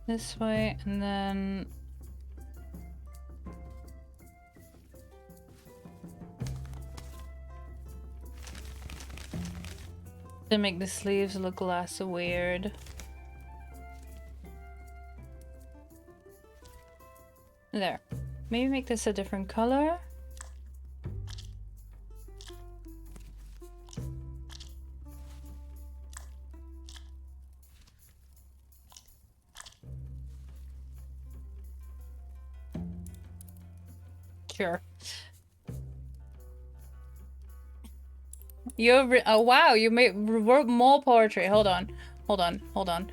This way, and then... to make the sleeves look less weird. There. Maybe make this a different color. Sure. Oh wow, you wrote more poetry. Hold on. Hold on. Hold on.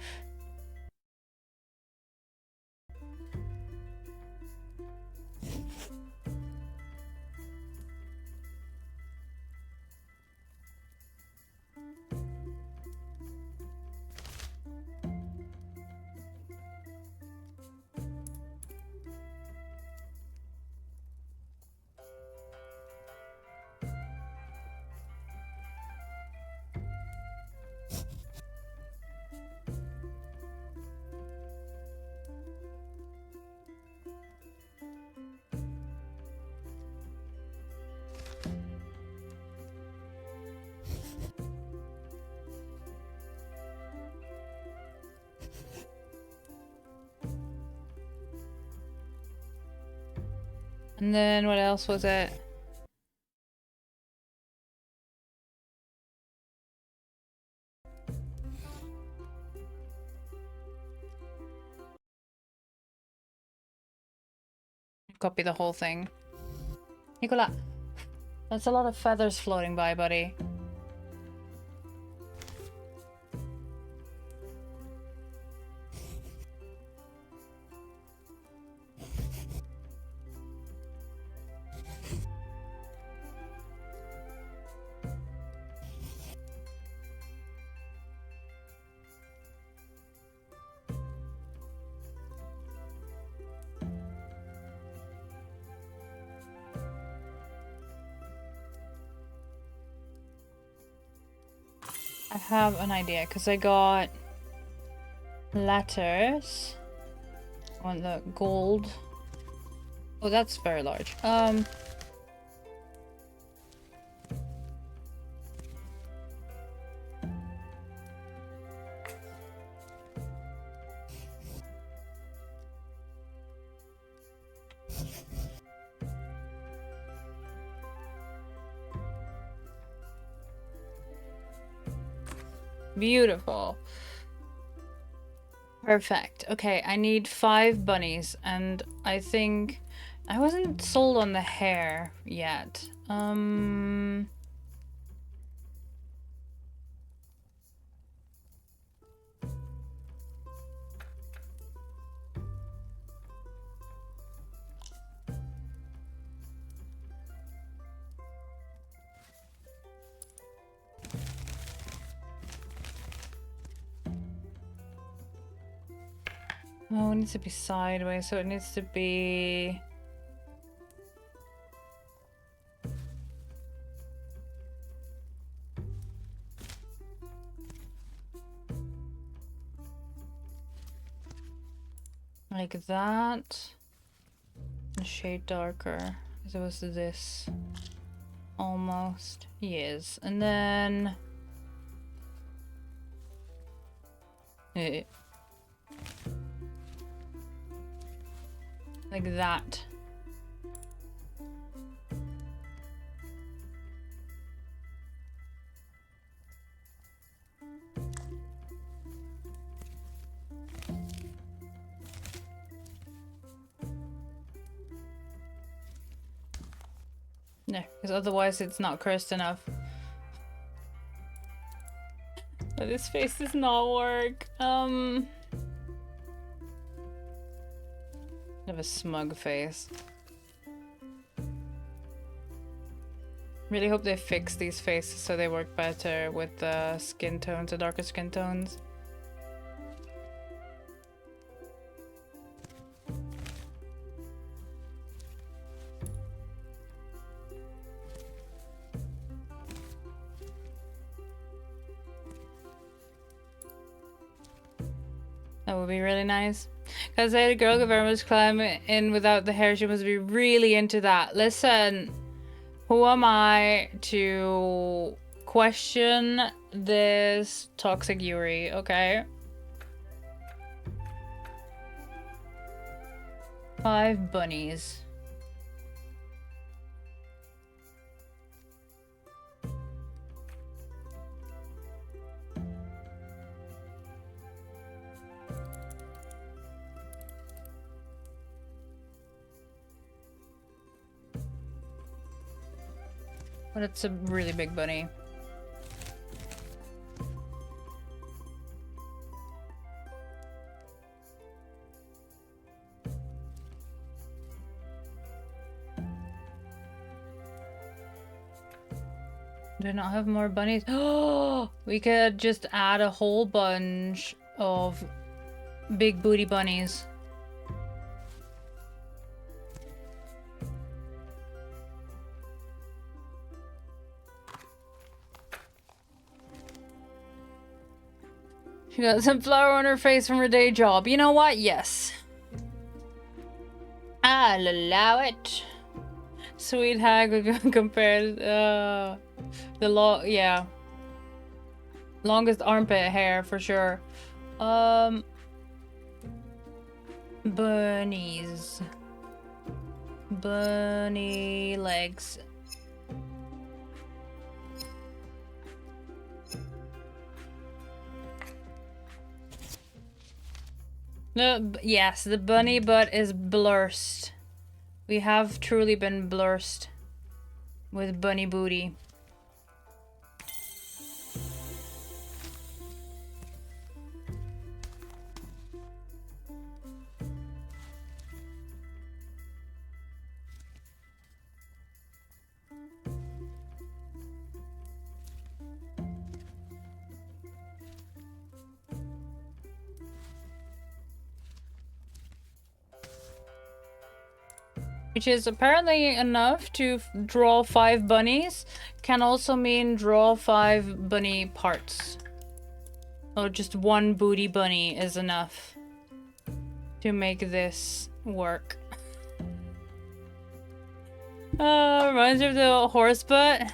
And then what else was it? Copy the whole thing. Nicola, that's a lot of feathers floating by, buddy. I have an idea because I got letters on the gold. Oh, that's very large. Beautiful. Perfect. Okay, I need 5 bunnies, and I think I wasn't sold on the hair yet. Oh, it needs to be sideways, so it needs to be... like that. A shade darker. As it was this. Almost. Yes. And then... like that. No, because otherwise it's not cursed enough. But this face does not work. I have a smug face. Really hope they fix these faces so they work better with the skin tones, the darker skin tones. That would be really nice. Because a girl could very much climb in without the hair. She must be really into that. Listen, who am I to question this toxic Yuri, okay? 5 bunnies. But it's a really big bunny. Do I not have more bunnies? Oh, we could just add a whole bunch of big booty bunnies. She got some flour on her face from her day job. You know what? Yes. I'll allow it. Sweet hag compared yeah. Longest armpit hair for sure. Bunnies. Bunny legs. Yes, the bunny butt is blurst. We have truly been blurst with bunny booty. Which is apparently enough to draw 5 bunnies. Can also mean draw 5 bunny parts. Or just 1 booty bunny is enough to make this work. Reminds me of the horse butt.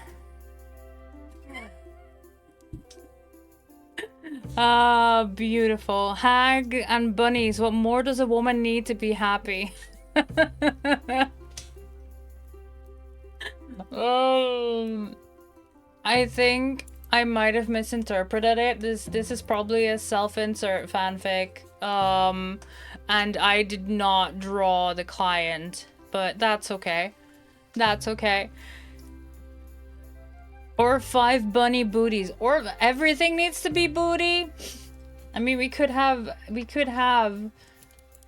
Ah, beautiful. Hag and bunnies. What more does a woman need to be happy? I think I might have misinterpreted it. This is probably a self-insert fanfic. And I did not draw the client, but that's okay. That's okay. Or 5 bunny booties. Or everything needs to be booty. I mean, we could have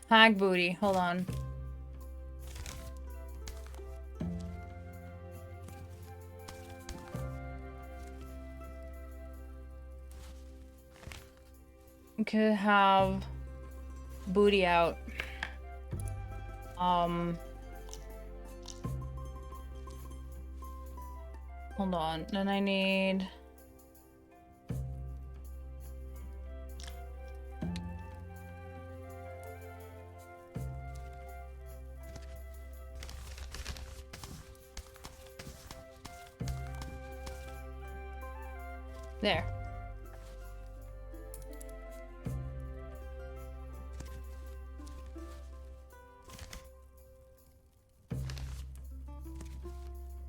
hag booty. Hold on. We could have booty out. Hold on. Then I need... There.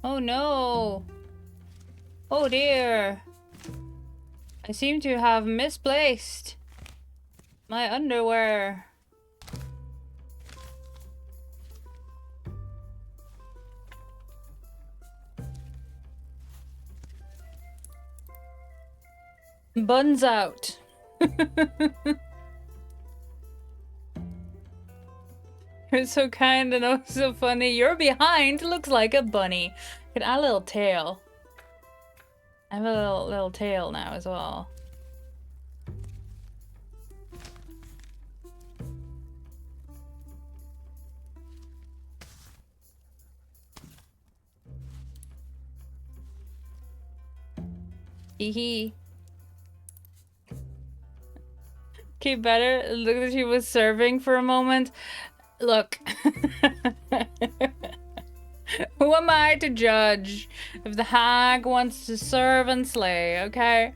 Oh no! Oh dear! I seem to have misplaced my underwear. Buns out. You're so kind and oh so funny. You're behind looks like a bunny. Could add a little tail. I have a little tail now as well. Hee hee. Okay, better. Look at she was serving for a moment. Look. Who am I to judge if the hag wants to serve and slay, okay?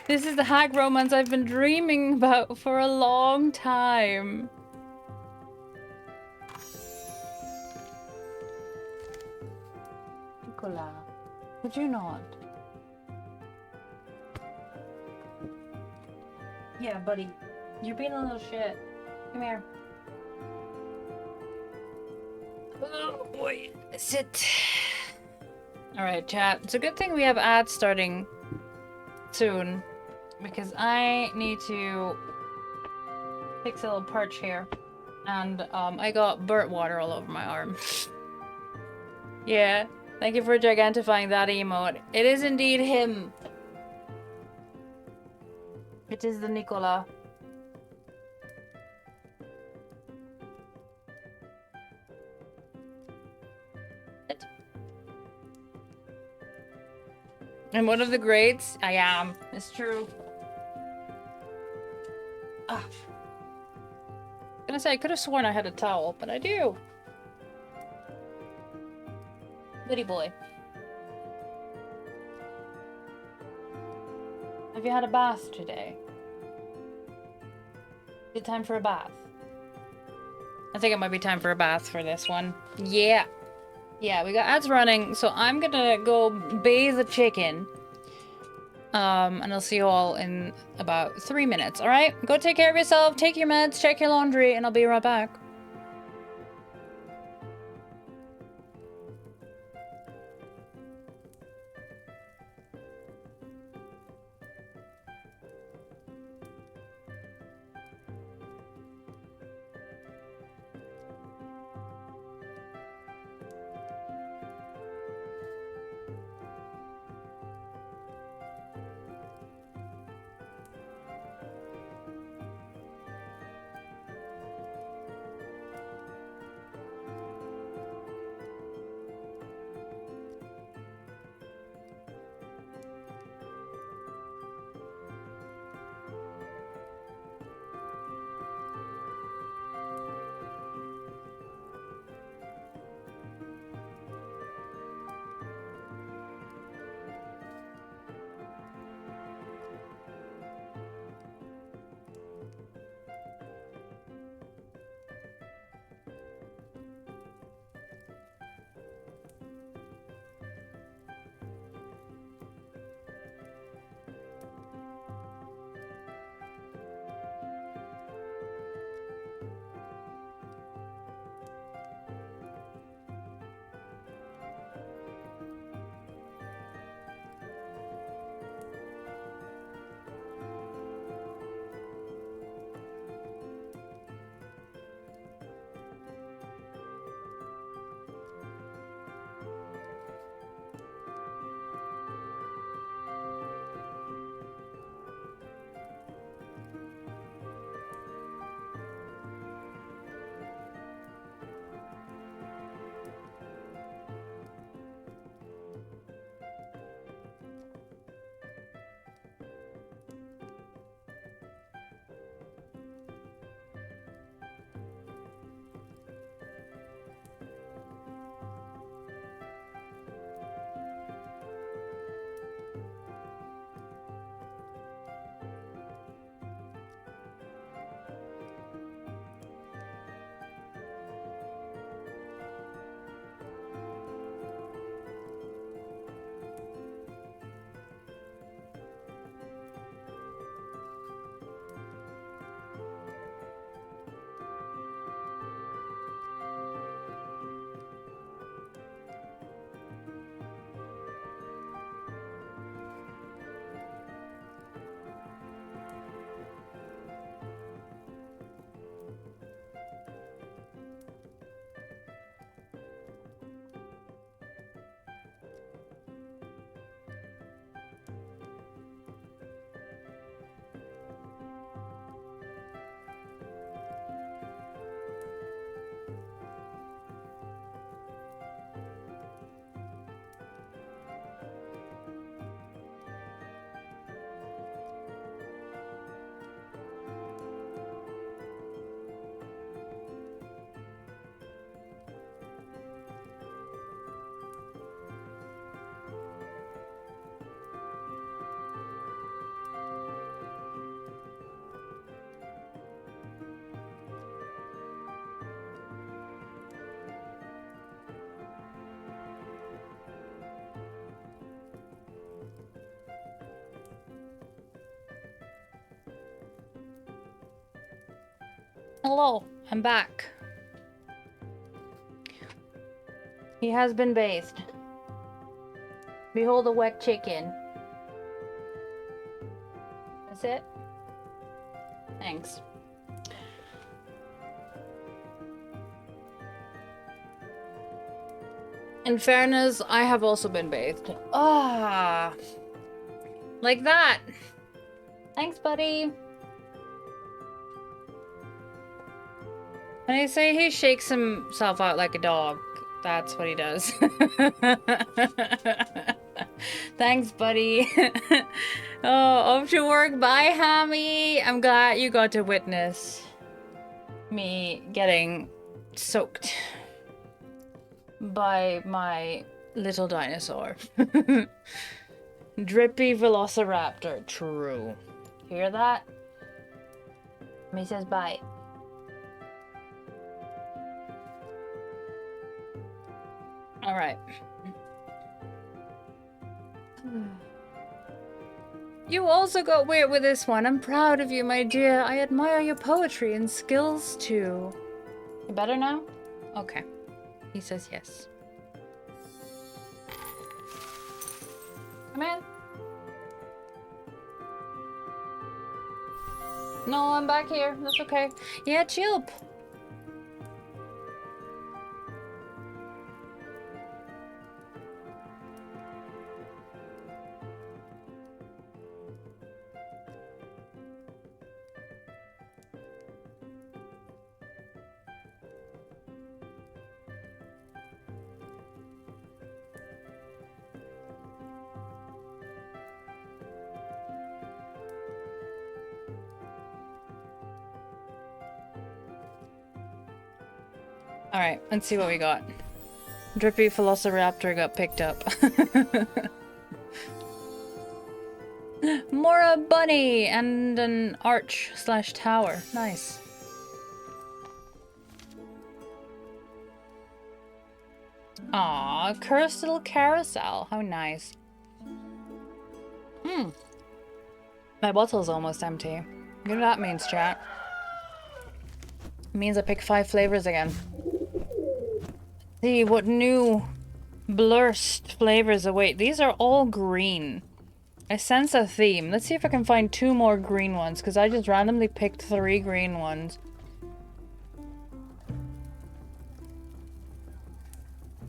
This is the hag romance I've been dreaming about for a long time. Nicola, could you not? Yeah, buddy. You're being a little shit. Come here. Oh boy. Sit. Alright, chat. It's a good thing we have ads starting soon. Because I need to fix a little perch here. And I got burnt water all over my arm. Yeah. Thank you for gigantifying that emote. It is indeed him. It is the Nicola. I'm one of the greats. I am. It's true. Ah. I was gonna say, I could have sworn I had a towel, but I do. Goody boy. Have you had a bath today? Is it time for a bath? I think it might be time for a bath for this one. Yeah. Yeah, we got ads running, so I'm gonna go bathe the chicken. And I'll see you all in about 3 minutes, alright? Go take care of yourself, take your meds, check your laundry, and I'll be right back. Hello, I'm back. He has been bathed. Behold a wet chicken. That's it? Thanks. In fairness, I have also been bathed. Ah, like that. Thanks, buddy. When I say he shakes himself out like a dog, that's what he does. Thanks, buddy. Oh, off to work. Bye, Hammy. I'm glad you got to witness me getting soaked by my little dinosaur. Drippy Velociraptor. True. Hear that? He says bye. All right. You also got weird with this one. I'm proud of you, my dear. I admire your poetry and skills too. You better now? Okay. He says yes. Come in. No, I'm back here. That's okay. Yeah, chill. Alright, let's see what we got. Drippy Velociraptor got picked up. Mora Bunny and an arch slash tower. Nice. Aw, cursed little carousel. How nice. My bottle's almost empty. You know what that means, chat? It means I pick 5 flavors again. See what new blurst flavors await. These are all green. I sense a theme. Let's see if I can find 2 more green ones, because I just randomly picked 3 green ones.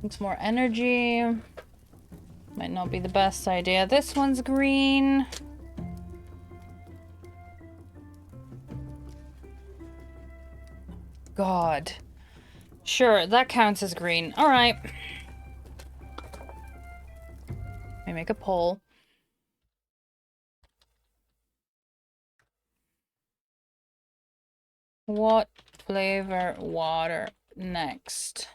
It's more energy. Might not be the best idea. This one's green. God. Sure, that counts as green. Alright. Let me make a poll. What flavor water next?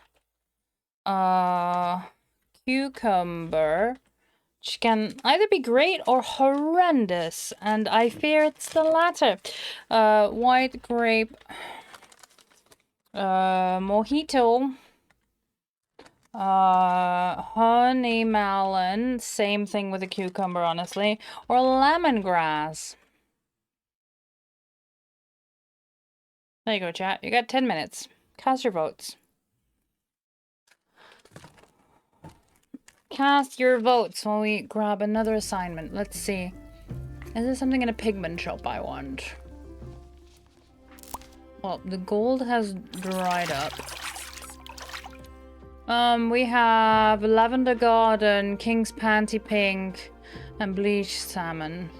Cucumber. Which can either be great or horrendous. And I fear it's the latter. White grape. Mojito. Honey melon. Same thing with a cucumber, honestly. Or lemongrass. There you go, chat. You got 10 minutes. Cast your votes. Cast your votes while we grab another assignment. Let's see. Is there something in a pigment shop I want? Well, the gold has dried up. We have Lavender Garden, King's Panty Pink, and Bleached Salmon.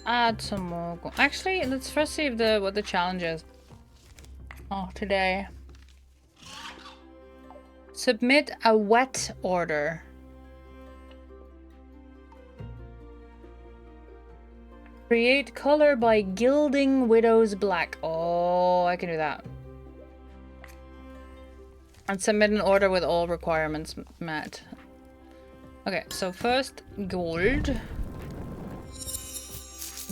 Add some more gold. Actually, let's first see if what the challenge is. Oh, today. Submit a wet order. Create color by gilding Widow's Black. Oh, I can do that. And submit an order with all requirements met. Okay, so first, gold.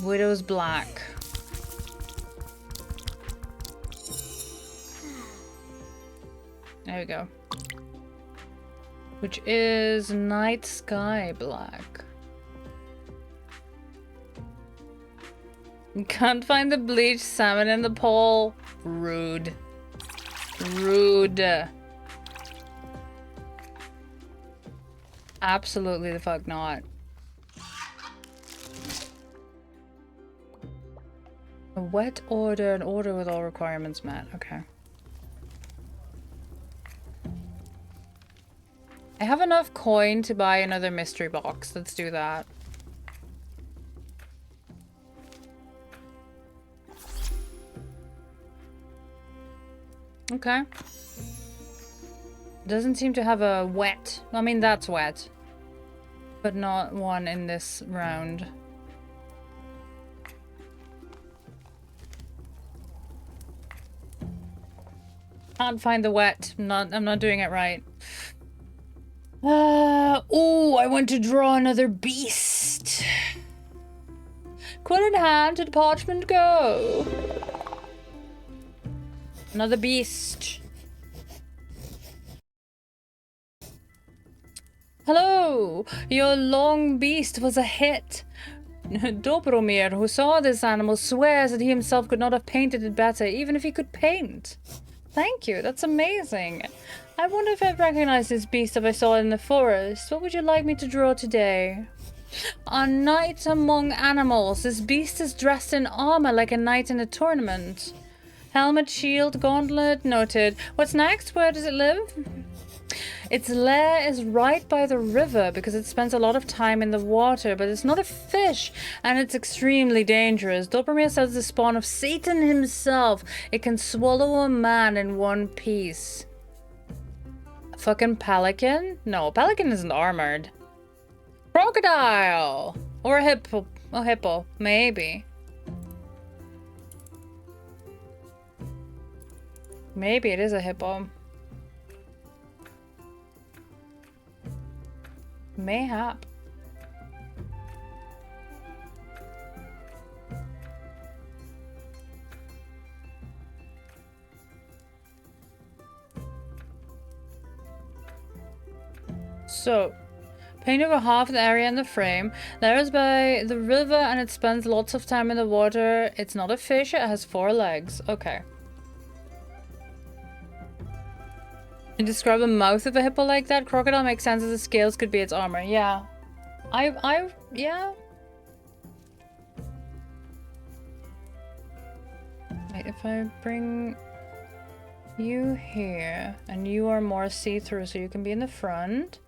Widow's Black. There we go. Which is Night Sky Black. Can't find the bleached salmon in the pool. Rude. Rude. Absolutely the fuck not. A wet order, an order with all requirements met. Okay. I have enough coin to buy another mystery box. Let's do that. Okay. Doesn't seem to have a wet. I mean, that's wet. But not one in this round. Can't find the wet. I'm not doing it right. Oh, I want to draw another beast. Quill in hand, to the parchment go. Another beast. Hello! Your long beast was a hit. Dobromir, who saw this animal, swears that he himself could not have painted it better, even if he could paint. Thank you, that's amazing. I wonder if I'd recognize this beast if I saw it in the forest. What would you like me to draw today? A knight among animals. This beast is dressed in armor like a knight in a tournament. Helmet, shield, gauntlet, noted. What's next? Where does it live? Its lair is right by the river because it spends a lot of time in the water, but it's not a fish and it's extremely dangerous. Dobromir says the spawn of Satan himself. It can swallow a man in one piece. A fucking pelican? No, a pelican isn't armored. Crocodile! Or a hippo. A hippo. Maybe. Maybe it is a hippo. Mayhap. So, paint over half the area in the frame. There is by the river and it spends lots of time in the water. It's not a fish, it has 4 legs. Okay. You describe the mouth of a hippo like that? Crocodile makes sense as the scales could be its armor. Yeah. Yeah. Wait, if I bring you here, and you are more see-through, so you can be in the front.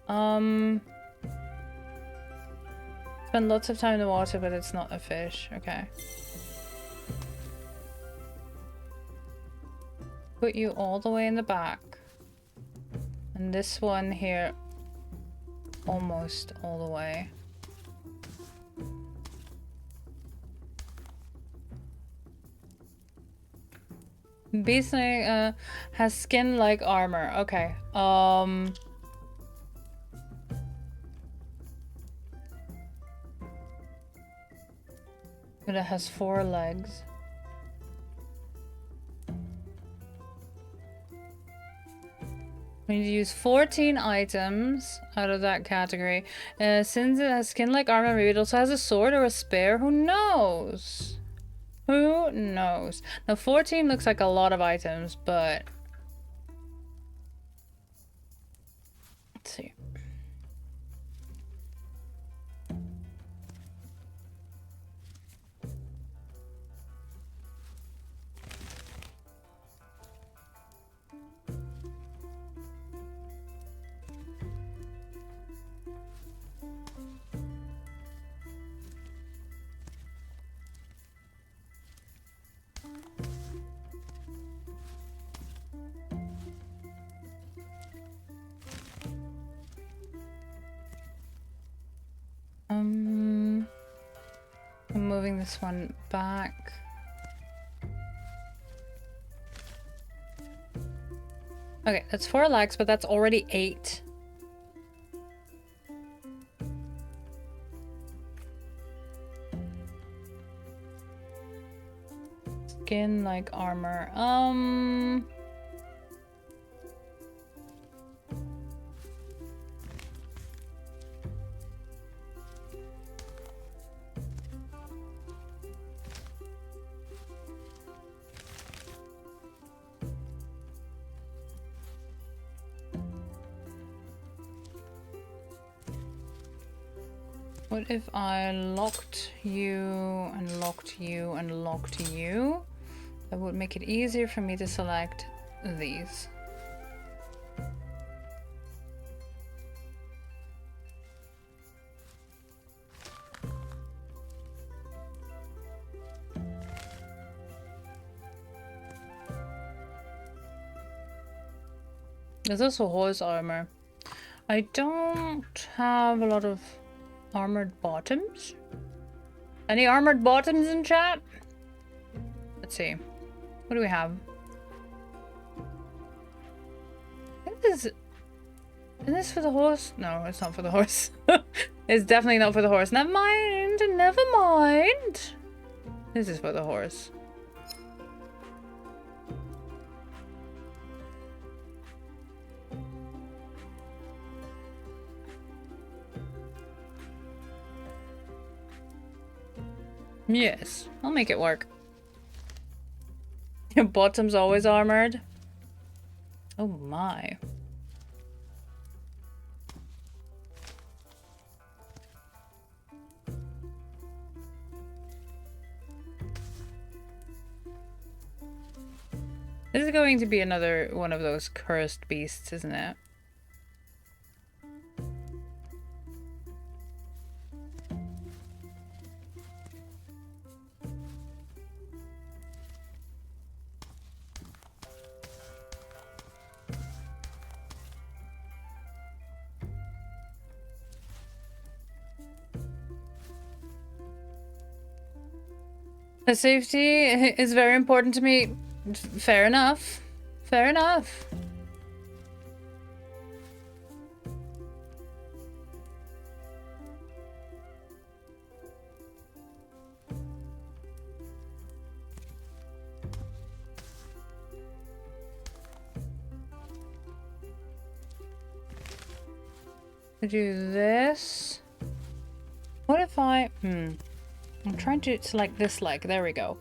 Spend lots of time in the water, but it's not a fish. Okay. Put you all the way in the back. And this one here, almost all the way. Beast has skin like armor. Okay. But it has 4 legs. We need to use 14 items out of that category. Since it has skin like armor, maybe it also has a sword or a spear. Who knows? Who knows? Now 14 looks like a lot of items, but let's see. I'm moving this one back. Okay, that's 4 legs, but that's already 8. Skin like armor. What if I locked you and locked you and locked you? That would make it easier for me to select these. There's also horse armor. I don't have a lot of armored bottoms. Any armored bottoms in chat? Let's see. What do we have? I think this is this for the horse? No, it's not for the horse. It's definitely not for the horse. Never mind. Never mind. This is for the horse. Yes, I'll make it work. Your bottom's always armored. Oh my. This is going to be another one of those cursed beasts, isn't it? The safety is very important to me. Fair enough. Fair enough. Do this. What if I... I'm trying to select this leg. There we go.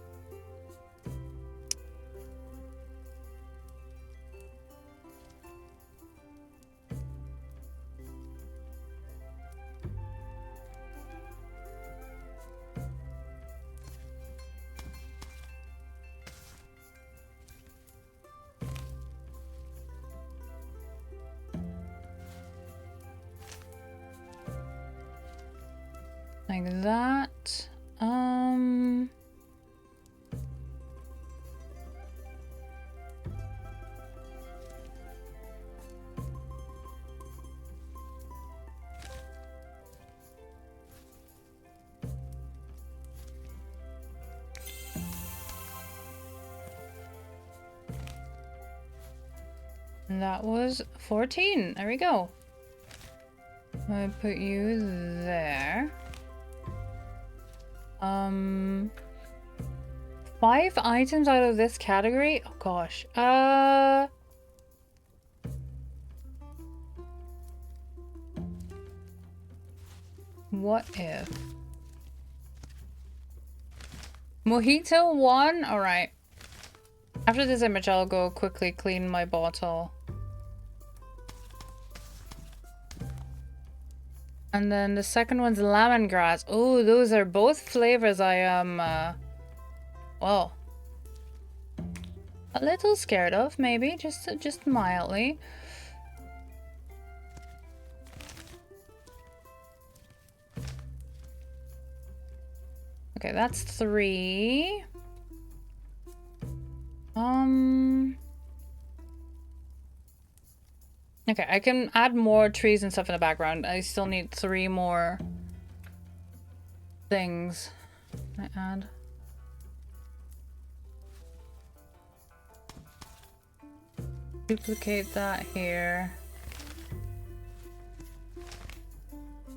Like that. And that was 14. There we go. I'm gonna put you there. 5 items out of this category? Oh gosh. What if? Mojito 1? Alright. After this image, I'll go quickly clean my bottle. And then the second one's lemongrass. Oh, those are both flavors I am, well, a little scared of, maybe, just mildly. Okay, that's 3. Okay, I can add more trees and stuff in the background. I still need 3 more things. Can I add? Duplicate that here.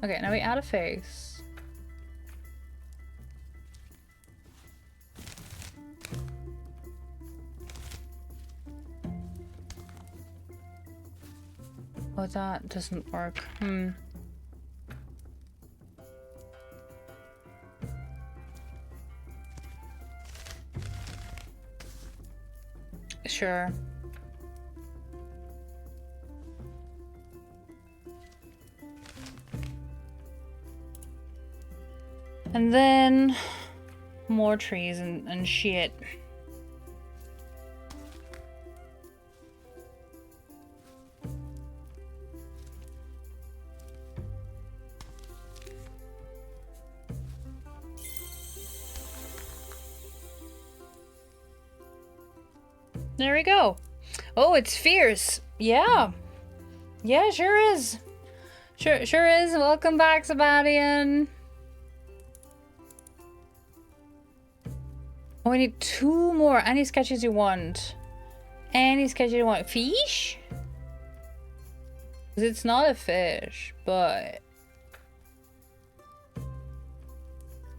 Okay, now we add a face. Oh, that doesn't work. Sure. And then more trees and shit. There we go. Oh, it's fierce. Yeah. Yeah, sure is. Sure is. Welcome back, Sebastian. Oh, we need 2 more. Any sketches you want? Any sketches you want? Fish? 'Cause it's not a fish, but...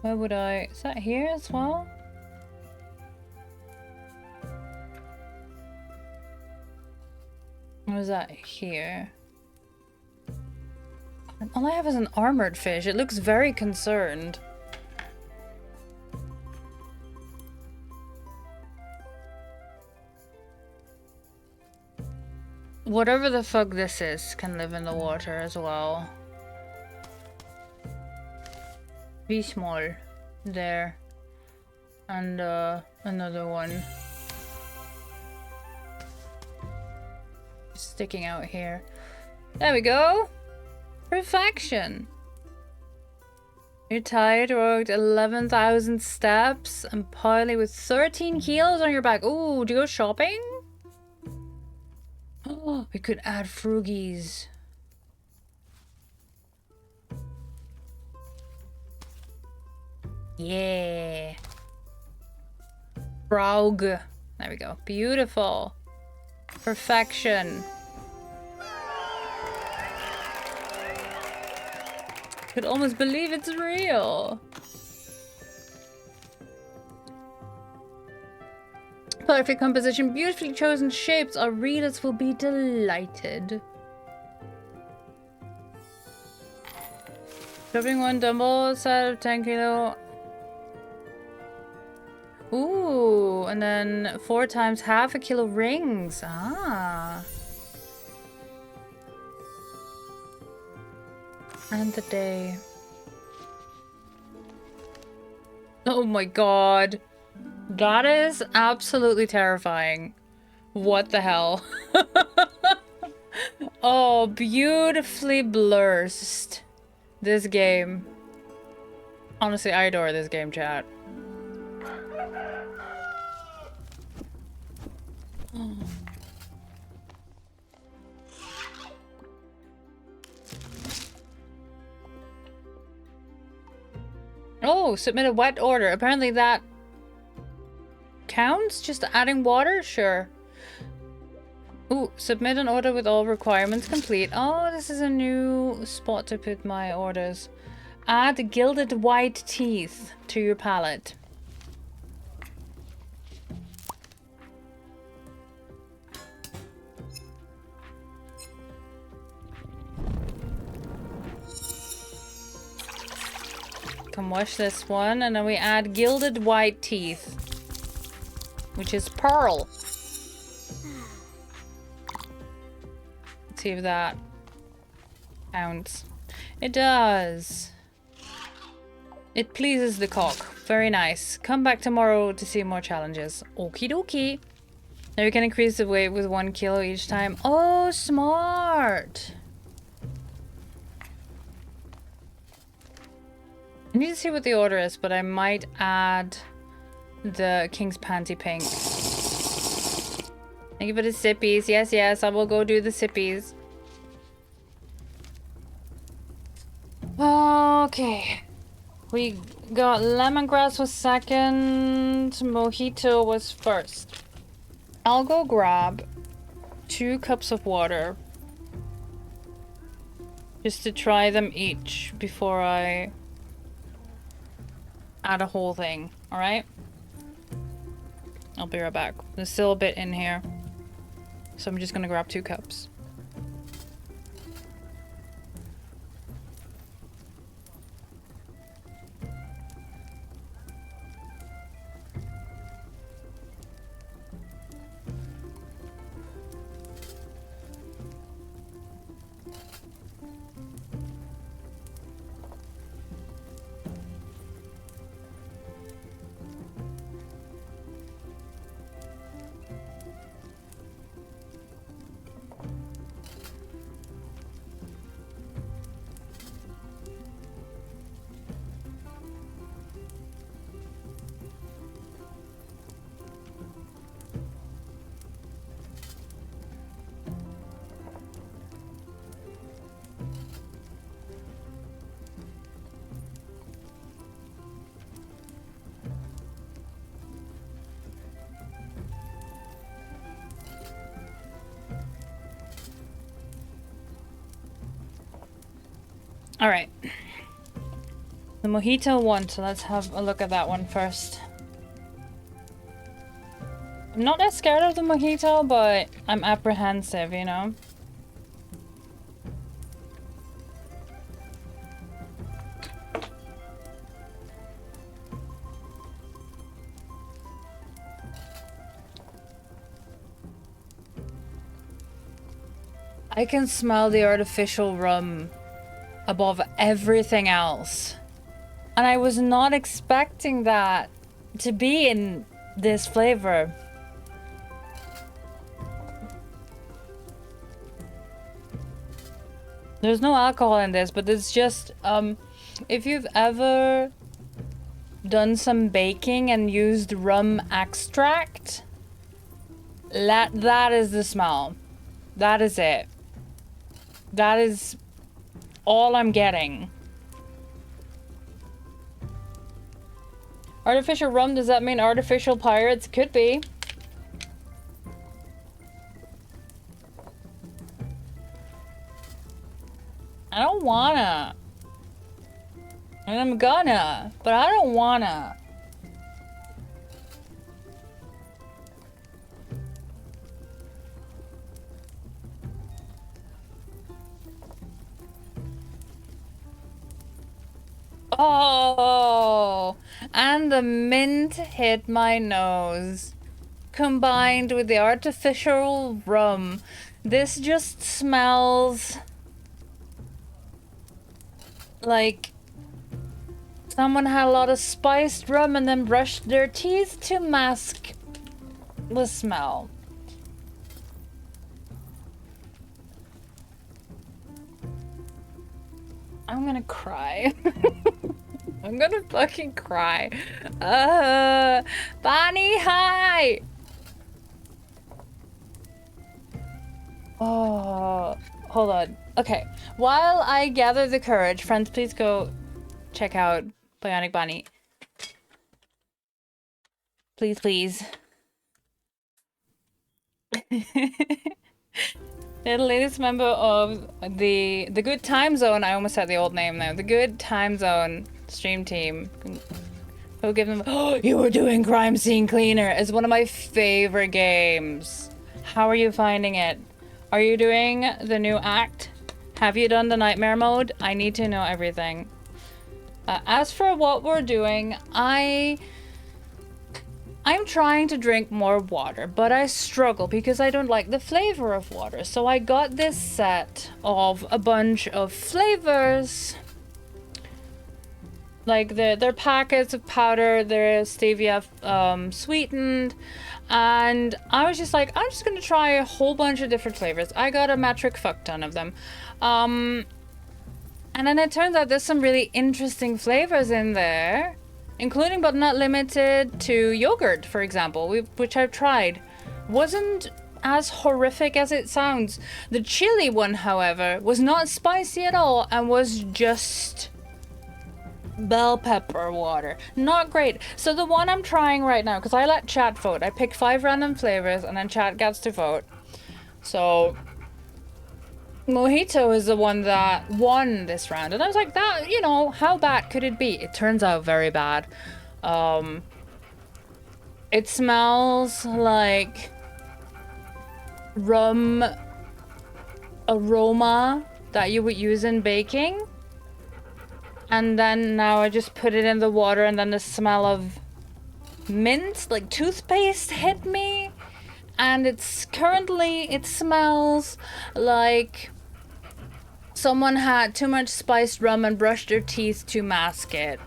Where would I... Is that here as well? What is that here? All I have is an armored fish. It looks very concerned. Whatever the fuck this is can live in the water as well. Be small. There. And another one. Sticking out here. There we go. Perfection. You're tired, walked 11,000 steps and partly with 13 kilos on your back. Ooh, do you go shopping? Oh, we could add froogies. Yeah. Frog. There we go. Beautiful. Perfection. Could almost believe it's real. Perfect composition, beautifully chosen shapes. Our readers will be delighted. Dropping 1 dumbbell set of 10 kilo. Ooh, and then 4 times half a kilo rings. Ah. And the day. Oh my god. That is absolutely terrifying. What the hell? Oh, beautifully blurred. This game. Honestly, I adore this game, chat. Oh, submit a wet order. Apparently that counts? Just adding water? Sure. Ooh, submit an order with all requirements complete. Oh, this is a new spot to put my orders. Add gilded white teeth to your palette. Come wash this one, and then we add gilded white teeth, which is pearl. Let's see if that counts. It does. It pleases the cock. Very nice. Come back tomorrow to see more challenges. Okie dokie. Now you can increase the weight with 1 kilo each time. Oh, smart. I need to see what the order is, but I might add the King's Panty Pink. Thank you for the sippies. Yes, yes, I will go do the sippies. Okay. We got lemongrass was second, mojito was first. I'll go grab 2 cups of water. Just to try them each before I add a whole thing, alright? I'll be right back. There's still a bit in here. So I'm just gonna grab 2 cups. All right. The mojito one, so let's have a look at that one first. I'm not that scared of the mojito, but I'm apprehensive, you know? I can smell the artificial rum above everything else. And I was not expecting that to be in this flavor. There's no alcohol in this, but it's just, if you've ever done some baking and used rum extract, that is the smell. That is it. That is all I'm getting. Artificial rum, does that mean artificial pirates? Could be. I don't wanna. And I'm gonna, but I don't wanna. Oh, and the mint hit my nose. Combined with the artificial rum. This just smells like someone had a lot of spiced rum and then brushed their teeth to mask the smell. I'm gonna cry. I'm gonna fucking cry. Bonnie, hi! Oh, hold on. Okay, while I gather the courage, friends, please go check out Bionic Bonnie. Please, please. The latest member of the Good Time Zone. I almost said the old name now. The Good Time Zone stream team. Who give them? Oh, you were doing Crime Scene Cleaner. It's one of my favorite games. How are you finding it? Are you doing the new act? Have you done the nightmare mode? I need to know everything. As for what we're doing, I'm trying to drink more water, but I struggle because I don't like the flavor of water. So I got this set of a bunch of flavors. Like they're packets of powder, they're stevia sweetened. And I was just like, I'm just gonna try a whole bunch of different flavors. I got a metric fuck ton of them. And then it turns out there's some really interesting flavors in there. Including but not limited to yogurt, for example, which I've tried. Wasn't as horrific as it sounds. The chili one, however, was not spicy at all and was just bell pepper water. Not great. So the one I'm trying right now, because I let chat vote. I pick 5 random flavors and then chat gets to vote. So Mojito is the one that won this round, and I was like, that, you know, how bad could it be? It turns out very bad. It smells like rum aroma that you would use in baking, and then now I just put it in the water, and then the smell of mint, like toothpaste, hit me. And it smells like someone had too much spiced rum and brushed their teeth to mask it.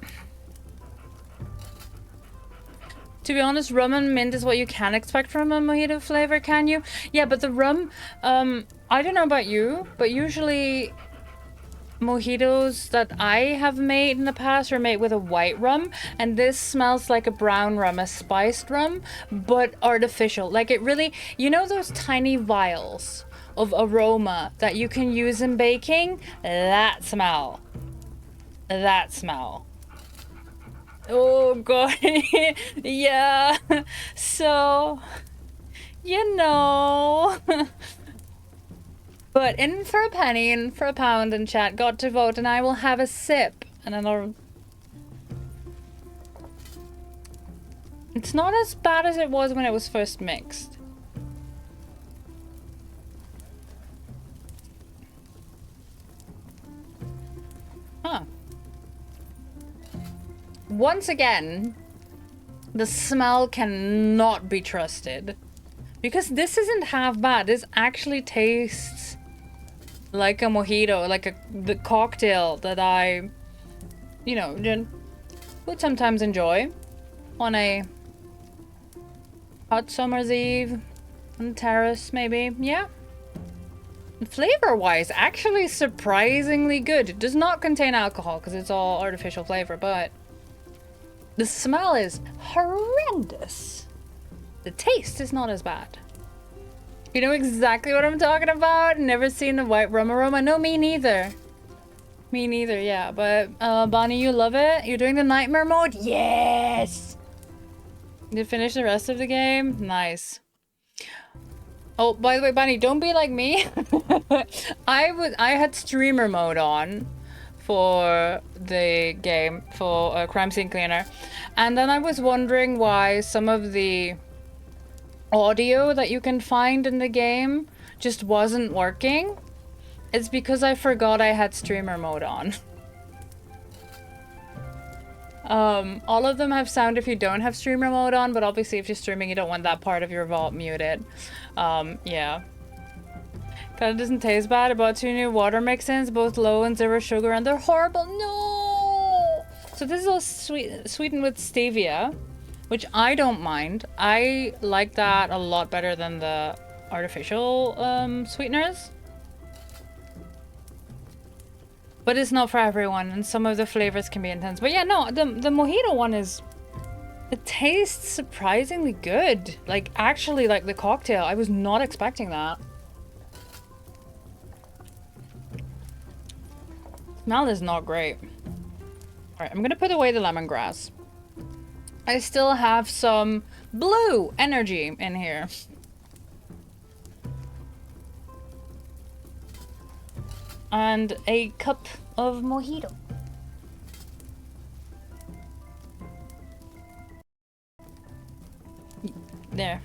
To be honest, rum and mint is what you can expect from a mojito flavor, can you? Yeah, but the rum, I don't know about you, but usually mojitos that I have made in the past are made with a white rum, and this smells like a brown rum, a spiced rum, but artificial. Like it really, you know those tiny vials of aroma that you can use in baking? That smell. That smell. Oh god. Yeah. So, you know. But in for a penny, in for a pound, and chat got to vote, and I will have a sip. And then I'll... It's not as bad as it was when it was first mixed. Huh. Once again, the smell cannot be trusted. Because this isn't half bad. This actually tastes like a mojito, like the cocktail that I, you know, would sometimes enjoy on a hot summer's eve on the terrace, maybe. Yeah. Flavor-wise, actually surprisingly good. It does not contain alcohol because it's all artificial flavor, but the smell is horrendous. The taste is not as bad. You know exactly what I'm talking about? Never seen the white rum aroma? No, me neither. Me neither, yeah. But, Bonnie, you love it? You're doing the nightmare mode? Yes! Did you finish the rest of the game? Nice. Oh, by the way, Bonnie, don't be like me. I had streamer mode on for the game, for Crime Scene Cleaner. And then I was wondering why some of the audio that you can find in the game just wasn't working. It's because I forgot I had streamer mode on. All of them have sound if you don't have streamer mode on, but obviously if you're streaming you don't want that part of your vault muted. Yeah. Kinda doesn't taste bad. I bought 2 new water mix-ins, both low and 0 sugar, and they're horrible. No! So this is all sweetened with stevia, which I don't mind. I like that a lot better than the artificial sweeteners. But it's not for everyone, and some of the flavors can be intense. But yeah, no, the mojito one is... It tastes surprisingly good. Like, actually, like the cocktail. I was not expecting that. Smell is not great. Alright, I'm gonna put away the lemongrass. I still have some blue energy in here. And a cup of mojito. There.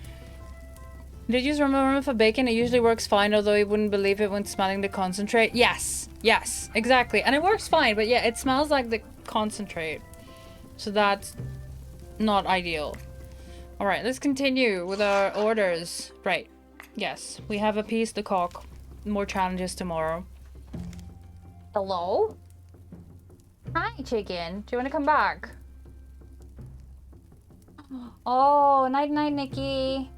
Did you use rum for bacon? It usually works fine, although you wouldn't believe it when smelling the concentrate. Yes, yes, exactly. And it works fine, but yeah, it smells like the concentrate. So that's not ideal. Alright, let's continue with our orders. Right. Yes, we have appeased the cock. More challenges tomorrow. Hello? Hi, chicken. Do you want to come back? Oh, night-night, Nikki.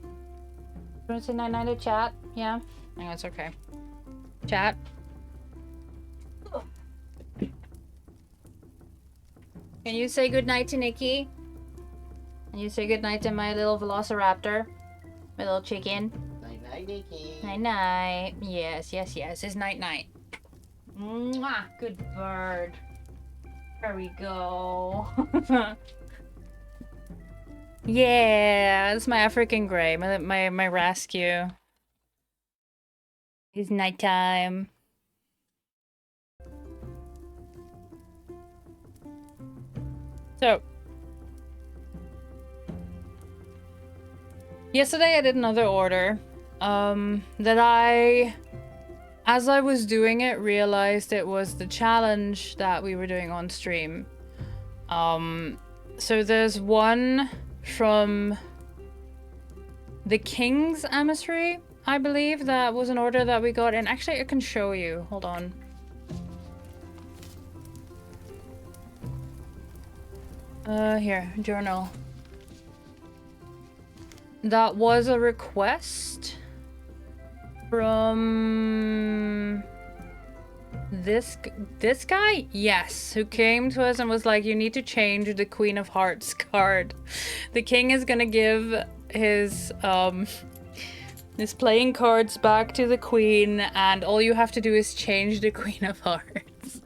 You want to say night-night to chat? Yeah? No, it's okay. Chat? Can you say goodnight to Nikki? Can you say goodnight to my little velociraptor? My little chicken? Night-night, Nikki. Night-night. Yes, yes, yes. It's night-night. Mwah! Good bird. There we go. Yeah, it's my African grey, my rescue. It's nighttime. So, yesterday I did another order, that as I was doing it, realized it was the challenge that we were doing on stream. So there's one from the King's Emissary, I believe, that was an order that we got, and actually I can show you. Hold on. Here, journal. That was a request from this guy? Yes, who came to us and was like, you need to change the Queen of Hearts card. The king is gonna give his playing cards back to the queen, and all you have to do is change the Queen of Hearts.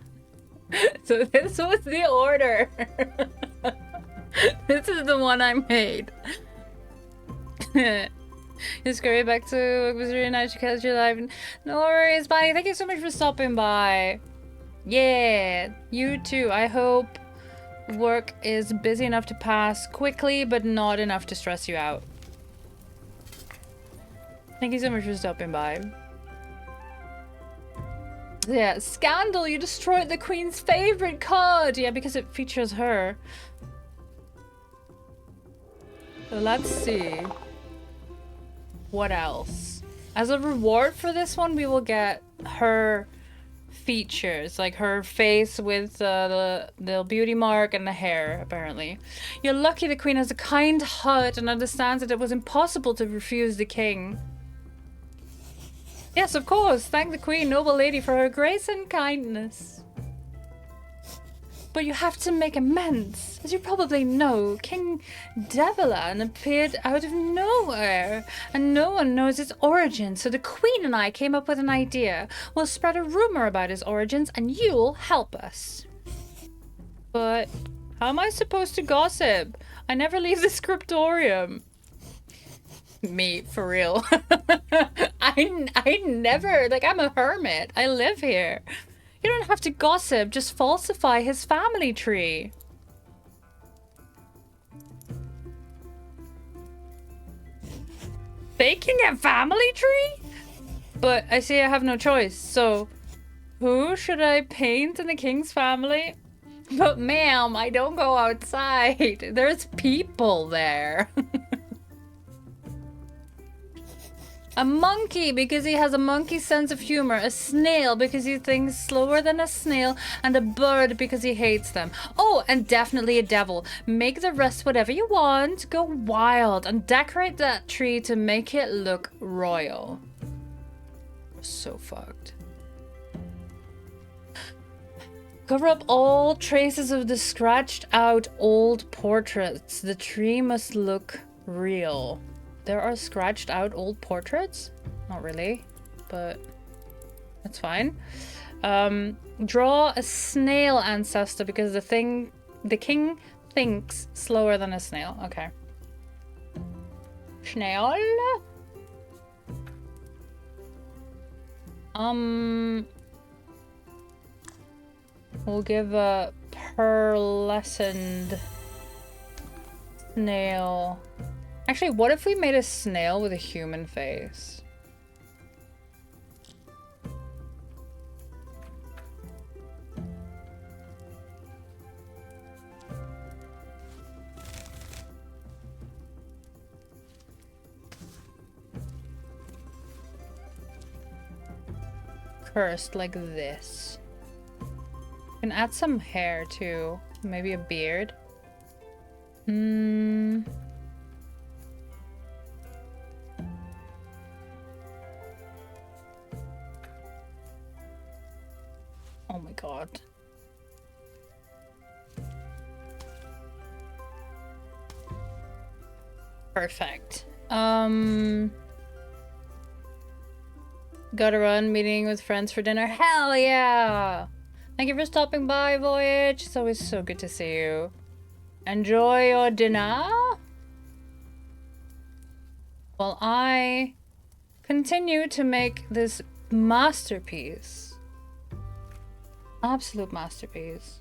So this was the order. This is the one I made. Just scurry back to it was really nice to catch you live. No worries, Bonnie. Thank you so much for stopping by. Yeah, you too. I hope work is busy enough to pass quickly, but not enough to stress you out. Thank you so much for stopping by. Yeah, Scandal, you destroyed the Queen's favorite card! Yeah, because it features her. So let's see. What else? As a reward for this one, we will get her features, like her face with the beauty mark and the hair, apparently. You're lucky the Queen has a kind heart and understands that it was impossible to refuse the King. Yes, of course. Thank the Queen, noble lady, for her grace and kindness. But you have to make amends. As you probably know, King Devilan appeared out of nowhere, and no one knows his origin, so the Queen and I came up with an idea. We'll spread a rumor about his origins, and you'll help us. But how am I supposed to gossip? I never leave the scriptorium. Me, for real. I never, like, I'm a hermit. I live here. You don't have to gossip, just falsify his family tree. Faking a family tree? But I see I have no choice, so who should I paint in the King's family? But ma'am, I don't go outside. There's people there. A monkey because he has a monkey sense of humor, a snail because he thinks slower than a snail, and a bird because he hates them. Oh, and definitely a devil. Make the rest whatever you want, go wild, and decorate that tree to make it look royal. So fucked. Cover up all traces of the scratched out old portraits. The tree must look real. There are scratched out old portraits? Not really, but that's fine. Draw a snail ancestor because the king thinks slower than a snail. Okay. Snail. We'll give a pearlescent snail. Actually, what if we made a snail with a human face? Cursed like this. You can add some hair too. Maybe a beard. Oh my god. Perfect. Gotta run, meeting with friends for dinner. Hell yeah! Thank you for stopping by, Voyage. It's always so good to see you. Enjoy your dinner. While I continue to make this masterpiece. Absolute masterpiece.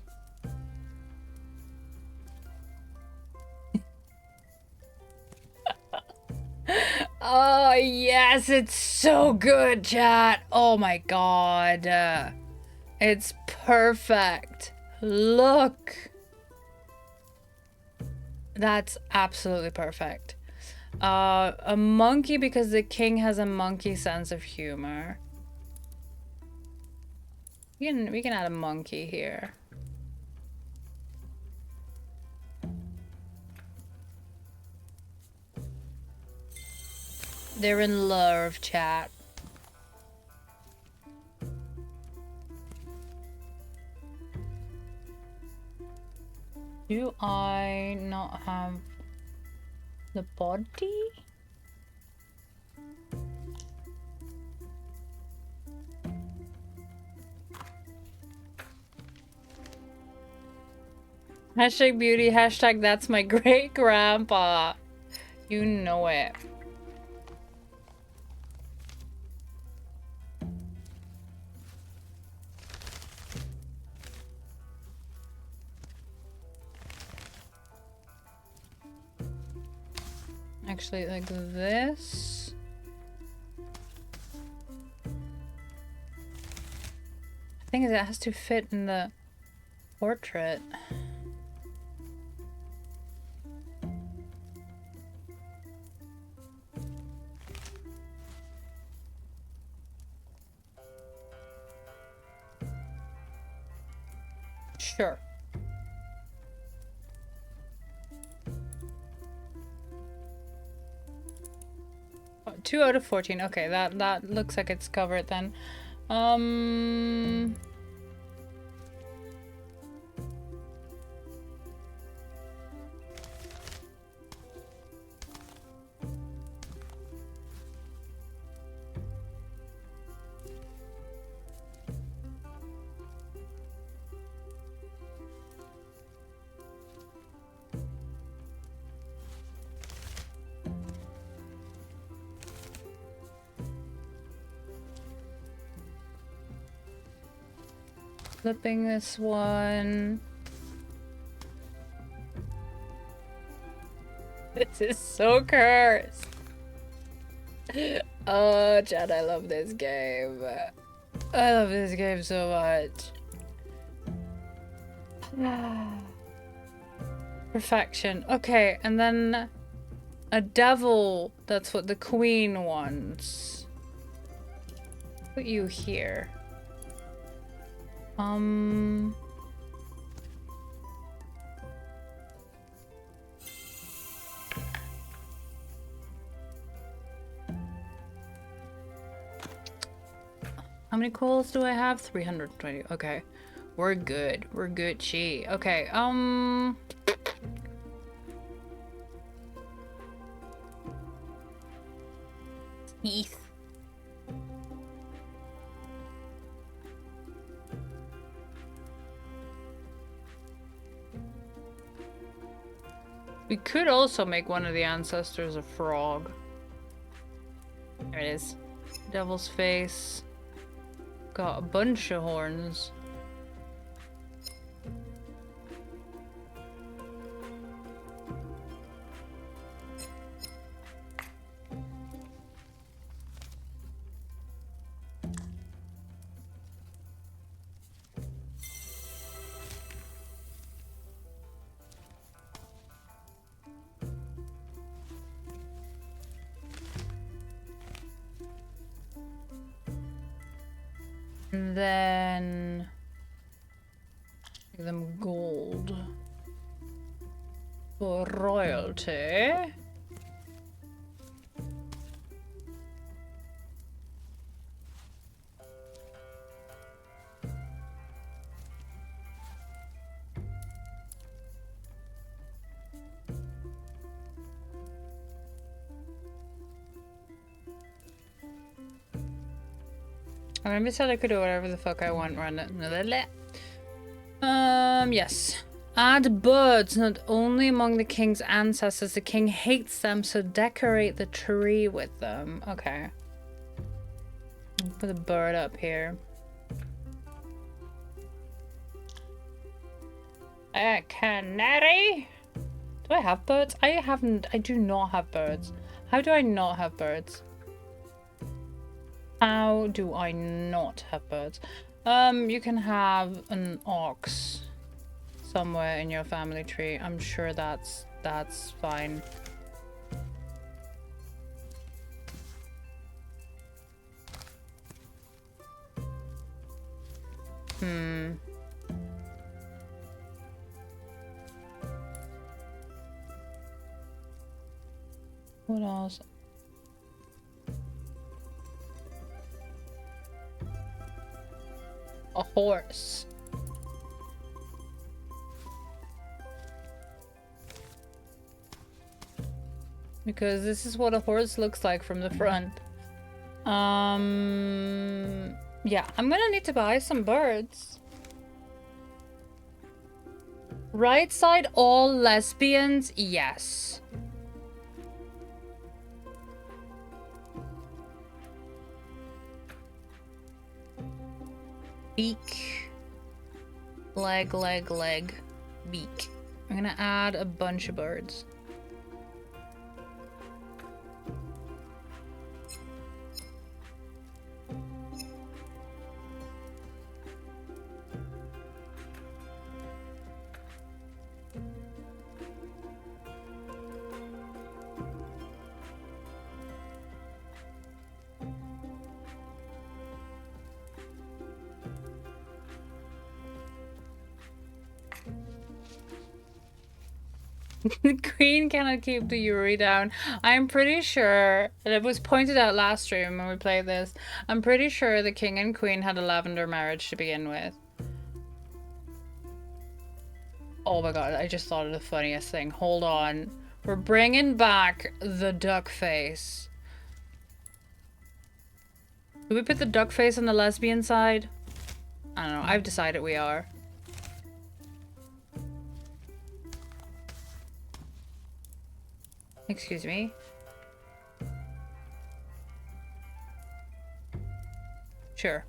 Oh, yes, it's so good, chat. Oh my god. It's perfect. Look. That's absolutely perfect. A monkey because the king has a monkey sense of humor. We can add a monkey here. They're in love, chat. Do I not have the body? Hashtag beauty, hashtag that's my great grandpa. You know it. actually like this. The thing is, it has to fit in the portrait. Sure. Oh, 2 out of 14. Okay, that looks like it's covered then. Flipping this one. This is so cursed. Oh, Chad, I love this game. I love this game so much. Perfection. Okay, and then a devil. That's what the queen wants. Put you here. How many coals do I have? 320. Okay. We're good. We're Gucci. Okay, Teeth. We could also make one of the ancestors a frog. There it is. Devil's face. Got a bunch of horns. And then give them gold for royalty. I remember said I could do whatever the fuck I want, run it. Yes. Add birds not only among the king's ancestors. The king hates them, so decorate the tree with them. Okay. Put a bird up here. A canary? Do I have birds? I do not have birds. How do I not have birds? How do I not have birds? You can have an ox somewhere in your family tree. I'm sure that's fine. What else? A horse. Because this is what a horse looks like from the front. Yeah, I'm gonna need to buy some birds. Right side, all lesbians? Yes. Beak. Leg, leg, leg. Beak. I'm gonna add a bunch of birds. The queen cannot keep the Yuri down. I'm pretty sure, and it was pointed out last stream when we played this, I'm pretty sure the king and queen had a lavender marriage to begin with. Oh my god, I just thought of the funniest thing. Hold on. We're bringing back the duck face. Do we put the duck face on the lesbian side? I don't know. I've decided we are. Excuse me. Sure.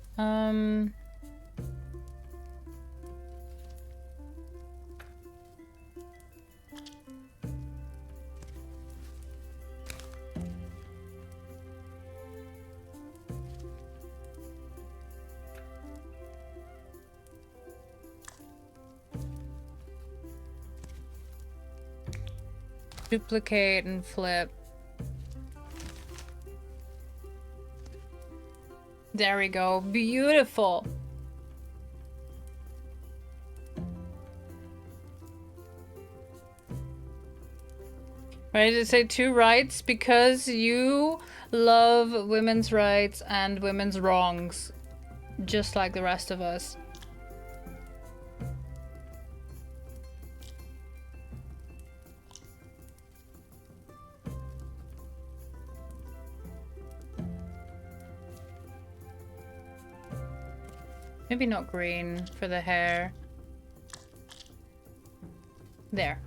Duplicate and flip. There we go. Beautiful. Right, to say two rights because you love women's rights and women's wrongs, just like the rest of us. Maybe not green for the hair. There.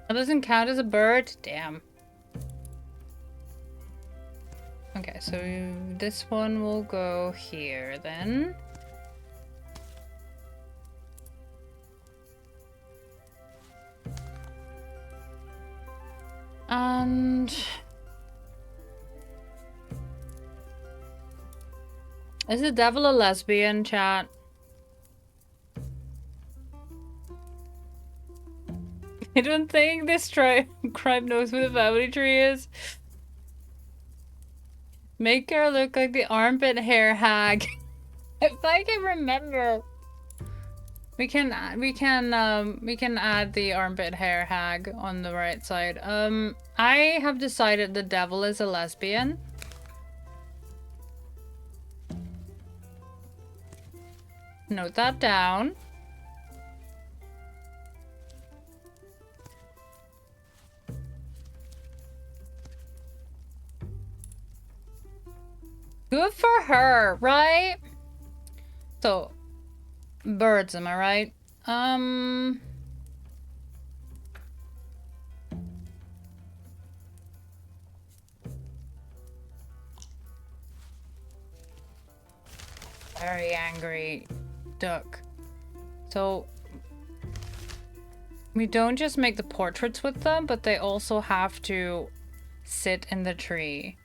That doesn't count as a bird? Damn. Okay, so this one will go here then. And is the devil a lesbian, chat? I don't think this tribe knows who the family tree is. Make her look like the armpit hair hag. If I can remember. We can add the armpit hair hag on the right side. I have decided the devil is a lesbian. Note that down. Good for her, right? So birds, am I right? Very angry duck. So we don't just make the portraits with them, but they also have to sit in the tree.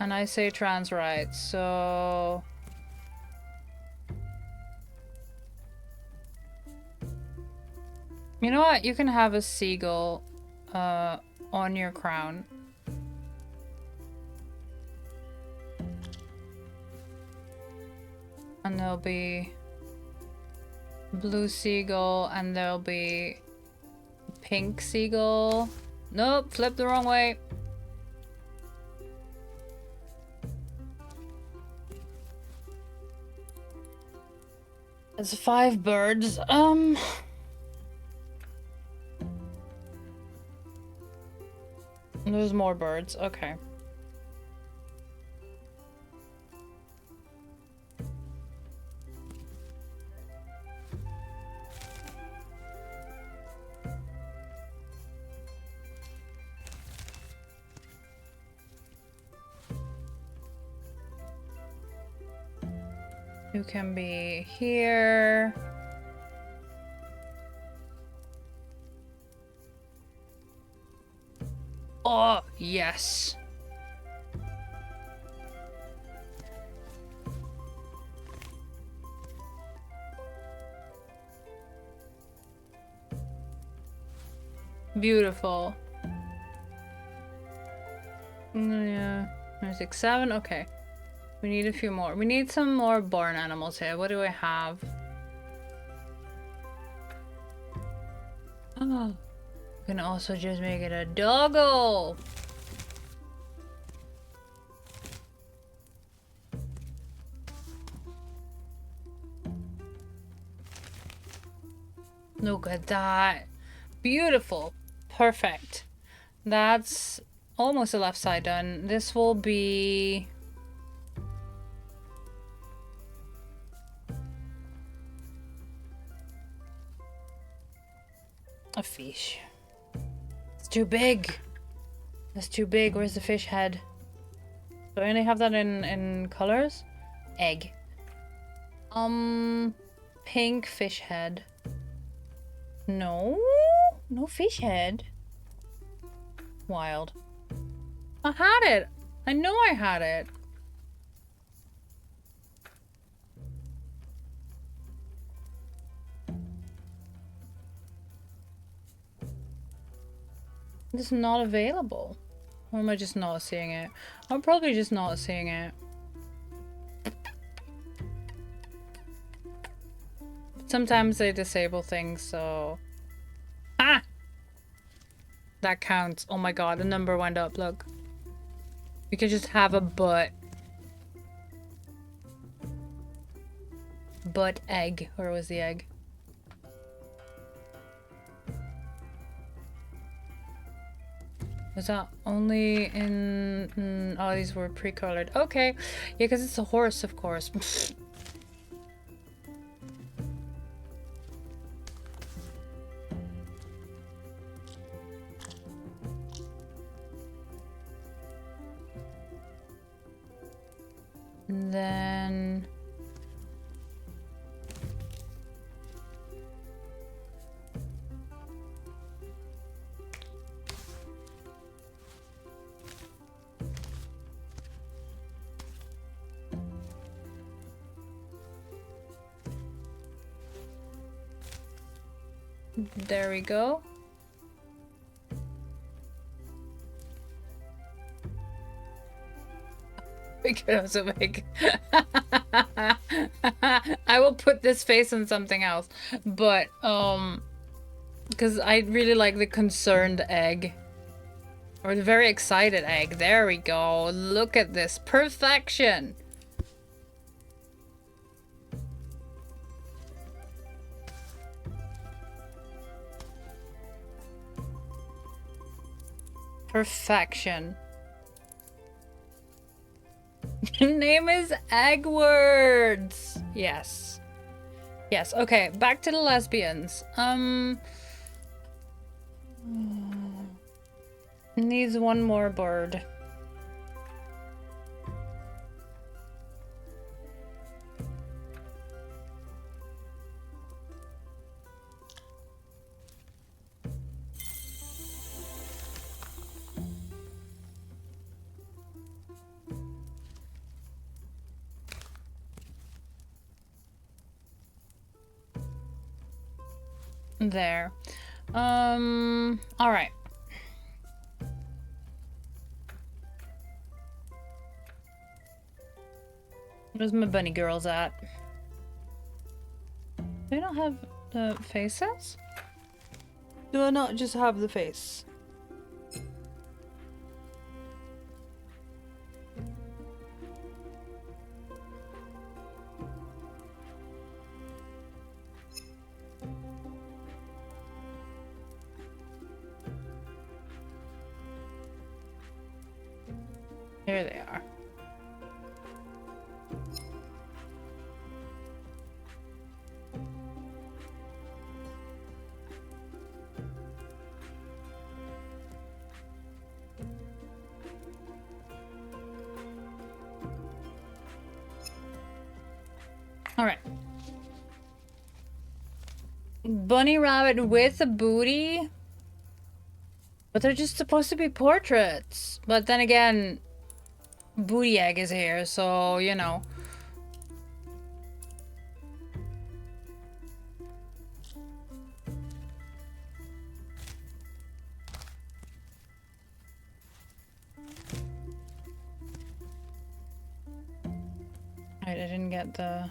And I say trans rights, so you know what? You can have a seagull on your crown. And there'll be blue seagull and there'll be pink seagull. Nope, flip the wrong way. It's 5 birds. There's more birds. Okay. You can be here. Oh, yes. Beautiful. Yeah. There's 6, 7. Okay. We need a few more. We need some more barn animals here. What do I have? Oh. We can also just make it a doggo. Look at that. Beautiful. Perfect. That's almost the left side done. This will be... a fish. It's too big. That's too big. Where's the fish head? Do I only have that in colors? Egg. Pink fish head. No, no fish head. Wild. I had it. I know I had it. It's not available. Or am I just not seeing it? I'm probably just not seeing it. Sometimes they disable things, so... Ah! That counts. Oh my god, the number went up, look. We could just have a butt. Butt egg. Where was the egg? Was that only in... oh, these were pre-colored. Okay. Yeah, because it's a horse, of course. And then... there we go. We could also make... I will put this face on something else. But, because I really like the concerned egg. Or the very excited egg. There we go. Look at this. Perfection! Perfection. Name is Eggwards. Yes. Yes, okay, back to the lesbians. Needs one more bird. There. All right. Where's my bunny girls at? Do I not have the faces? Do I not just have the face? Here they are. All right. Bunny rabbit with a booty. But they're just supposed to be portraits. But then again, Booty Egg is here, so, you know. Right, I didn't get the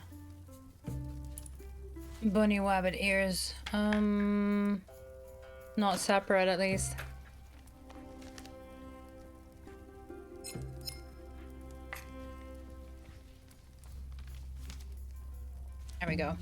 bunny wabbit ears. Not separate at least. There we go.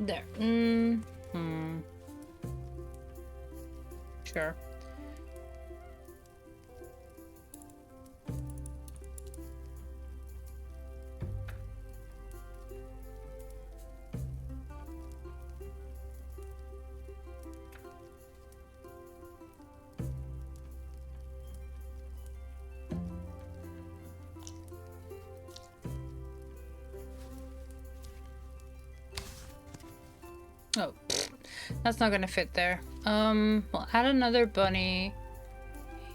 There. Sure. Oh, that's not gonna fit there. We'll add another bunny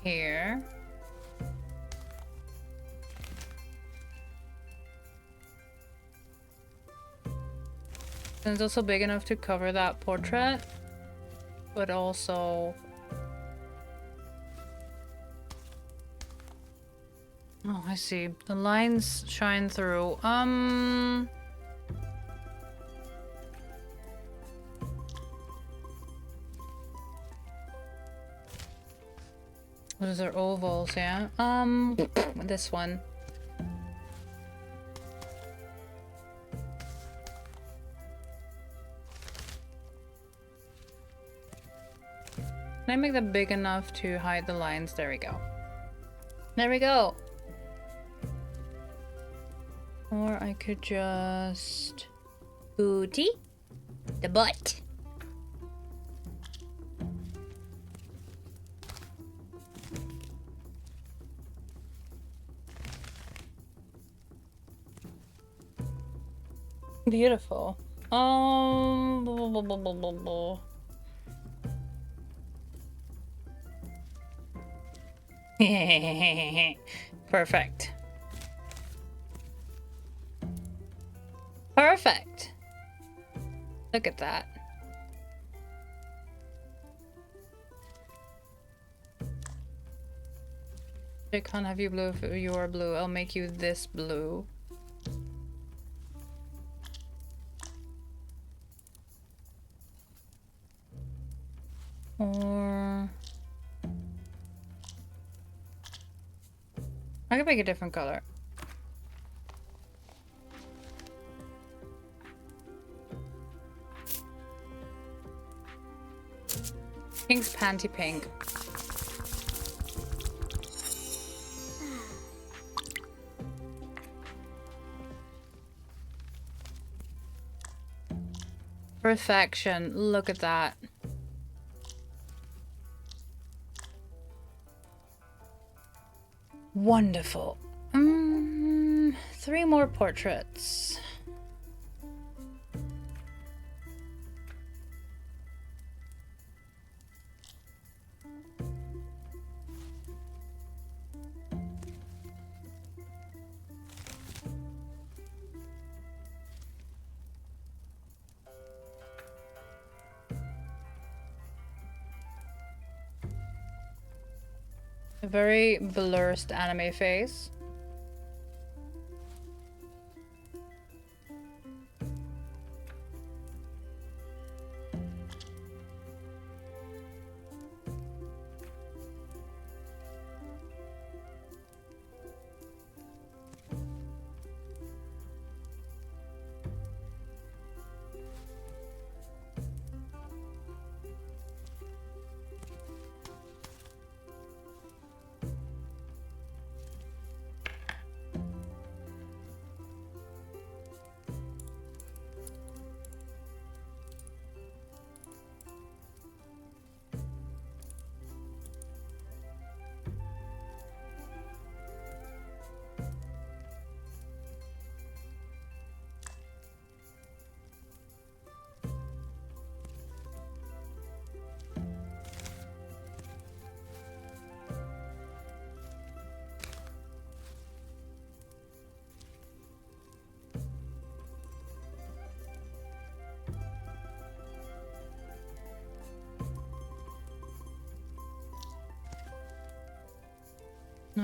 here. And it's also big enough to cover that portrait, but also... Oh, I see. The lines shine through. Those are ovals, yeah. This one. Can I make that big enough to hide the lines? There we go. There we go. Or I could just... Booty. The butt. Beautiful. Blah, blah, blah, blah, blah, blah. Perfect. Perfect. Look at that. I can't have you blue if you are blue. I'll make you this blue. Or... I could make a different color. Pink's panty pink. Perfection. Look at that. Wonderful. 3 more portraits. A very blurred anime face.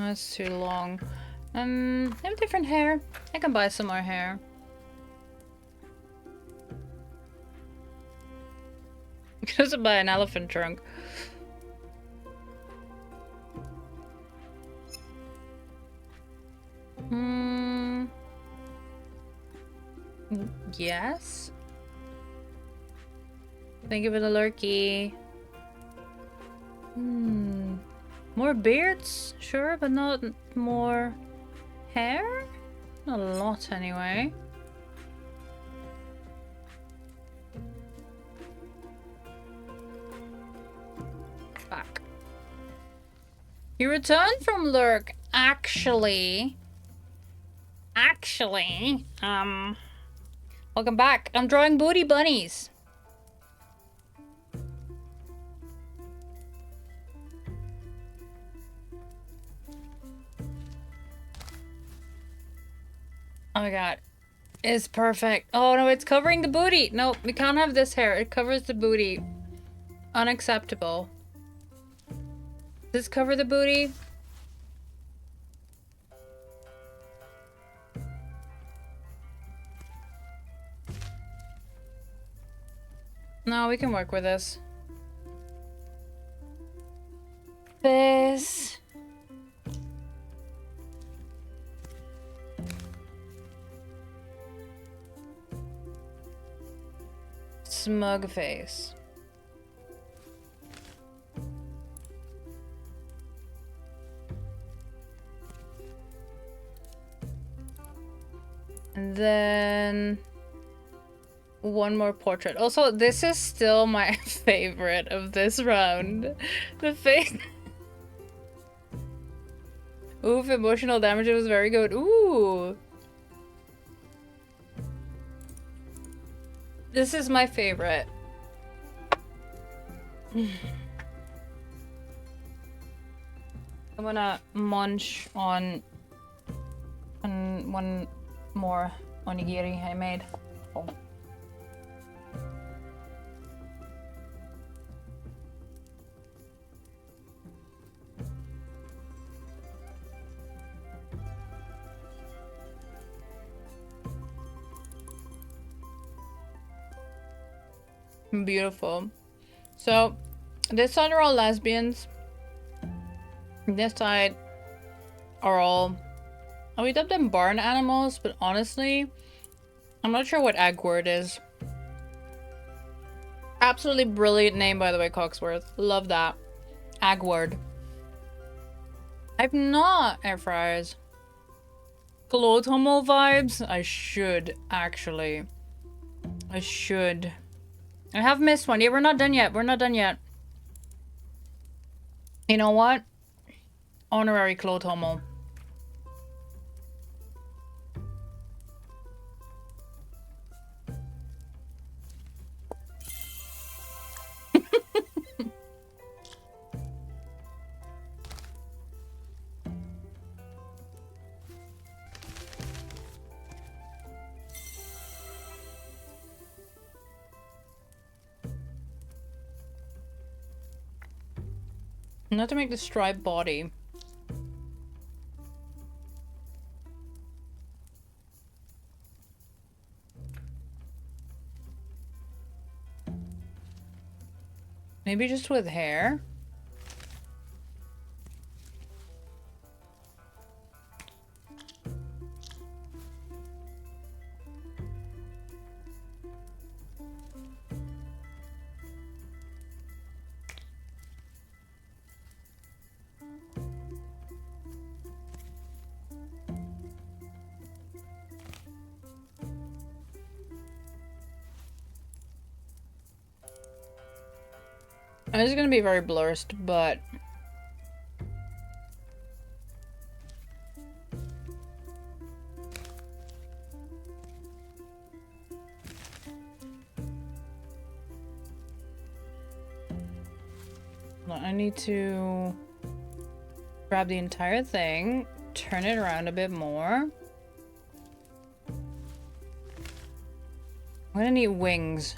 No, that's too long. I have different hair. I can buy some more hair. I could also buy an elephant trunk. Yes. Think of it a lurky. More beards? Sure, but not more hair? Not a lot, anyway. Back. You returned from Lurk, actually. Welcome back. I'm drawing booty bunnies. Oh my god. It's perfect. Oh no, it's covering the booty. No, we can't have this hair. It covers the booty. Unacceptable. Does this cover the booty? No, we can work with this. This. Smug face. And then one more portrait. Also, this is still my favorite of this round. The face. Oof, emotional damage was very good. Ooh. This is my favorite. I'm gonna munch on one more onigiri I made. Oh. Beautiful. So, this side are all lesbians. This side are all... Oh, we dubbed them barn animals, but honestly, I'm not sure what Agward is. Absolutely brilliant name, by the way, Coxworth. Love that. Agward. I've not air fryers. Clothomo vibes? I should, actually. I should. I have missed one. Yeah, we're not done yet. We're not done yet. You know what? Honorary Clothomo. Not to make the striped body. Maybe just with hair? This is gonna be very blurred, but I need to grab the entire thing, turn it around a bit more. I'm gonna need wings.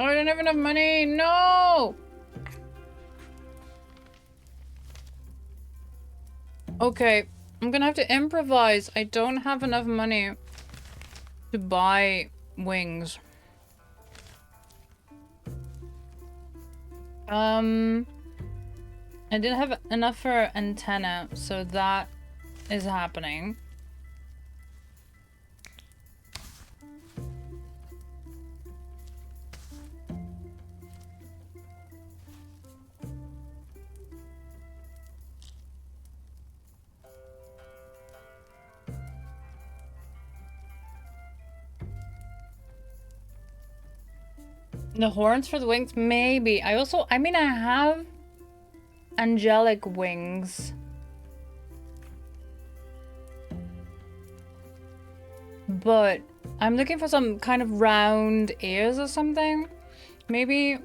Oh, I don't have enough money. No. Okay, I'm gonna have to improvise. I don't have enough money to buy wings. I didn't have enough for antenna, so that is happening. The horns for the wings? Maybe. I mean, I have angelic wings. But I'm looking for some kind of round ears or something. Maybe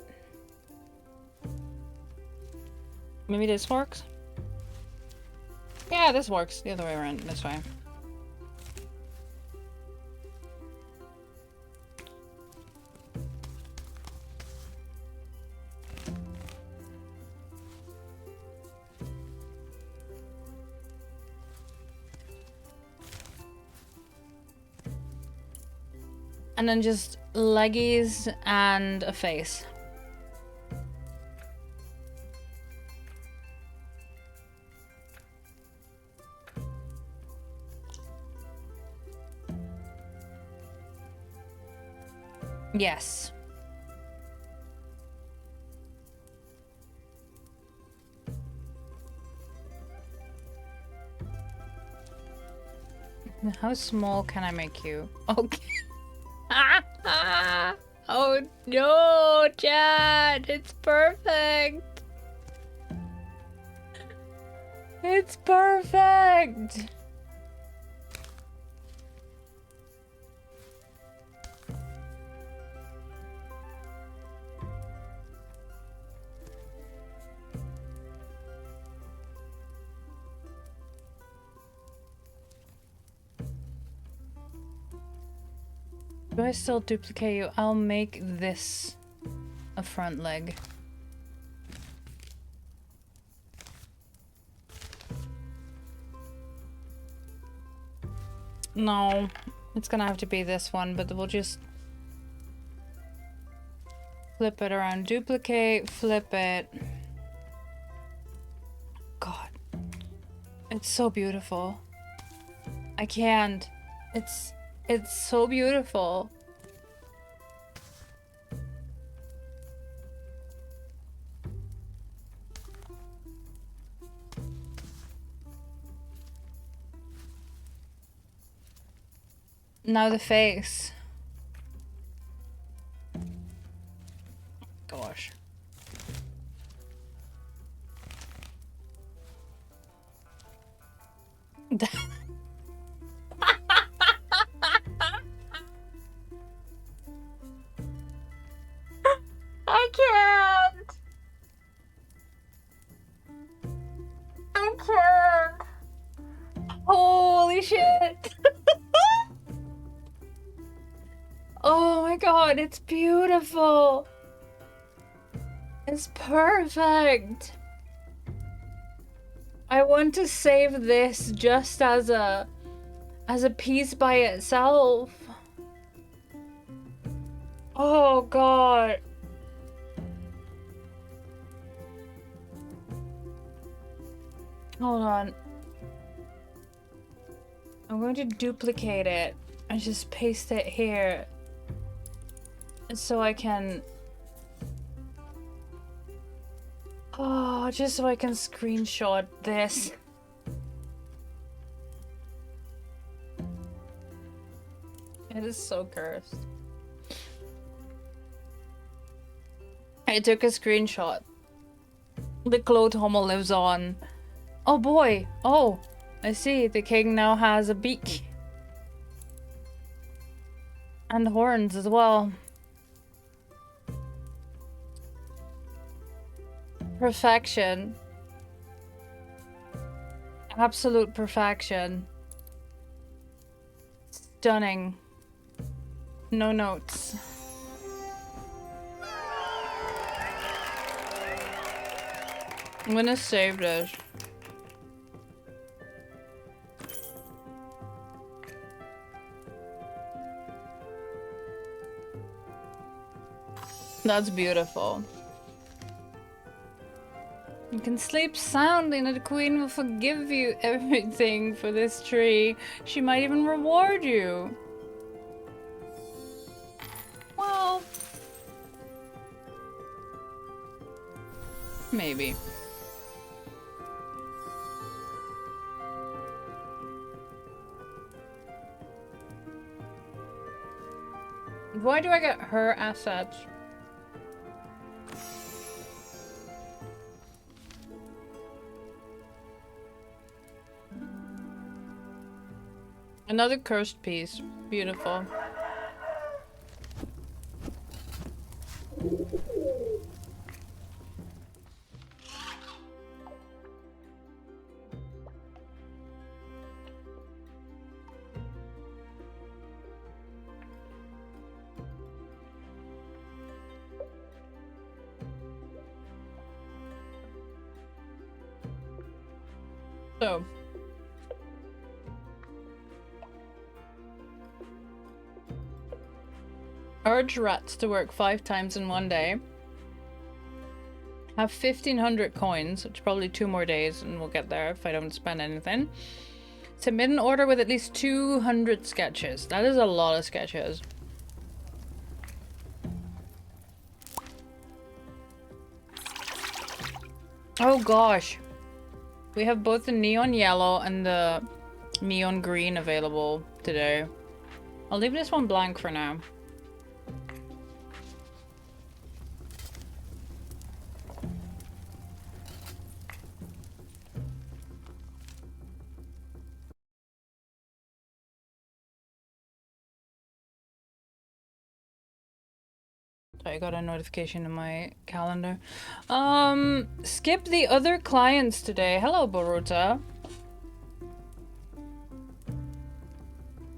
this works? Yeah, this works. The other way around. This way. And then just leggies and a face. Yes. How small can I make you? Okay. Oh no, Chad! It's perfect! It's perfect! Do I still duplicate you? I'll make this a front leg. No, it's gonna have to be this one, but we'll just flip it around. Duplicate, flip it. God. It's so beautiful. I can't. It's so beautiful. Now the face. Gosh. I can't. I can't. Holy shit. Oh my god, it's beautiful. It's perfect. I want to save this just as a piece by itself. Oh god. Hold on. I'm going to duplicate it and just paste it here so I can... Oh, just so I can screenshot this. It is so cursed. I took a screenshot. The clothed homo lives on. Oh boy. Oh, I see. The king now has a beak. And horns as well. Perfection. Absolute perfection. Stunning. No notes. I'm gonna save this. That's beautiful. You can sleep soundly and the queen will forgive you everything for this tree. She might even reward you. Well, maybe. Why do I get her assets? Another cursed piece. Beautiful. So. Urge rats to work 5 times in one day. Have 1,500 coins, which is probably 2 more days, and we'll get there if I don't spend anything. Submit an order with at least 200 sketches. That is a lot of sketches. Oh gosh. We have both the neon yellow and the neon green available today. I'll leave this one blank for now. I got a notification in my calendar. Skip the other clients today. Hello, Boruta.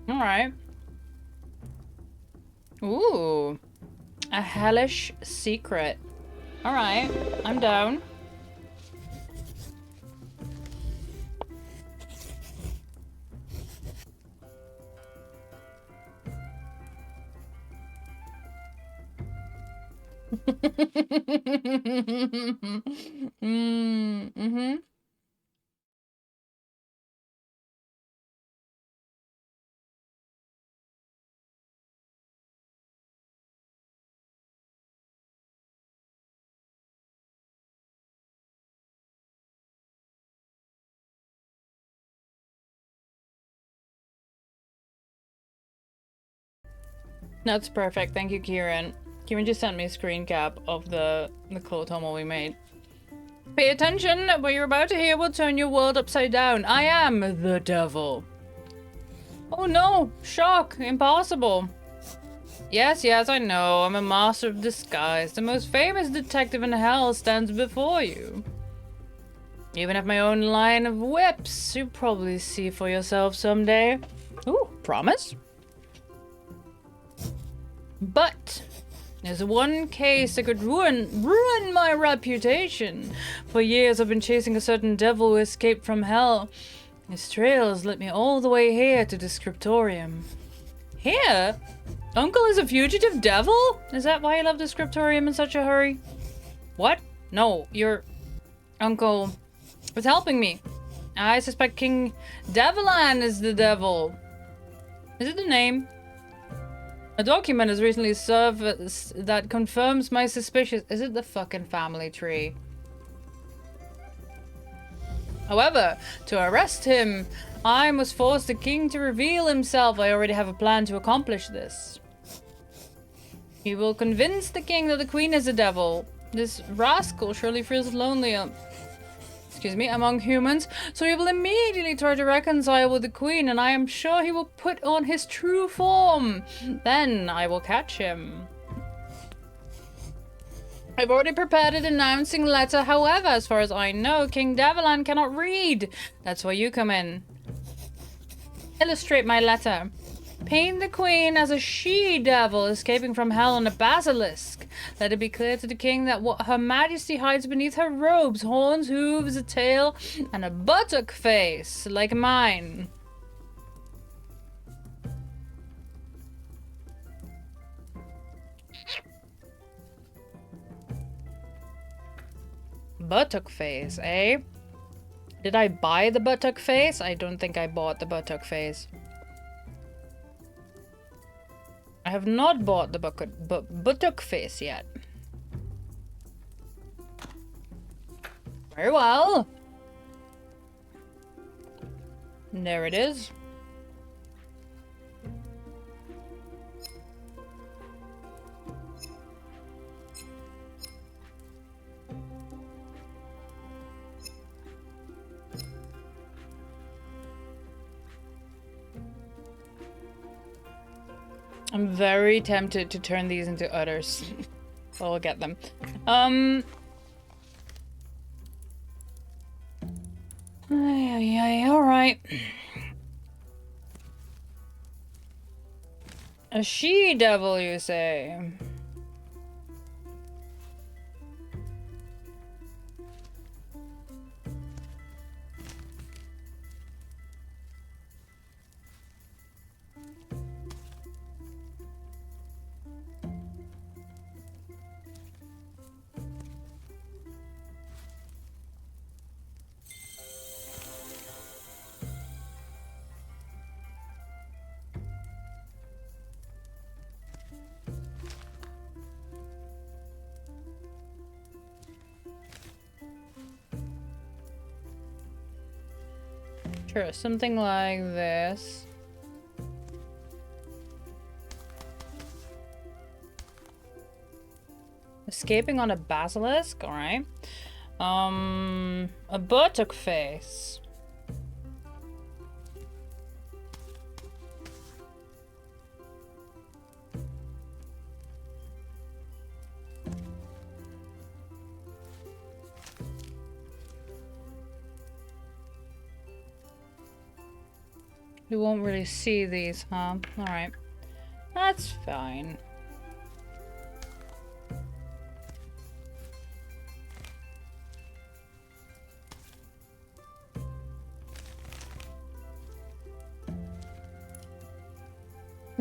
Alright. Ooh. A hellish secret. Alright, I'm down. Mm-hmm. That's perfect. Thank you, Kieran. Kieran just sent me a screen cap of the Clotomo we made. Pay attention! What you're about to hear will turn your world upside down. I am the devil. Oh no! Shock! Impossible! Yes, yes, I know. I'm a master of disguise. The most famous detective in hell stands before you. Even have my own line of whips. You'll probably see for yourself someday. Ooh, promise? But there's one case that could ruin my reputation. For years I've been chasing a certain devil who escaped from hell. His trails led me all the way here to the scriptorium. Here? Uncle is a fugitive devil? Is that why you left the scriptorium in such a hurry? What? No, your uncle was helping me. I suspect King Devilan is the devil. Is it the name? A document has recently surfaced that confirms my suspicions. Is it the fucking family tree? However, to arrest him, I must force the king to reveal himself. I already have a plan to accomplish this. He will convince the king that the queen is a devil. This rascal surely feels lonely, among humans, so he will immediately try to reconcile with the queen, and I am sure he will put on his true form. Then I will catch him. I've already prepared a denouncing letter. However, as far as I know, King Devilan cannot read. That's where you come in. Illustrate my letter. Paint the queen as a she-devil escaping from hell on a basilisk. Let it be clear to the king that what her majesty hides beneath her robes, horns, hooves, a tail, and a buttock face, like mine. Buttock face, eh? Did I buy the buttock face? I don't think I bought the buttock face. I have not bought the buttock face yet. Very well. There it is. I'm very tempted to turn these into udders. But we'll get them. Alright. A she-devil, you say? Sure, something like this. Escaping on a basilisk, alright. A buttock face. You won't really see these, huh? Alright. That's fine.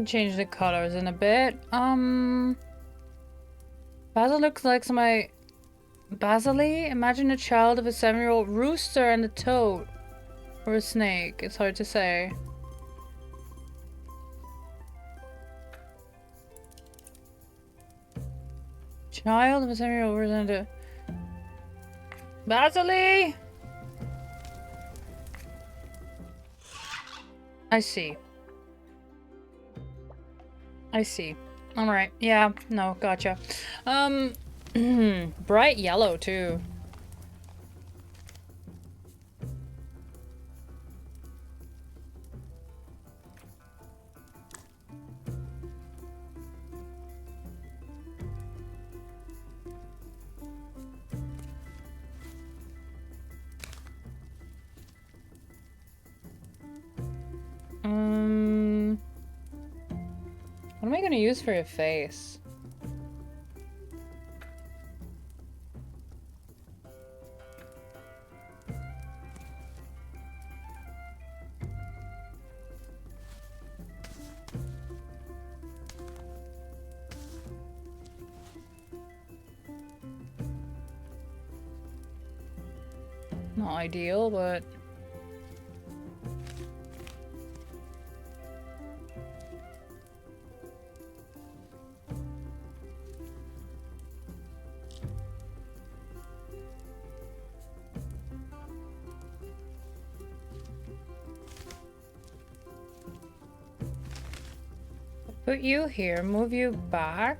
Change the colors in a bit. Basil looks like my... Basily? Imagine a child of a 7-year-old rooster and a toad. Or a snake. It's hard to say. Child of a 7-year-old rooster and a... Basily! I see. I see. Alright, yeah, no, gotcha. Bright yellow, too. What am I gonna use for a face? Not ideal, but... Put you here, move you back.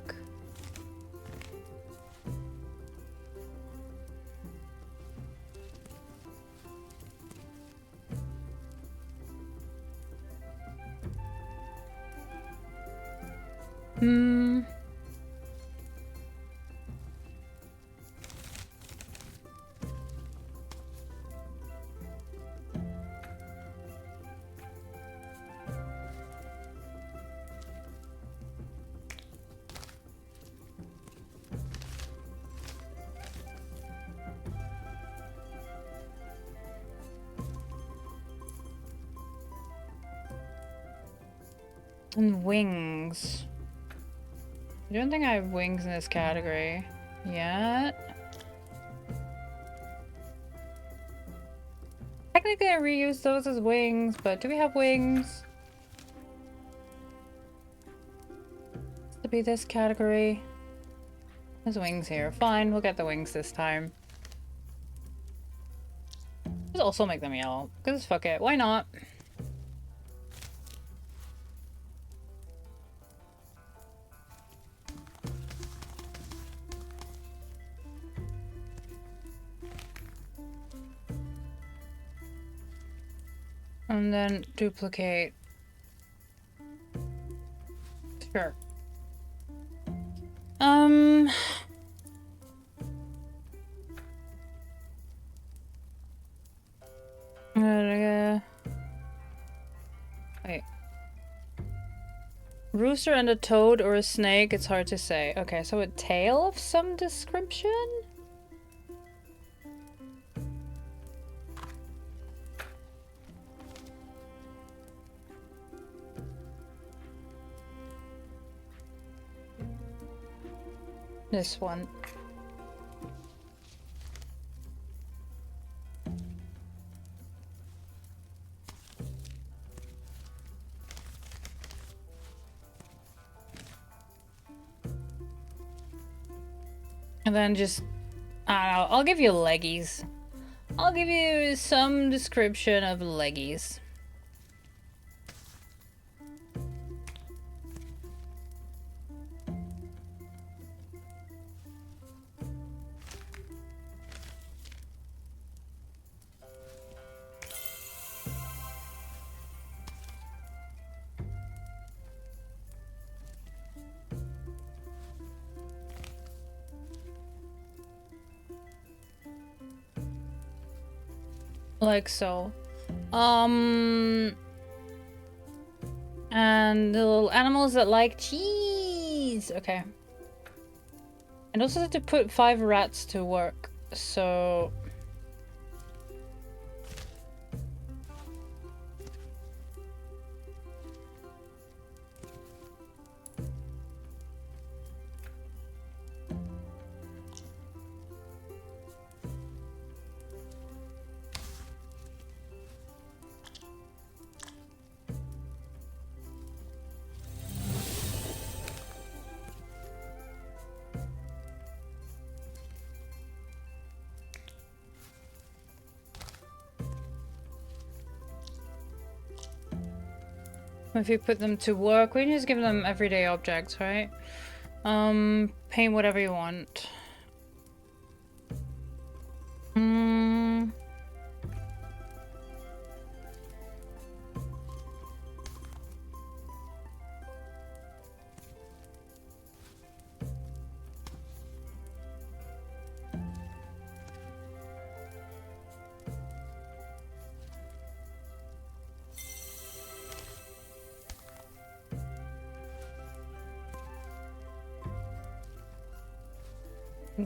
And wings. I don't think I have wings in this category yet. Technically, I reuse those as wings, but do we have wings? To be this category. There's wings here. Fine, we'll get the wings this time. Let's also make them yellow. Because fuck it, why not? And then duplicate. Sure. Wait. Rooster and a toad or a snake, it's hard to say. Okay, so a tail of some description? This one. And then just, I don't know, I'll give you leggies. I'll give you some description of leggies. Like so. And the little animals that like cheese. Okay. And also had to put 5 rats to work. So if you put them to work, we can just give them everyday objects, right? Paint whatever you want.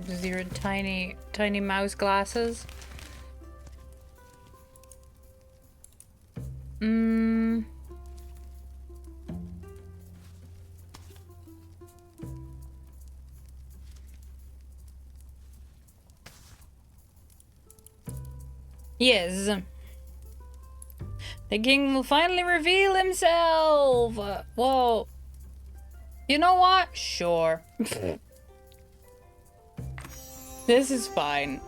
Zero tiny mouse glasses. Yes. The king will finally reveal himself. Whoa. You know what? Sure. This is fine.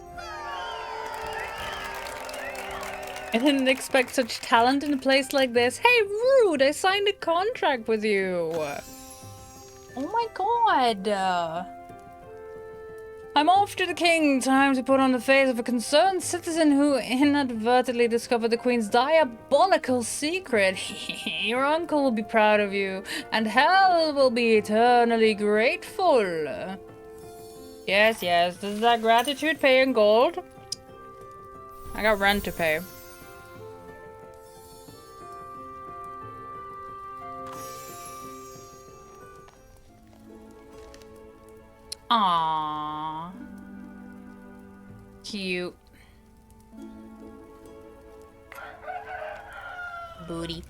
I didn't expect such talent in a place like this. Hey, Rude, I signed a contract with you. Oh my god. I'm off to the king. Time to put on the face of a concerned citizen who inadvertently discovered the queen's diabolical secret. Your uncle will be proud of you, and hell will be eternally grateful. Yes, yes. Does that gratitude pay in gold? I got rent to pay. Aww. Cute. Booty.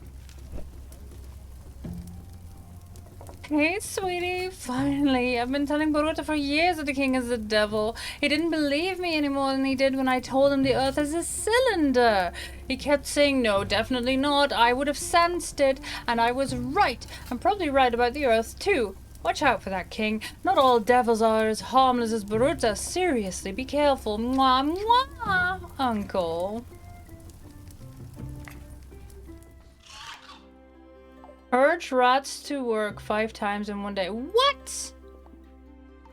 okay, sweetie? Finally. I've been telling Boruto for years that the king is the devil. He didn't believe me any more than he did when I told him the earth is a cylinder. He kept saying, no, definitely not. I would have sensed it, and I was right. I'm probably right about the earth, too. Watch out for that, king. Not all devils are as harmless as Boruto. Seriously, be careful. Mwah, mwah, uncle. Urge rats to work 5 times in one day. What?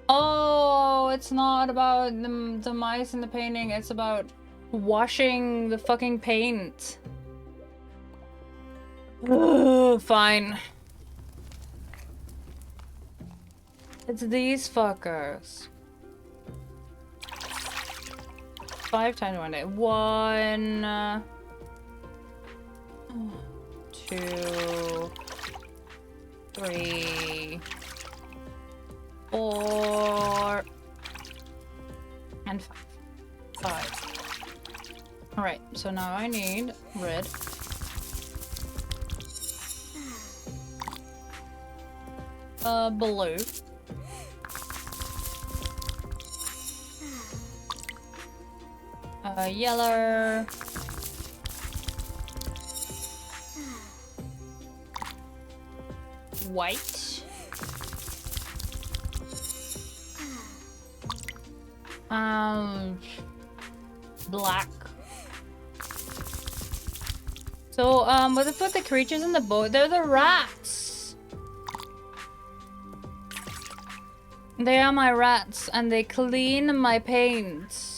Oh, it's not about the mice in the painting. It's about washing the fucking paint. Ugh, fine. It's these fuckers. 5 times in one day. 1, 2, 3, 4, and 5. Alright, so now I need red. Blue. Yellow. White. Black. So, with the creatures in the boat, they're the rats. They are my rats, and they clean my paints.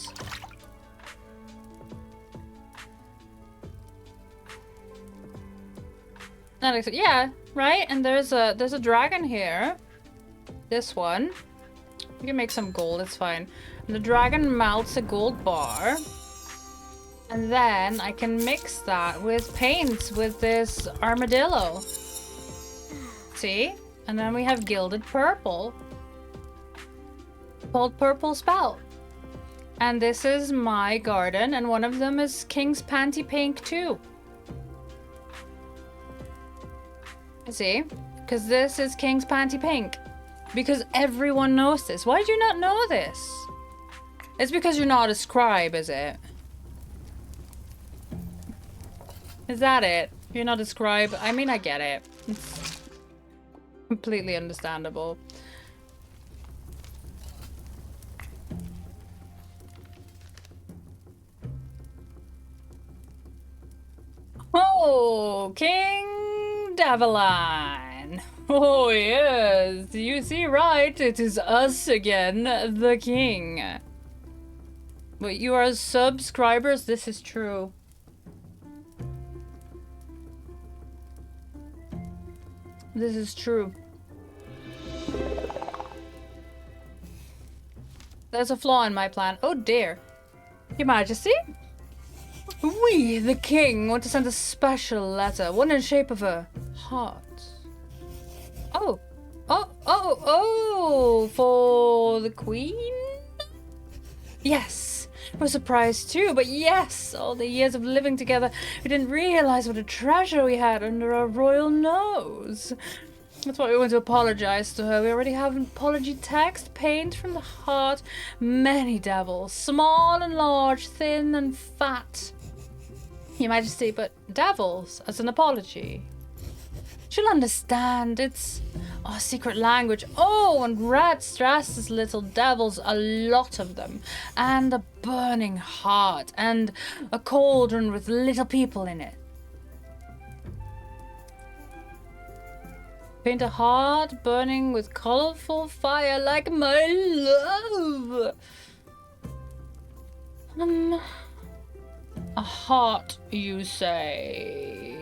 Yeah, right? And there's a dragon here. This one. We can make some gold, it's fine. And the dragon melts a gold bar. And then I can mix that with paints with this armadillo. See? And then we have gilded purple. Called Purple Spout. And this is my garden, and one of them is King's Panty Pink too. See? Because this is King's Panty Pink. Because everyone knows this. Why do you not know this? It's because you're not a scribe, is it? Is that it? You're not a scribe? I mean, I get it. It's completely understandable. Oh, King Daveline. Oh, yes. You see right. It is us again, the king. But you are subscribers? This is true. This is true. There's a flaw in my plan. Oh, dear. Your Majesty? We, the king, want to send a special letter. One in the shape of a heart. Oh. Oh, for the queen? Yes. We're surprised too, but yes, all the years of living together, we didn't realize what a treasure we had under our royal nose. That's why we want to apologize to her. We already have an apology text, paint from the heart, many devils, small and large, thin and fat. Your Majesty, but devils as an apology. She'll understand. It's our secret language. Oh, and rats dressed as little devils, a lot of them. And a burning heart. And a cauldron with little people in it. Paint a heart burning with colorful fire like my love. A heart, you say?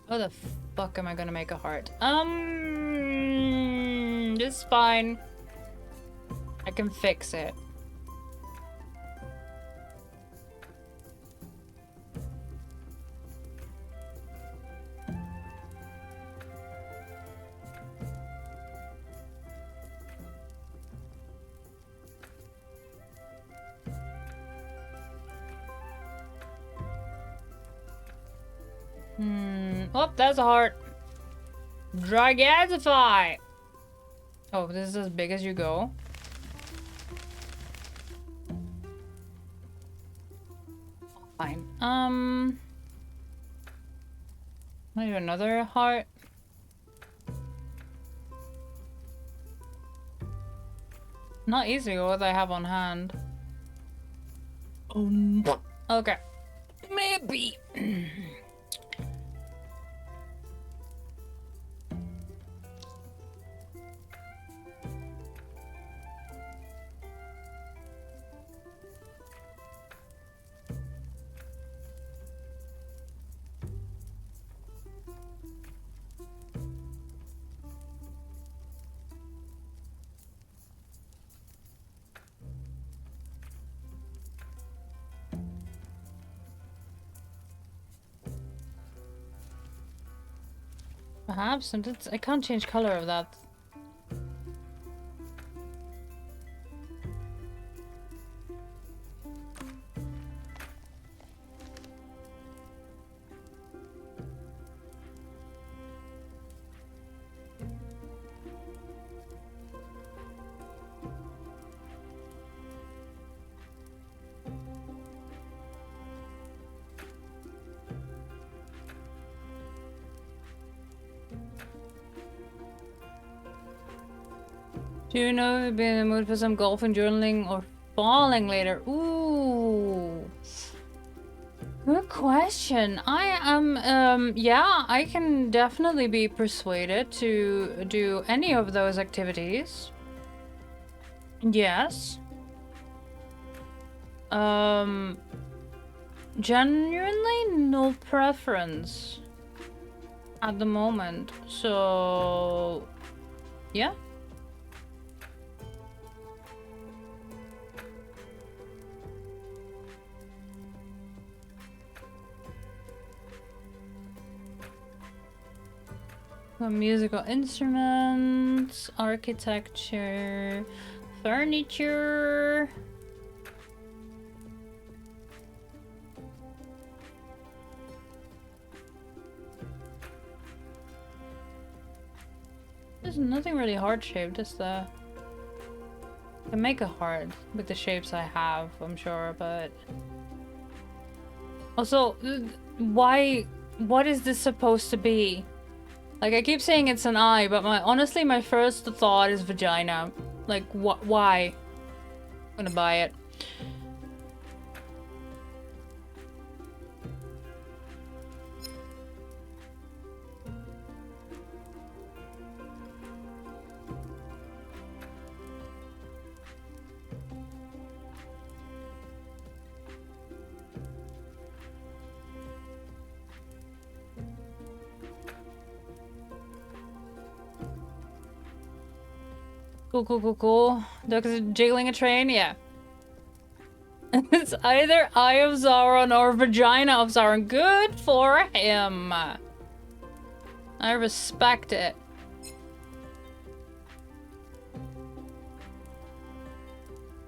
How the fuck am I gonna make a heart? This is fine. I can fix it. Oh, that's a heart. Gigantify! Oh, this is as big as you go. Fine. Maybe another heart. Not easy with what I have on hand. Okay. Maybe. Perhaps, and I can't change color of that. Do you know if you'd be in the mood for some golfing, journaling, or falling later? Ooh. Good question. I am, yeah, I can definitely be persuaded to do any of those activities. Yes. Genuinely no preference at the moment. So, yeah. Musical instruments, architecture, furniture. There's nothing really heart-shaped, just the... I can make a heart with the shapes I have, I'm sure, but... Also, why... What is this supposed to be? Like, I keep saying it's an eye, but honestly, my first thought is vagina. Like, why? I'm gonna buy it. Cool. Duck is jiggling a train? Yeah. It's either Eye of Sauron or Vagina of Sauron. Good for him. I respect it.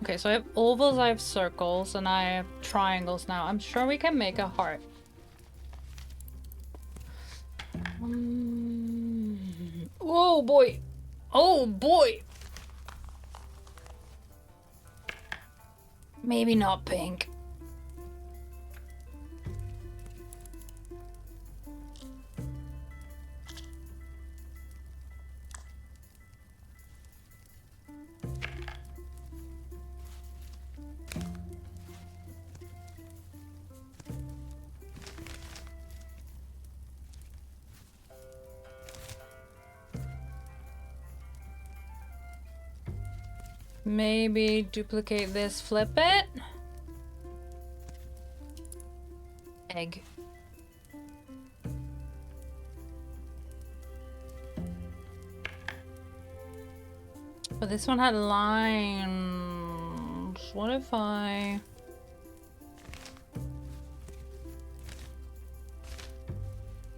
Okay, so I have ovals, I have circles, and I have triangles now. I'm sure we can make a heart. Oh boy. Oh boy. Maybe not pink. Maybe duplicate this, flip it. Egg. But this one had lines. What if I...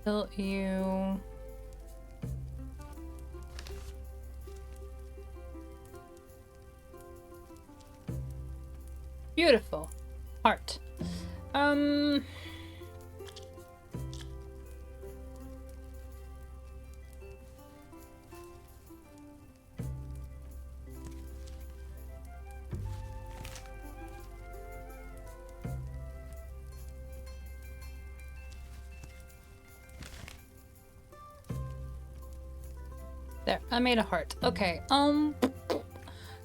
tilt you... Beautiful. Heart. There, I made a heart. Okay,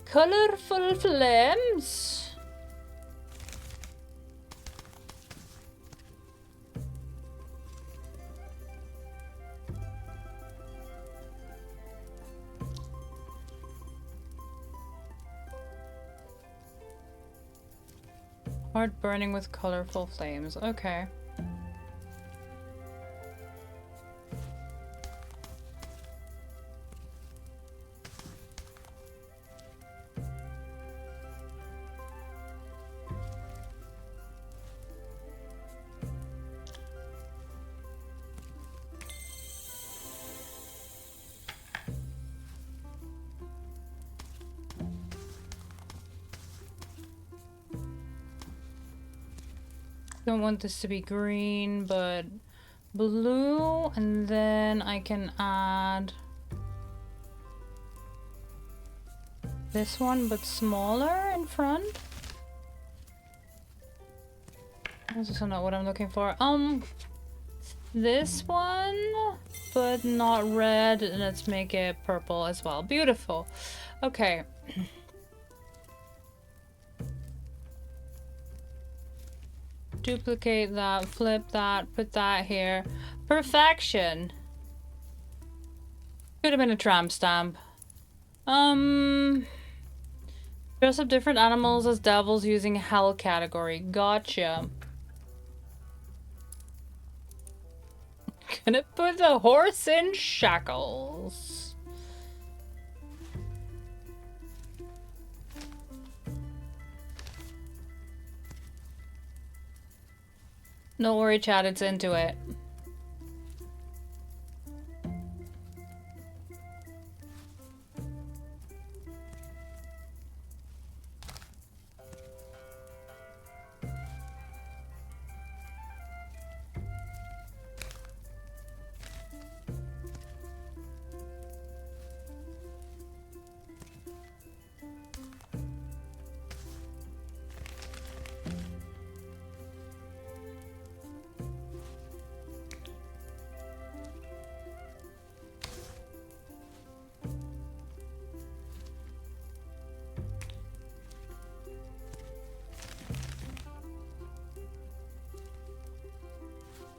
colorful flames. Heart burning with colorful flames. Okay. Don't want this to be green, but blue, and then I can add this one, but smaller in front. This is not what I'm looking for. This one, but not red. Let's make it purple as well. Beautiful. Okay. Duplicate that, flip that, put that here. Perfection. Could have been a tramp stamp. Dress up different animals as devils using hell category. Gotcha. Gonna put the horse in shackles. Don't worry, chat, it's into it.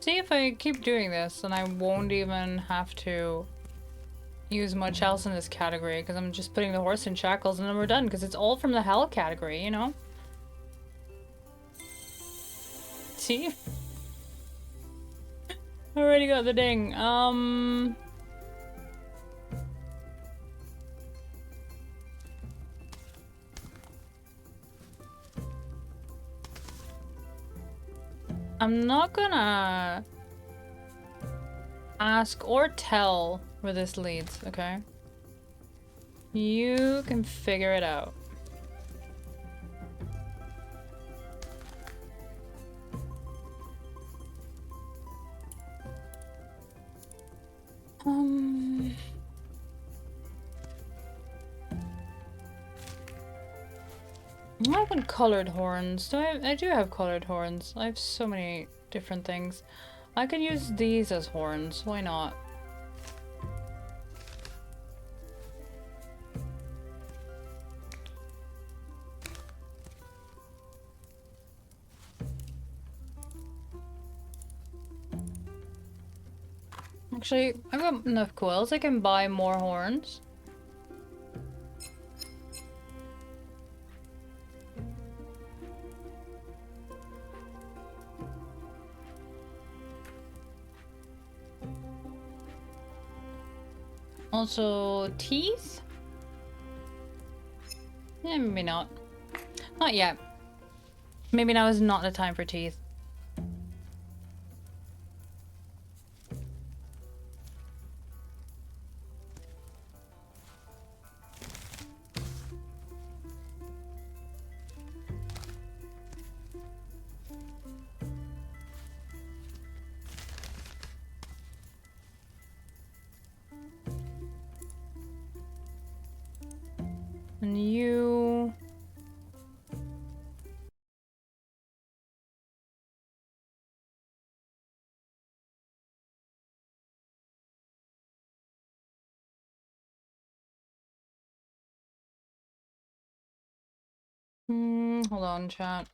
See, if I keep doing this, then I won't even have to use much else in this category, because I'm just putting the horse in shackles and then we're done, because it's all from the hell category, you know? See? Already got the ding. I'm not gonna ask or tell where this leads, okay? You can figure it out. I haven't colored horns. I do have colored horns. I have so many different things. I can use these as horns. Why not? Actually, I've got enough quills. I can buy more horns. Also, teeth? Yeah, maybe not. Not yet. Maybe now is not the time for teeth. And you... Hold on, chat.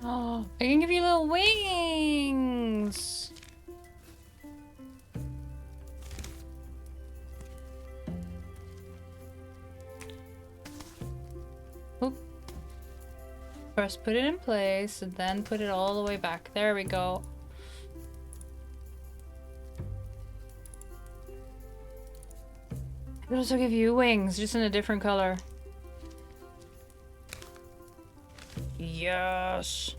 Oh, I can give you little wings. Oop. First put it in place and then put it all the way back. There we go. I could also give you wings, just in a different color. Yes.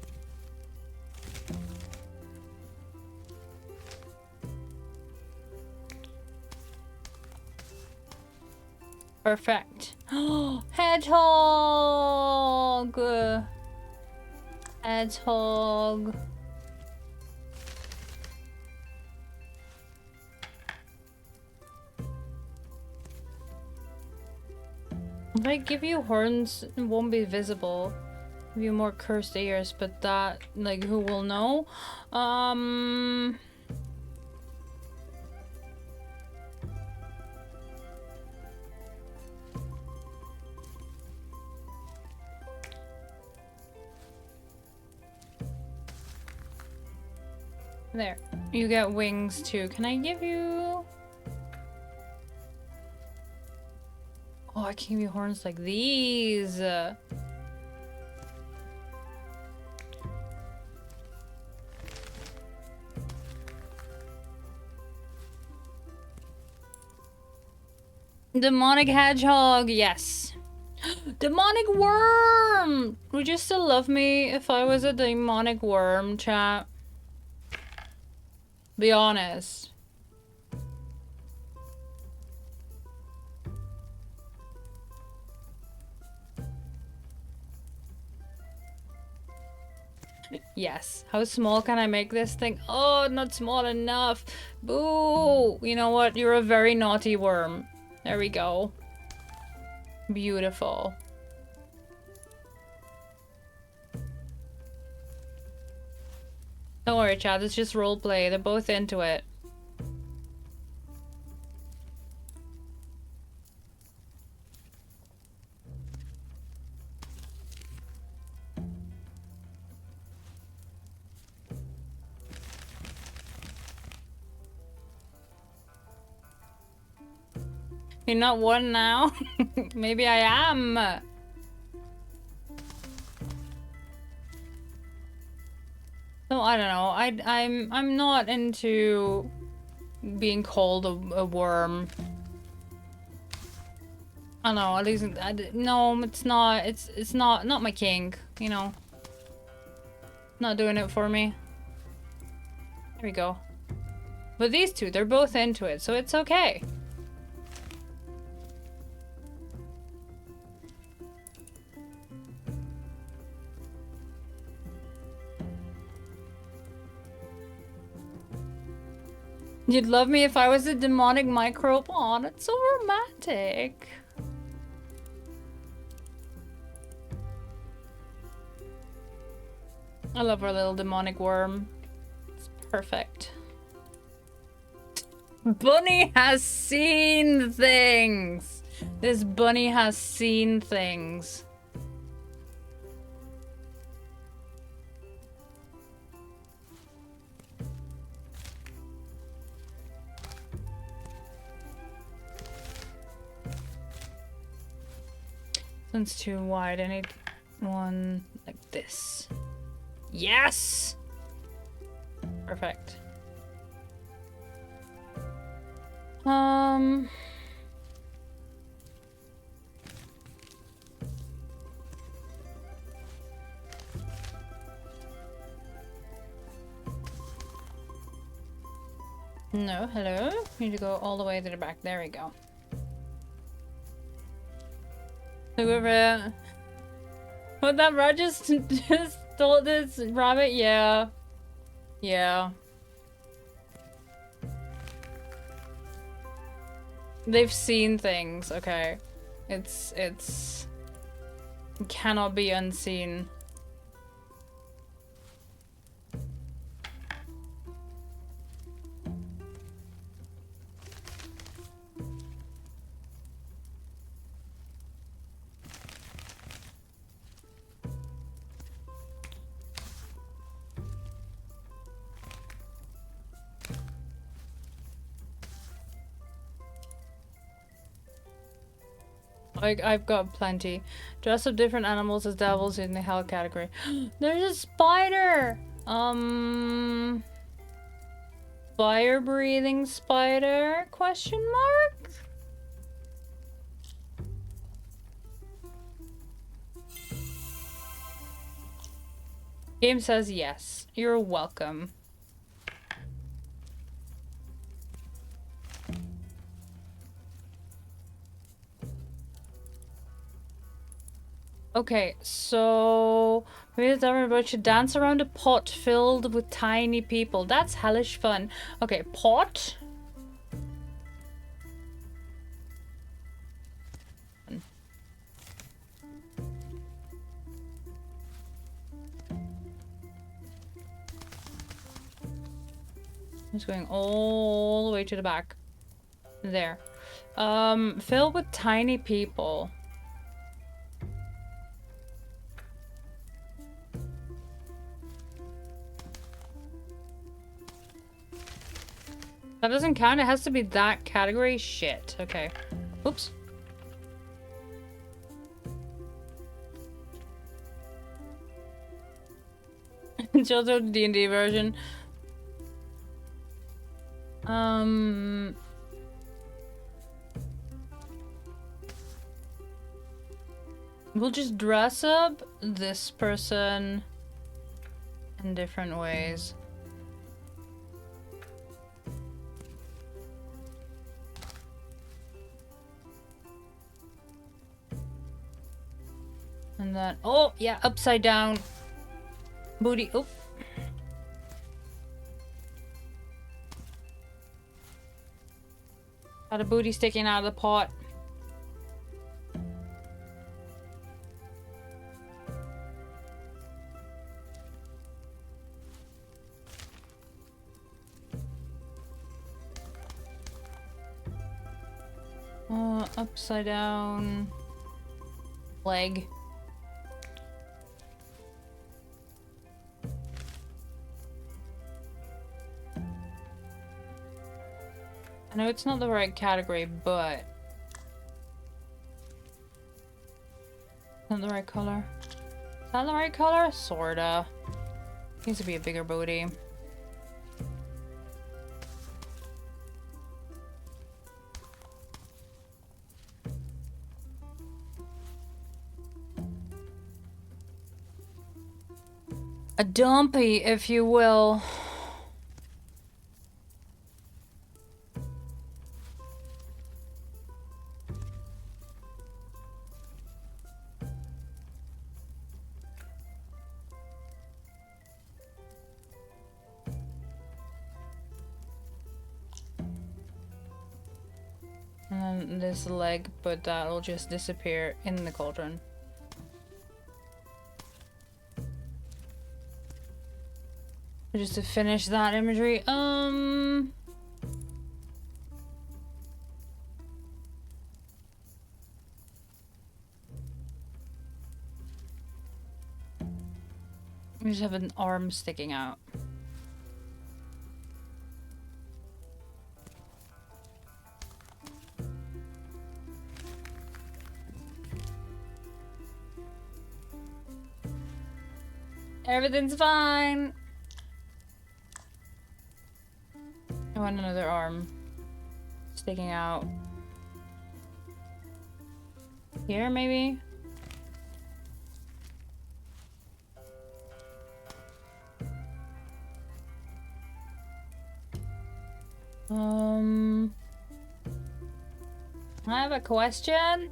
Perfect. Oh, hedgehog. Hedgehog. If I give you horns, it won't be visible. Give you more cursed ears, but that, like, who will know? There. You get wings too. Can I give you... Oh, I can give you horns like these. Demonic hedgehog, yes. Demonic worm! Would you still love me if I was a demonic worm, chat? Be honest. Yes. How small can I make this thing? Oh, not small enough. Boo! You know what? You're a very naughty worm. There we go. Beautiful. Don't worry, chat. It's just roleplay. They're both into it. You're not one now? Maybe I am. No, I don't know. I'm not into being called a worm. I don't know. At least no, it's not. It's not my kink. You know, not doing it for me. There we go. But these two, they're both into it, so it's okay. You'd love me if I was a demonic microbe. Aw, that's so romantic. I love our little demonic worm. It's perfect. Bunny has seen things. This bunny has seen things. One's too wide. I need one like this. Yes! Perfect. No, hello? Need to go all the way to the back. There we go. Whoever... What that Raj just this rabbit, yeah. Yeah. They've seen things, okay. It cannot be unseen. I've got plenty. Dress up different animals as devils in the hell category. There's a spider! Fire-breathing spider? Question mark? Game says yes. You're welcome. Okay, so maybe everybody should dance around a pot filled with tiny people. That's hellish fun. Okay, pot. It's going all the way to the back. There. Filled with tiny people. That doesn't count. It has to be that category. Shit. Okay. Oops. JoJo D&D version. We'll just dress up this person in different ways. And then, oh, yeah, upside down. Booty, oh. Got a booty sticking out of the pot. Upside down. Leg. I know it's not the right category, but not the right color. Is that the right color? Sorta. Needs to be a bigger booty. A dumpy, if you will. And then this leg, but that'll just disappear in the cauldron. Just to finish that imagery, we just have an arm sticking out. Everything's fine. I want another arm sticking out. Here, maybe? I have a question.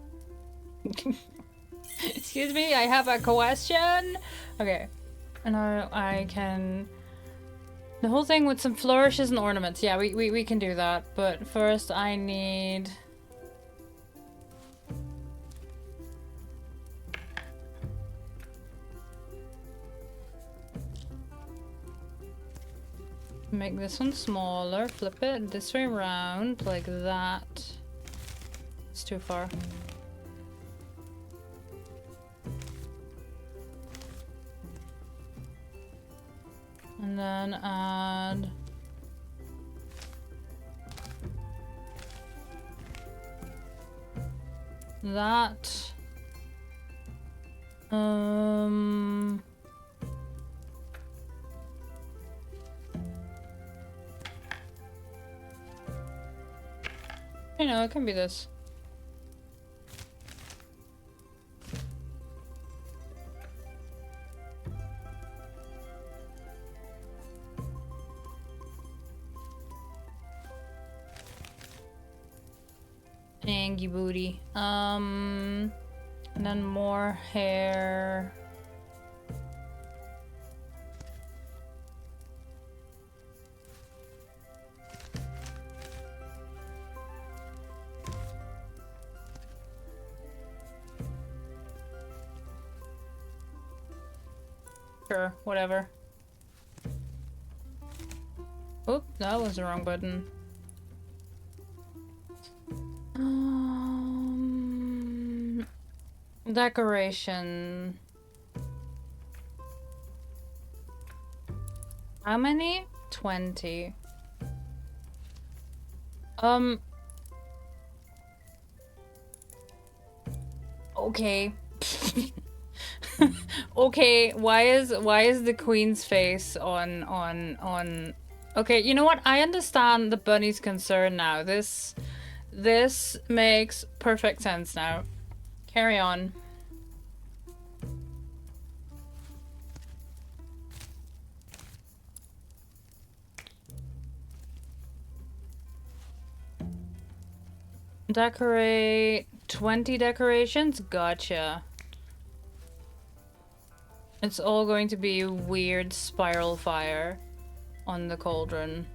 Excuse me, I have a question. Okay. And I can... The whole thing with some flourishes and ornaments. Yeah, we can do that. But first I need... Make this one smaller, flip it this way around, like that. It's too far. And then add... that. You know, it can be this. Angie booty. And then more hair. Sure, whatever. Oop, that was the wrong button. Decoration. How many? 20. Okay. Okay, why is the queen's face on Okay, you know what? I understand the bunny's concern now. This makes perfect sense now. Carry on. Decorate 20 decorations? Gotcha. It's all going to be weird spiral fire on the cauldron.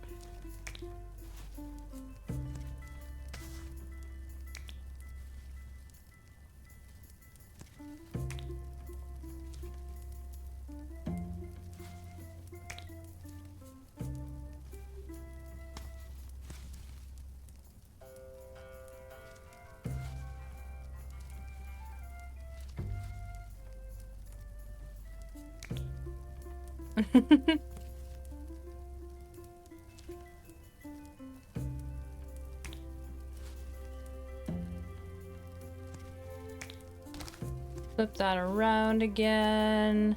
Flip that around again.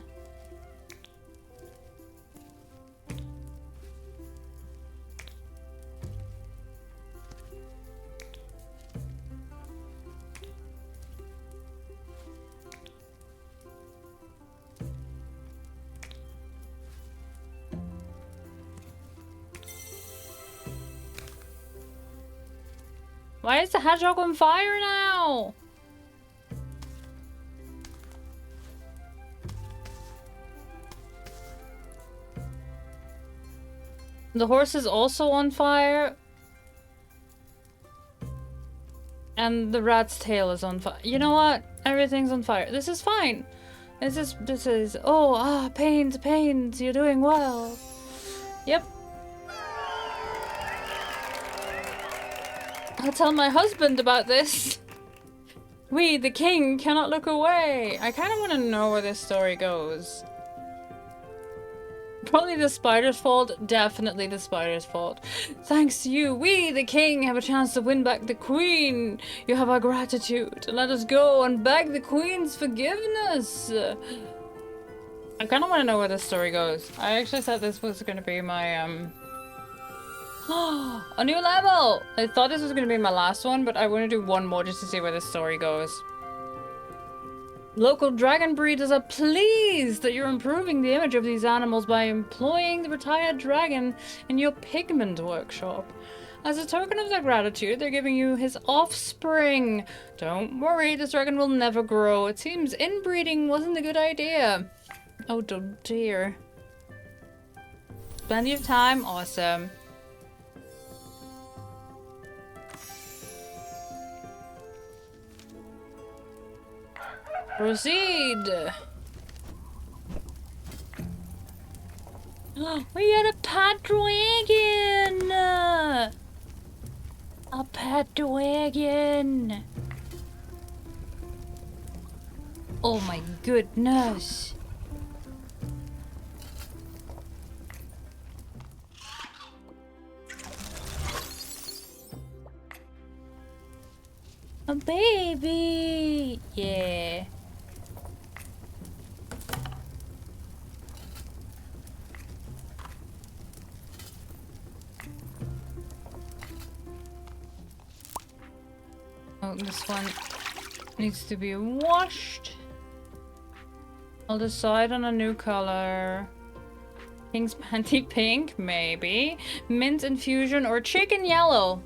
Why is the hedgehog on fire now? The horse is also on fire. And the rat's tail is on fire. You know what? Everything's on fire. This is fine. This is, oh, pains, you're doing well. Yep. I'll tell my husband about this. We, the king, cannot look away. I kind of want to know where this story goes. Probably the spider's fault. Definitely the spider's fault. Thanks to you, we, the king, have a chance to win back the queen. You have our gratitude. Let us go and beg the queen's forgiveness. I kind of want to know where this story goes. I actually said this was going to be my, a new level! I thought this was going to be my last one, but I want to do one more just to see where this story goes. Local dragon breeders are pleased that you're improving the image of these animals by employing the retired dragon in your pigment workshop. As a token of their gratitude, they're giving you his offspring. Don't worry, this dragon will never grow. It seems inbreeding wasn't a good idea. Oh dear. Plenty of time. Awesome. Proceed. We had a pet dragon. A pet dragon. Oh my goodness. A baby. Yeah. Oh, this one needs to be washed. I'll decide on a new color. King's panty pink, maybe. Mint infusion or chicken yellow.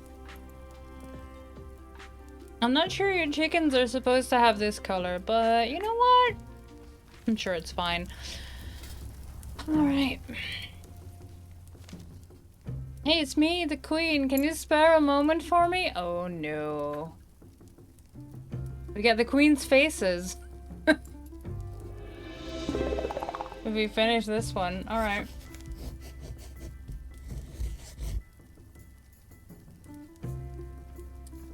I'm not sure your chickens are supposed to have this color, but you know what? I'm sure it's fine. Alright. Hey, it's me, the queen. Can you spare a moment for me? Oh no. We got the queen's faces. If we finish this one. Alright.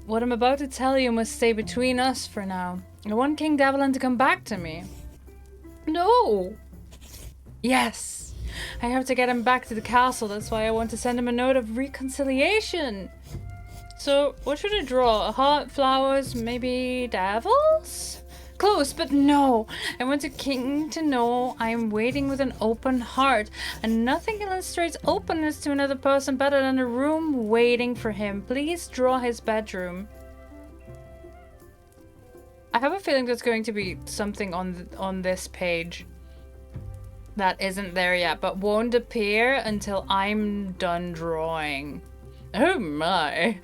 What I'm about to tell you must stay between us for now. I want King Devlin to come back to me. No! Yes! I have to get him back to the castle. That's why I want to send him a note of reconciliation. So, what should I draw? A heart, flowers, maybe devils? Close, but no. I want the king to know I am waiting with an open heart. And nothing illustrates openness to another person better than a room waiting for him. Please draw his bedroom. I have a feeling there's going to be something on this page that isn't there yet, but won't appear until I'm done drawing. Oh my.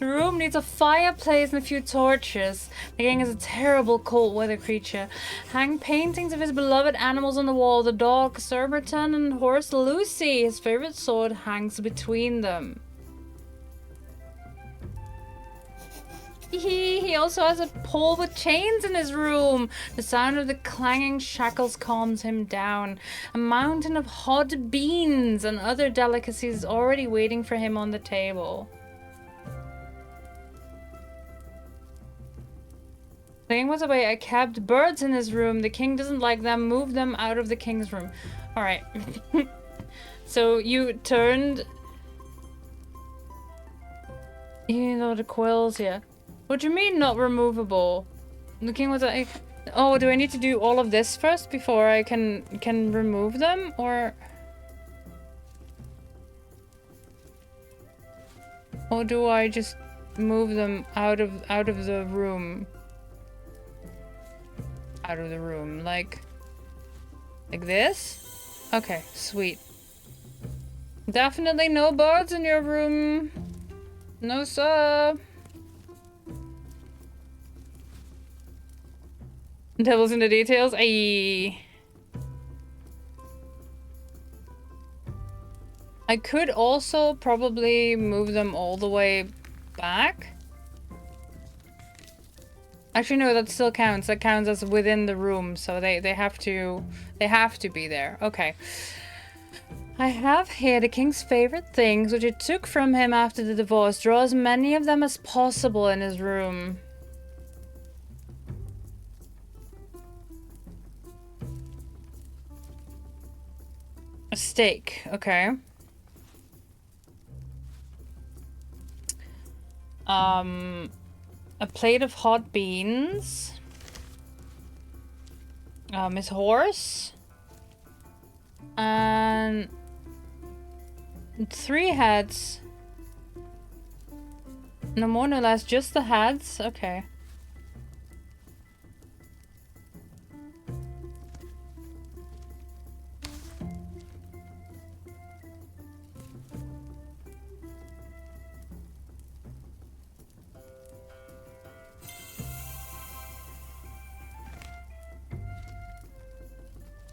The room needs a fireplace and a few torches. The king is a terrible cold weather creature. Hang paintings of his beloved animals on the wall. The dog Surbiton and horse Lucy. His favorite sword hangs between them. He also has a pole with chains in his room. The sound of the clanging shackles calms him down. A mountain of hot beans and other delicacies is already waiting for him on the table. The king was away. I kept birds in his room. The king doesn't like them. Move them out of the king's room. Alright. So you turned... You know the quills, yeah. What do you mean not removable? The king was like... Oh, do I need to do all of this first before I can remove them? Or do I just move them out of the room? Out of the room, like this? Okay, sweet. Definitely no birds in your room. No, sir. Devil's in the details. I could also probably move them all the way back. Actually, no, that still counts. That counts as within the room, so they have to be there. Okay. I have here the king's favorite things, which he took from him after the divorce. Draw as many of them as possible in his room. A steak, okay. A plate of hot beans. His horse. And 3 heads. No more, no less, just the heads. Okay.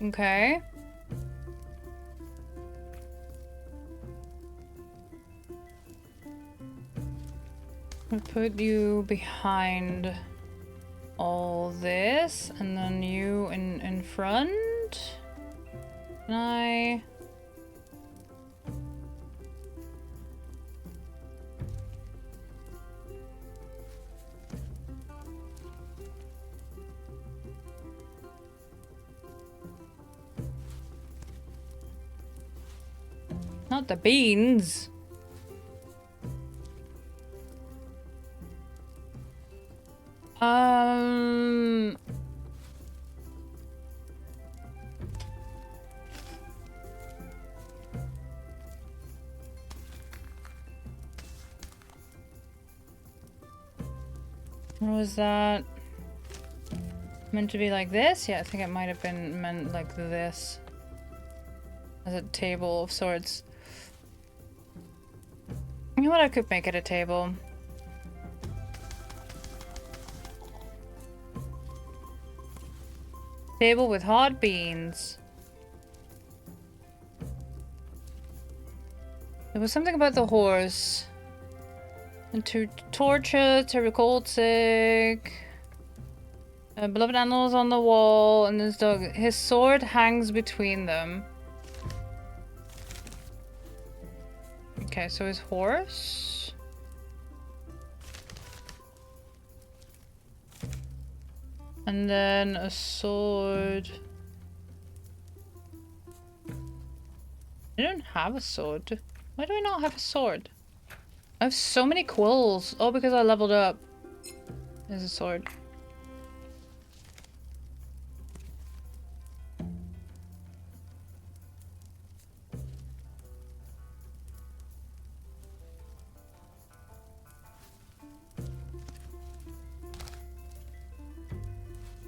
Okay. I'll put you behind all this, and then you in front. Can I? Not the beans. What was that? Meant to be like this? Yeah, I think it might have been meant like this. As a table of sorts. You know what? I could make it a table. Table with hot beans. There was something about the horse. And two torches, Terry sick. Beloved animals on the wall, and his dog. His sword hangs between them. Okay, so his horse. And then a sword. I don't have a sword. Why do I not have a sword? I have so many quills. Oh, because I leveled up. There's a sword.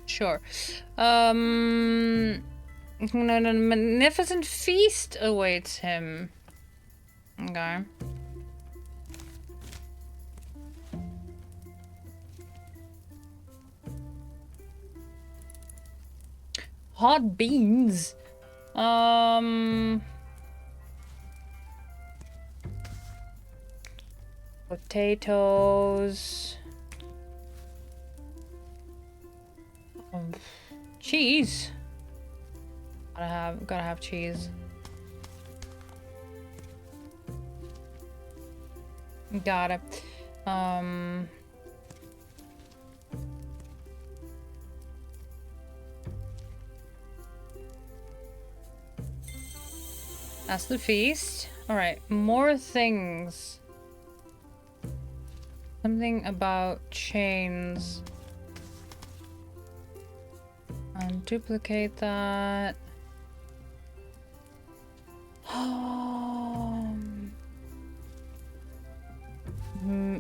Sure. No, magnificent feast awaits him. Okay. Hot beans. Potatoes. Cheese. Gotta have cheese. Got it. That's the feast. Alright, more things. Something about chains. And duplicate that.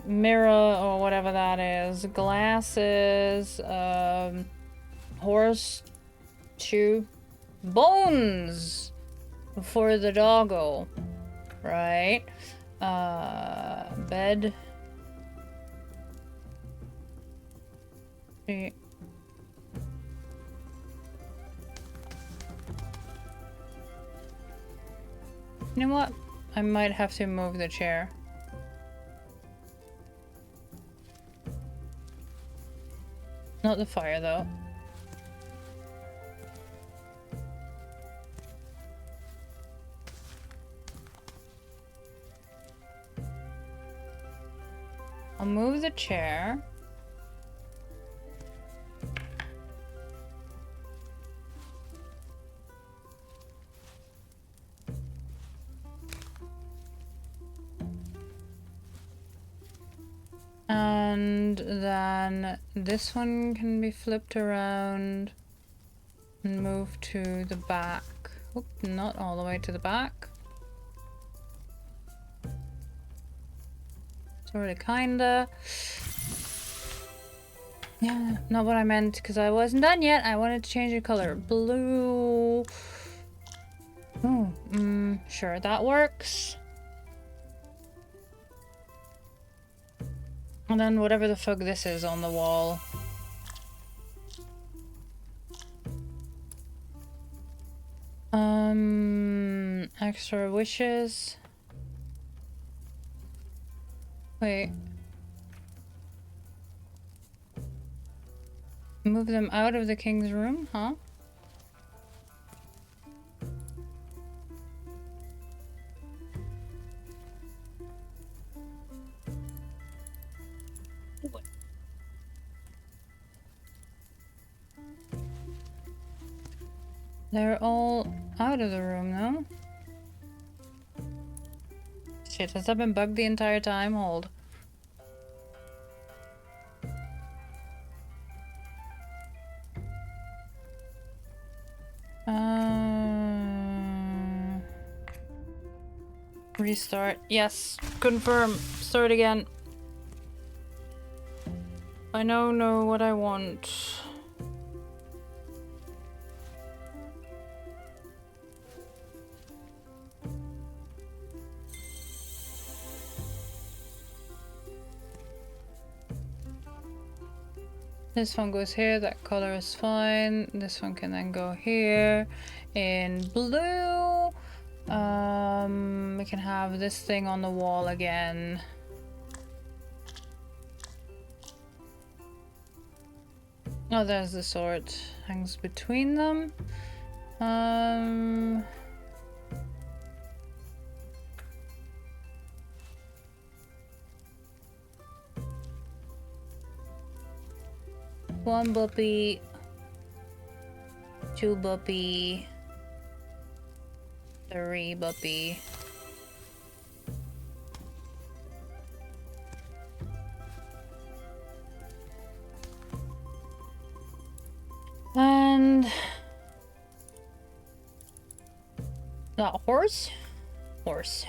Mirror or whatever that is. Glasses. Horse. Shoe. Bones! For the doggo. Right. Bed. You know what? I might have to move the chair. Not the fire, though. I'll move the chair. And then this one can be flipped around and moved to the back. Oop, not all the way to the back. Sort of, kinda. Yeah, not what I meant, because I wasn't done yet. I wanted to change the color. Blue. Oh, sure, that works. And then whatever the fuck this is on the wall. Extra wishes. Wait. Move them out of the king's room, huh? They're all out of the room now. Shit, has that been bugged the entire time? Hold. Restart. Yes. Confirm. Start again. I now know what I want. This one goes here, that color is fine. This one can then go here. In blue, we can have this thing on the wall again. Oh, there's the sword. Hangs between them. One buppy, two buppy, three buppy. And that horse? Horse.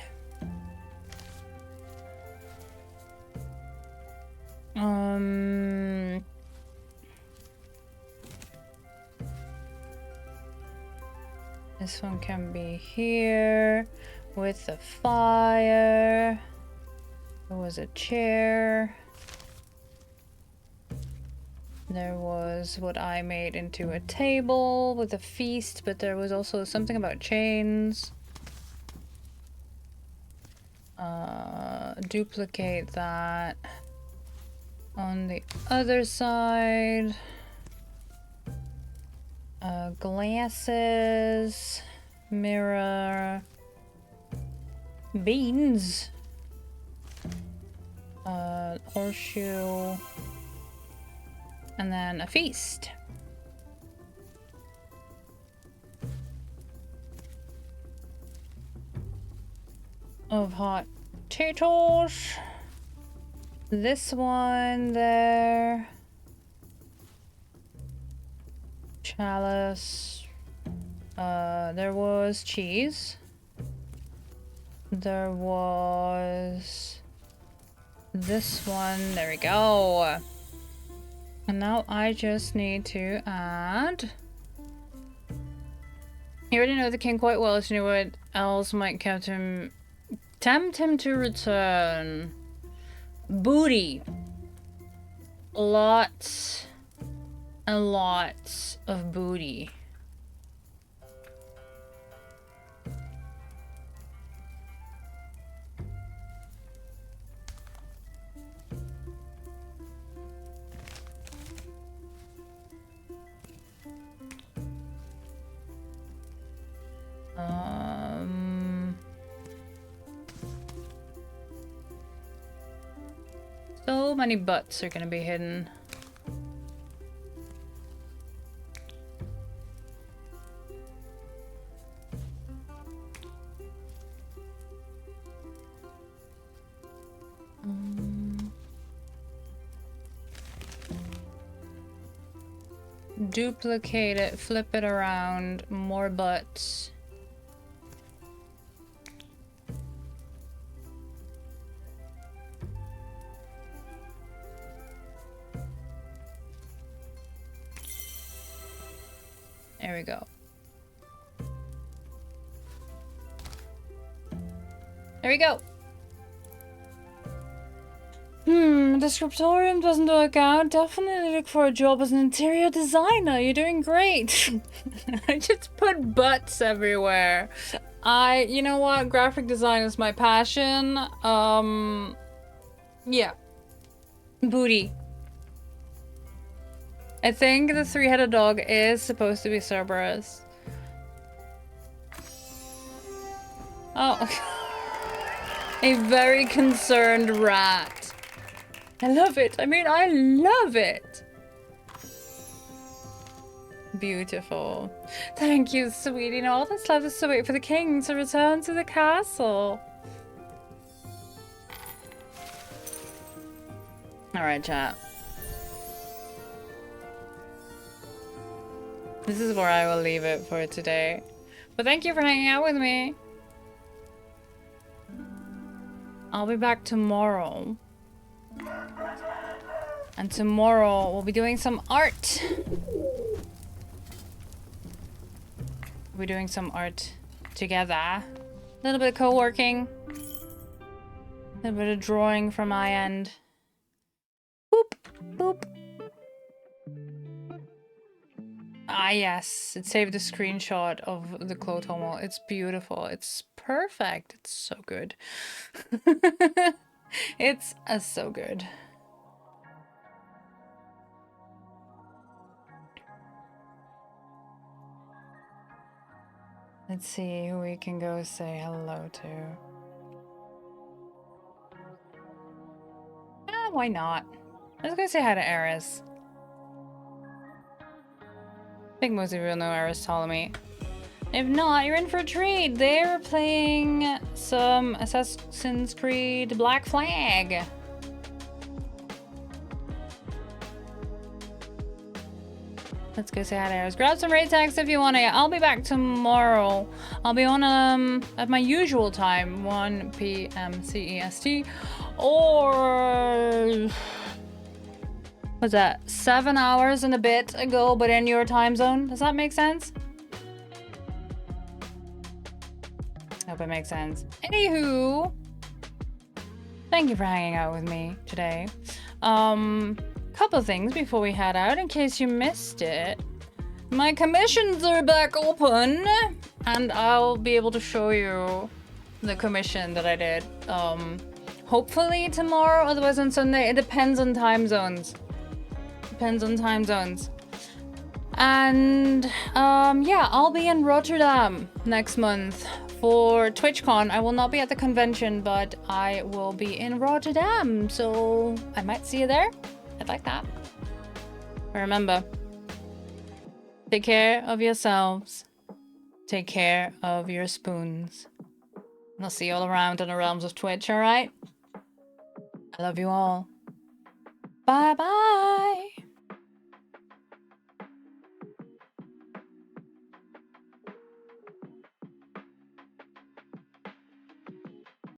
This one can be here with the fire. There was a chair. There was what I made into a table with a feast, but there was also something about chains. Duplicate that on the other side. Glasses, mirror, beans, horseshoe, and then a feast. Of hot potatoes. This one there. Chalice. There was cheese. There was this one. There we go. And now I just need to add. You already know the king quite well, so you know what else might tempt him to return. Booty. Lots and lots of booty. So many butts are gonna be hidden. Duplicate it, flip it around, more butts. There we go. There we go. The scriptorium doesn't work out. Definitely look for a job as an interior designer. You're doing great. I just put butts everywhere. You know what? Graphic design is my passion. Yeah. Booty. I think the three-headed dog is supposed to be Cerberus. Oh. A very concerned rat. I love it. I mean, I love it. Beautiful. Thank you, sweetie. Now all that's left is to wait for the king to return to the castle. Alright, chat. This is where I will leave it for today. But thank you for hanging out with me. I'll be back tomorrow. And tomorrow we'll be doing some art. We're doing some art together. A little bit of co-working. A little bit of drawing from my end. Boop, boop. Ah, yes. It saved a screenshot of the Clotomo. It's beautiful. It's perfect. It's so good. It's so good. Let's see who we can go say hello to. Why not? Let's go say hi to Eris. I think most of you will know Eris Ptolemy. If not, you're in for a treat. They're playing some Assassin's Creed Black Flag. Let's go say hi to Eris. Grab some raid tags if you want to. I'll be back tomorrow. I'll be on at my usual time, 1 p.m. CEST, or what's that? 7 hours and a bit ago, but in your time zone. Does that make sense? Hope it makes sense. Anywho, thank you for hanging out with me today. Couple things before we head out, in case you missed it. My commissions are back open, and I'll be able to show you the commission that I did. Hopefully tomorrow, otherwise on Sunday. It depends on time zones. Depends on time zones. And yeah, I'll be in Rotterdam next month for TwitchCon. I will not be at the convention, but I will be in Rotterdam, so I might see you there. I'd like that. But remember, take care of yourselves. Take care of your spoons. And I'll see you all around in the realms of Twitch, alright? I love you all. Bye-bye.